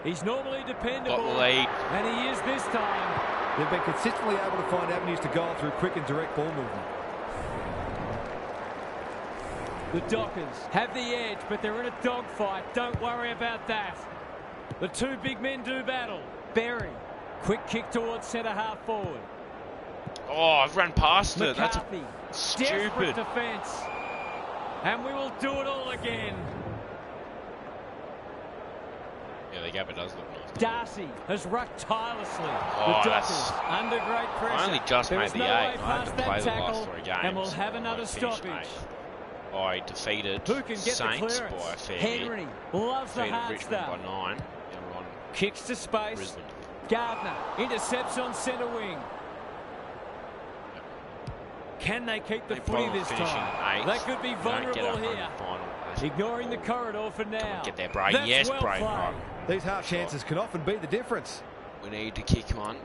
Speaker 1: He's normally dependable.
Speaker 5: Got the lead.
Speaker 1: And he is this time.
Speaker 2: They've been consistently able to find avenues to goal through quick and direct ball movement.
Speaker 1: The Dockers have the edge, but they're in a dogfight. Don't worry about that. The two big men do battle. Berry, quick kick towards centre half forward.
Speaker 5: Oh, I've run past it. That's
Speaker 1: McCarthy,
Speaker 5: stupid.
Speaker 1: desperate defence. And we will do it all again.
Speaker 5: Yeah, the Gabba does look nice.
Speaker 1: Darcy has rucked tirelessly.
Speaker 5: Oh,
Speaker 1: the
Speaker 5: that's-
Speaker 1: Dockers under great pressure.
Speaker 5: I only just
Speaker 1: There
Speaker 5: made
Speaker 1: is
Speaker 5: the
Speaker 1: no
Speaker 5: 8.
Speaker 1: way
Speaker 5: I had
Speaker 1: past
Speaker 5: to
Speaker 1: that
Speaker 5: play the
Speaker 1: tackle,
Speaker 5: last 3 games.
Speaker 1: and we'll have another
Speaker 5: I finished
Speaker 1: stoppage.
Speaker 5: 8th. I defeated
Speaker 1: Who can get
Speaker 5: Saints
Speaker 1: the
Speaker 5: by a
Speaker 1: clearance?
Speaker 5: fair
Speaker 1: Henry
Speaker 5: bit.
Speaker 1: loves the
Speaker 5: Defeated
Speaker 1: hard
Speaker 5: Richmond
Speaker 1: stuff.
Speaker 5: by 9. Now we're on
Speaker 1: Kicks to space.
Speaker 5: Brisbane.
Speaker 1: Gardner intercepts on centre wing. Can they keep the
Speaker 5: They
Speaker 1: footy
Speaker 5: bottom
Speaker 1: this
Speaker 5: finishing
Speaker 1: time?
Speaker 5: 8th.
Speaker 1: They could be
Speaker 5: They don't get
Speaker 1: vulnerable
Speaker 5: a home
Speaker 1: here.
Speaker 5: final.
Speaker 1: Ignoring the corridor for now.
Speaker 5: Come on, get there, Braden.
Speaker 1: That's
Speaker 5: Yes,
Speaker 1: well
Speaker 5: Braden.
Speaker 1: played.
Speaker 5: Right.
Speaker 2: These half chances can often be the difference.
Speaker 5: We need to kick one.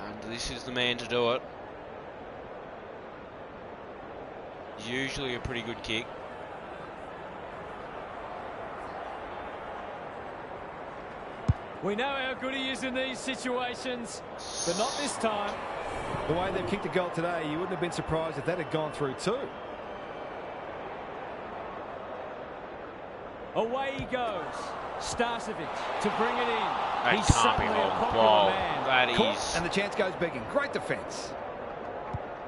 Speaker 5: And this is the man to do it. Usually a pretty good kick.
Speaker 1: We know how good he is in these situations, but not this time.
Speaker 2: The way they've kicked a goal today, you wouldn't have been surprised if that had gone through too.
Speaker 1: Away he goes. Starcevic to bring it in.
Speaker 5: That
Speaker 1: He's
Speaker 5: can't be
Speaker 1: suddenly a
Speaker 5: long
Speaker 1: popular
Speaker 5: ball.
Speaker 1: man.
Speaker 5: That
Speaker 2: Caught,
Speaker 5: is.
Speaker 2: and the chance goes begging. Great defence.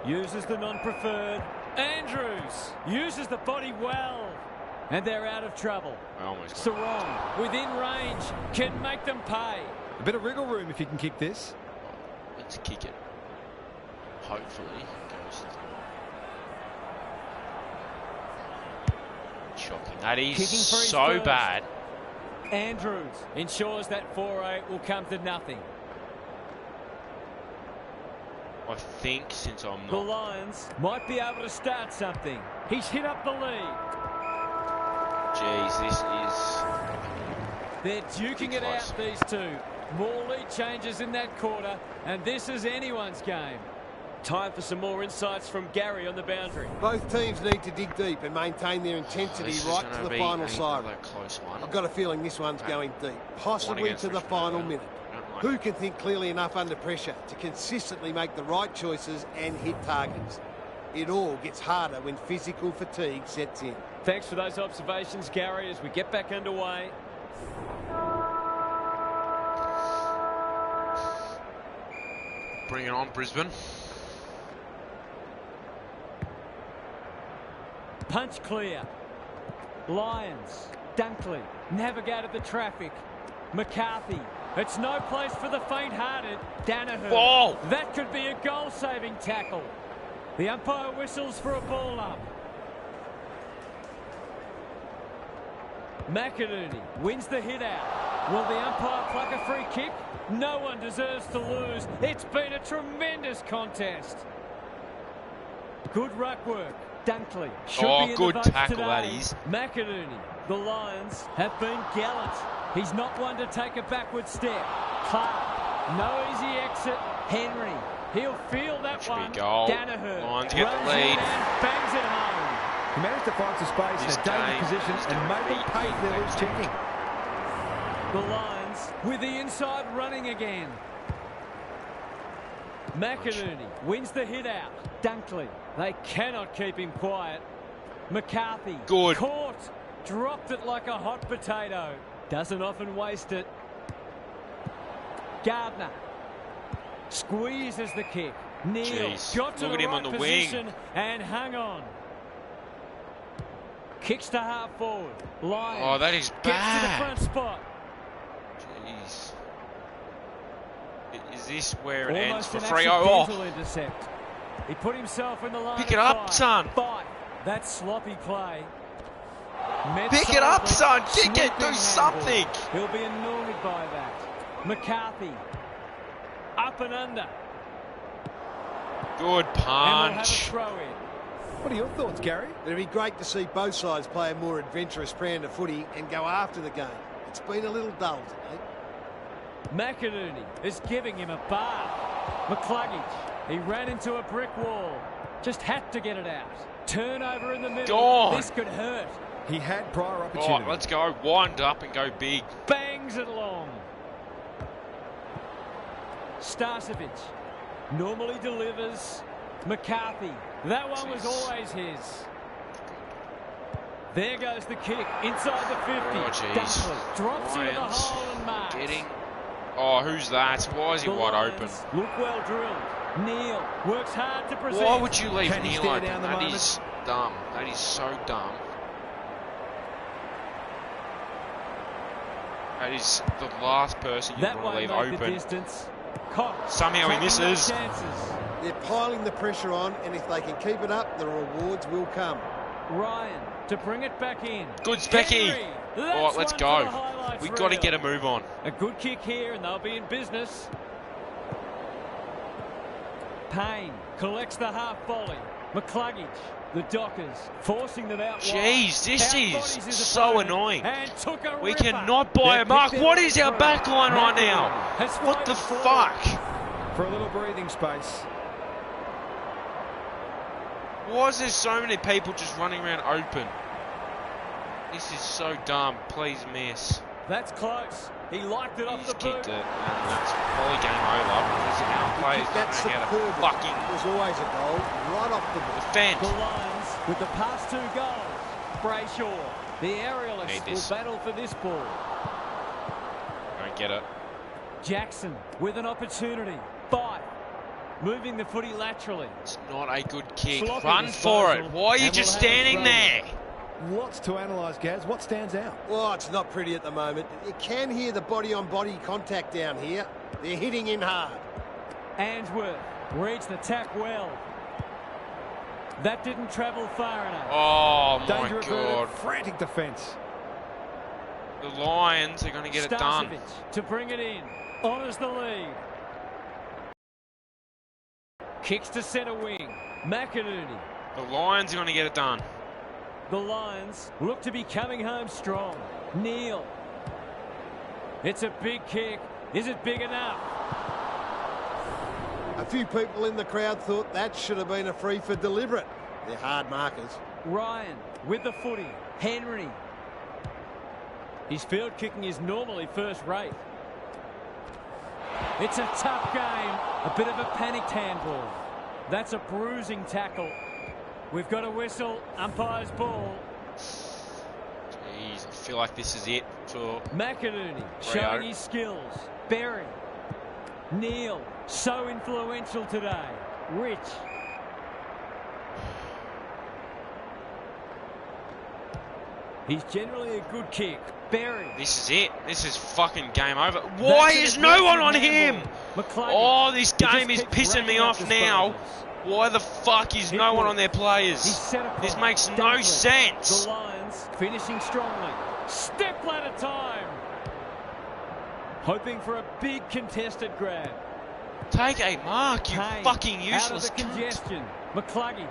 Speaker 1: Uses the non-preferred. Andrews uses the body well. And they're out of trouble.
Speaker 5: I almost got
Speaker 1: Sarong, within range, can make them pay.
Speaker 2: A bit of wriggle room if you can kick this.
Speaker 5: Let's kick it. Hopefully it goes through. Shocking. That is
Speaker 1: Kicking for his
Speaker 5: so
Speaker 1: first.
Speaker 5: bad.
Speaker 1: Andrews ensures that foray will come to nothing.
Speaker 5: I think since I'm
Speaker 1: The
Speaker 5: not.
Speaker 1: Lions might be able to start something. He's hit up the lead.
Speaker 5: Jeez, this is.
Speaker 1: They're duking it out, these two. More lead changes in that quarter, and this is anyone's game.
Speaker 4: Time for some more insights from Gary on the boundary.
Speaker 3: Both teams need to dig deep and maintain their
Speaker 5: This
Speaker 3: intensity
Speaker 5: is
Speaker 3: right
Speaker 5: gonna
Speaker 3: to the
Speaker 5: be
Speaker 3: final
Speaker 5: another
Speaker 3: siren.
Speaker 5: close one.
Speaker 3: I've got a feeling this one's going deep, possibly
Speaker 5: against
Speaker 3: to the
Speaker 5: Richmond,
Speaker 3: final
Speaker 5: though.
Speaker 3: minute.
Speaker 5: I don't like
Speaker 3: Who
Speaker 5: it.
Speaker 3: can think clearly enough under pressure to consistently make the right choices and hit targets? It all gets harder when physical fatigue sets in.
Speaker 4: Thanks for those observations, Gary, as we get back underway.
Speaker 5: Bring it on, Brisbane.
Speaker 1: Punch clear. Lions. Dunkley navigated the traffic. McCarthy. It's no place for the faint-hearted. Danaher.
Speaker 5: Ball.
Speaker 1: That could be a goal-saving tackle. The umpire whistles for a ball up. McInerney wins the hit out. Will the umpire pluck a free kick? No one deserves to lose. It's been a tremendous contest. Good ruck work. Dunkley should be in
Speaker 5: good
Speaker 1: the votes
Speaker 5: tackle
Speaker 1: today.
Speaker 5: that is.
Speaker 1: McInerney. The Lions have been gallant. He's not one to take a backward step. Clark. No easy exit. Henry. He'll feel that
Speaker 5: Should be
Speaker 1: one.
Speaker 5: a goal.
Speaker 1: Danaher
Speaker 5: Lions get the
Speaker 1: runs
Speaker 5: lead.
Speaker 1: in and bangs it home.
Speaker 2: He managed to find some space
Speaker 5: This
Speaker 2: in a dangerous
Speaker 5: game
Speaker 2: position
Speaker 5: is
Speaker 2: and
Speaker 5: gonna
Speaker 2: made them
Speaker 5: be
Speaker 2: pay for their loose checking.
Speaker 1: The Lions with the inside running again. McInerney wins the hit out. Dunkley. They cannot keep him quiet. McCarthy.
Speaker 5: Good.
Speaker 1: Caught. Dropped it like a hot potato. Doesn't often waste it. Gardner. Squeezes the kick. Neal
Speaker 5: Jeez.
Speaker 1: got to
Speaker 5: Look
Speaker 1: the
Speaker 5: at him
Speaker 1: right
Speaker 5: on the wing.
Speaker 1: position and hung on. Kicks to half forward. Lyons
Speaker 5: Oh, that is
Speaker 1: gets to the
Speaker 5: bad.
Speaker 1: front spot.
Speaker 5: Jeez. Is this where it ends
Speaker 1: Almost
Speaker 5: for
Speaker 1: an
Speaker 5: free?
Speaker 1: accidental intercept. He put himself in the line.
Speaker 5: Pick it
Speaker 1: of
Speaker 5: up,
Speaker 1: fire.
Speaker 5: son.
Speaker 1: Fight. That's sloppy play. Met
Speaker 5: Pick it up,
Speaker 1: solidly.
Speaker 5: son. Kick it.
Speaker 1: Sweeping
Speaker 5: Do
Speaker 1: handball.
Speaker 5: something.
Speaker 1: He'll be annoyed by that. McCarthy. Up and under.
Speaker 5: Good
Speaker 1: And we'll have a
Speaker 5: punch.
Speaker 1: throw in.
Speaker 2: What are your thoughts, Gary?
Speaker 3: It'd be great to see both sides play a more adventurous brand of footy and go after the game. It's been a little dull today.
Speaker 1: McInerney is giving him a bath. McCluggage. He ran into a brick wall. Just had to get it out. Turnover in the middle.
Speaker 5: Gone.
Speaker 1: This could hurt.
Speaker 2: He had prior
Speaker 5: All
Speaker 2: opportunity.
Speaker 5: right, let's go. Wind up and go big.
Speaker 1: Bangs it along. Starcevic normally delivers. McCarthy. That one was
Speaker 5: Jeez.
Speaker 1: always his. There goes the kick inside the 50.
Speaker 5: Oh, jeez.
Speaker 1: Dunkley drops into the
Speaker 5: Lions
Speaker 1: hole and marks.
Speaker 5: Getting. Oh, who's that? Why is he
Speaker 1: The
Speaker 5: wide open?
Speaker 1: Lions look well drilled. Neal works hard to present.
Speaker 5: Why would you leave
Speaker 2: Can he
Speaker 5: Neal
Speaker 2: stare
Speaker 5: open?
Speaker 2: down the
Speaker 5: That
Speaker 2: moment?
Speaker 5: is dumb. That is so dumb. That is the last person you
Speaker 1: That
Speaker 5: want to
Speaker 1: won't
Speaker 5: leave
Speaker 1: make the
Speaker 5: open.
Speaker 1: distance. Cox
Speaker 5: Somehow he
Speaker 1: taking
Speaker 5: misses.
Speaker 1: those chances.
Speaker 3: They're piling the pressure on, and if they can keep it up, the rewards will come.
Speaker 1: Ryan to bring it back in.
Speaker 5: Good Specky.
Speaker 1: Henry,
Speaker 5: All right,
Speaker 1: that's
Speaker 5: let's
Speaker 1: one
Speaker 5: go.
Speaker 1: for the highlights
Speaker 5: We've got to
Speaker 1: reel.
Speaker 5: get a move on.
Speaker 1: A good kick here and they'll be in business. Payne collects the half volley. McCluggage, the Dockers, forcing them out wide.
Speaker 5: Jeez, this
Speaker 1: Outbodies
Speaker 5: is
Speaker 1: his
Speaker 5: so
Speaker 1: opponent
Speaker 5: annoying.
Speaker 1: and took a
Speaker 5: We
Speaker 1: ripper.
Speaker 5: cannot buy
Speaker 1: They've
Speaker 5: a mark.
Speaker 1: picked their
Speaker 5: What
Speaker 1: way
Speaker 5: is our
Speaker 1: through.
Speaker 5: back line right
Speaker 1: McInerney
Speaker 5: now?
Speaker 1: has
Speaker 5: What the
Speaker 1: floated forward.
Speaker 5: fuck?
Speaker 2: For a little breathing space.
Speaker 5: Why is there so many people just running around open? This is so dumb. Please miss.
Speaker 1: That's close. He liked it off
Speaker 5: He's
Speaker 1: the
Speaker 5: kicked
Speaker 1: boot.
Speaker 5: it, and that's probably game over because our players
Speaker 3: That's
Speaker 5: don't know how
Speaker 3: superb.
Speaker 5: to fucking
Speaker 3: It was always a goal, right off the ball.
Speaker 5: defend.
Speaker 1: The Lions with the past 2 goals. Brayshaw, the
Speaker 5: Need
Speaker 1: aerialist,
Speaker 5: this.
Speaker 1: will battle for this ball.
Speaker 5: Don't get it.
Speaker 1: Jackson with an opportunity. Fight. Moving the footy laterally.
Speaker 5: It's not a good kick.
Speaker 1: Sloppy
Speaker 5: Run for it.
Speaker 1: disposal,
Speaker 5: Why are you
Speaker 1: and
Speaker 5: just
Speaker 1: we'll have a
Speaker 5: standing
Speaker 1: throw.
Speaker 5: there?
Speaker 2: Lots to analyse, Gaz. What stands out?
Speaker 3: Oh, it's not pretty at the moment. You can hear the body-on-body contact down here. They're hitting in hard.
Speaker 1: Answorth reads the tack well. That didn't travel far enough.
Speaker 5: Oh my
Speaker 2: Danger averted.
Speaker 5: god.
Speaker 2: Frantic defence.
Speaker 5: The Lions are going to get it done.
Speaker 1: Starcevic to bring it in. Honours the lead. Kicks to centre wing. McInerney.
Speaker 5: The Lions are going to get it done.
Speaker 1: The Lions look to be coming home strong. Neal. It's a big kick. Is it big enough?
Speaker 3: A few people in the crowd thought that should have been a free for deliberate. They're hard markers.
Speaker 1: Ryan with the footy. Henry. His field kicking is normally first rate. It's a tough game. A bit of a panicked handball. That's a bruising tackle. We've got a whistle. Umpire's ball.
Speaker 5: Jeez, I feel like this is it for
Speaker 1: McInerney showing his skills. Berry. Neal. So influential today. Rich. He's generally a good kick. Berry.
Speaker 5: This is it. This is fucking game over. Why
Speaker 1: That's
Speaker 5: is
Speaker 1: an
Speaker 5: no one on
Speaker 1: aggressive
Speaker 5: him?
Speaker 1: handball. McCluggage.
Speaker 5: Oh, this
Speaker 1: He
Speaker 5: game
Speaker 1: just
Speaker 5: is
Speaker 1: keeps
Speaker 5: pissing me
Speaker 1: racking up
Speaker 5: off now.
Speaker 1: disposals.
Speaker 5: Why the fuck is no one on their
Speaker 1: He's
Speaker 5: players?
Speaker 1: set apart.
Speaker 5: This makes no
Speaker 1: Dunkley.
Speaker 5: sense.
Speaker 1: The Lions finishing strongly. Step ladder time. Hoping for a big contested grab.
Speaker 5: Take a mark, you
Speaker 1: Kane,
Speaker 5: fucking
Speaker 1: out of
Speaker 5: useless
Speaker 1: the
Speaker 5: cunt.
Speaker 1: congestion. McCluggage.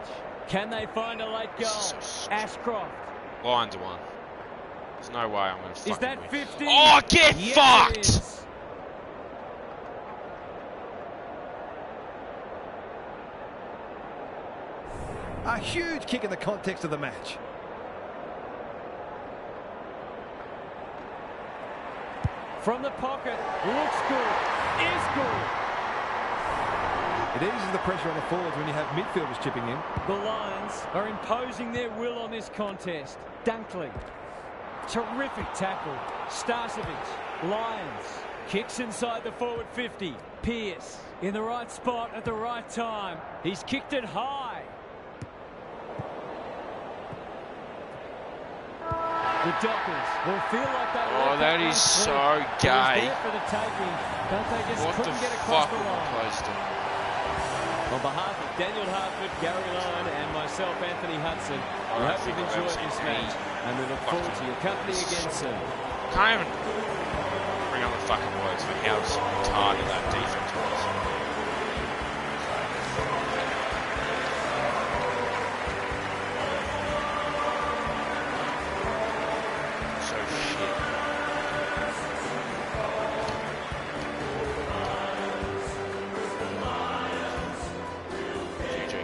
Speaker 1: Can they find a late goal?
Speaker 5: This is so
Speaker 1: Ashcroft.
Speaker 5: Lions are one. There's no way I'm going to fucking
Speaker 1: Is that
Speaker 5: win.
Speaker 1: 50?
Speaker 5: Oh, get
Speaker 1: Yes,
Speaker 5: fucked!
Speaker 1: it is.
Speaker 2: A huge kick in the context of the match.
Speaker 1: From the pocket. Looks good. Is good.
Speaker 2: It eases the pressure on the forwards when you have midfielders chipping in.
Speaker 1: The Lions are imposing their will on this contest. Dunkley. Terrific tackle. Starcevic. Lions. Kicks inside the forward 50. Pearce in the right spot at the right time. He's kicked it high. The Dockers will feel like they
Speaker 5: Oh, that is so gay.
Speaker 1: There for the taking, but they just
Speaker 5: What the
Speaker 1: couldn't get across
Speaker 5: fuck
Speaker 1: the
Speaker 5: were
Speaker 1: line.
Speaker 5: we supposed to?
Speaker 1: On behalf of Daniel Hartford, Gary Lyon and myself, Anthony Hudson, we hope you've enjoyed this match and we look forward to your company again soon.
Speaker 5: Can't even bring up the fucking words for how retarded that defense was. So shit. GG.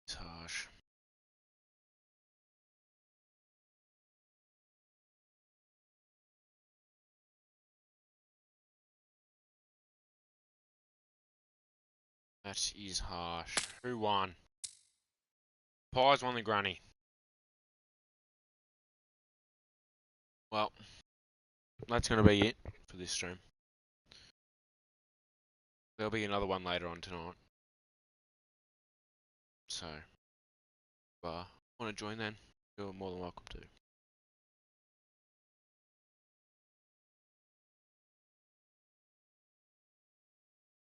Speaker 5: It's harsh. That is harsh. Who won? Pies won the granny. Well, that's going to be it for this stream. There'll be another one later on tonight. So, want to join then? You're more than welcome to.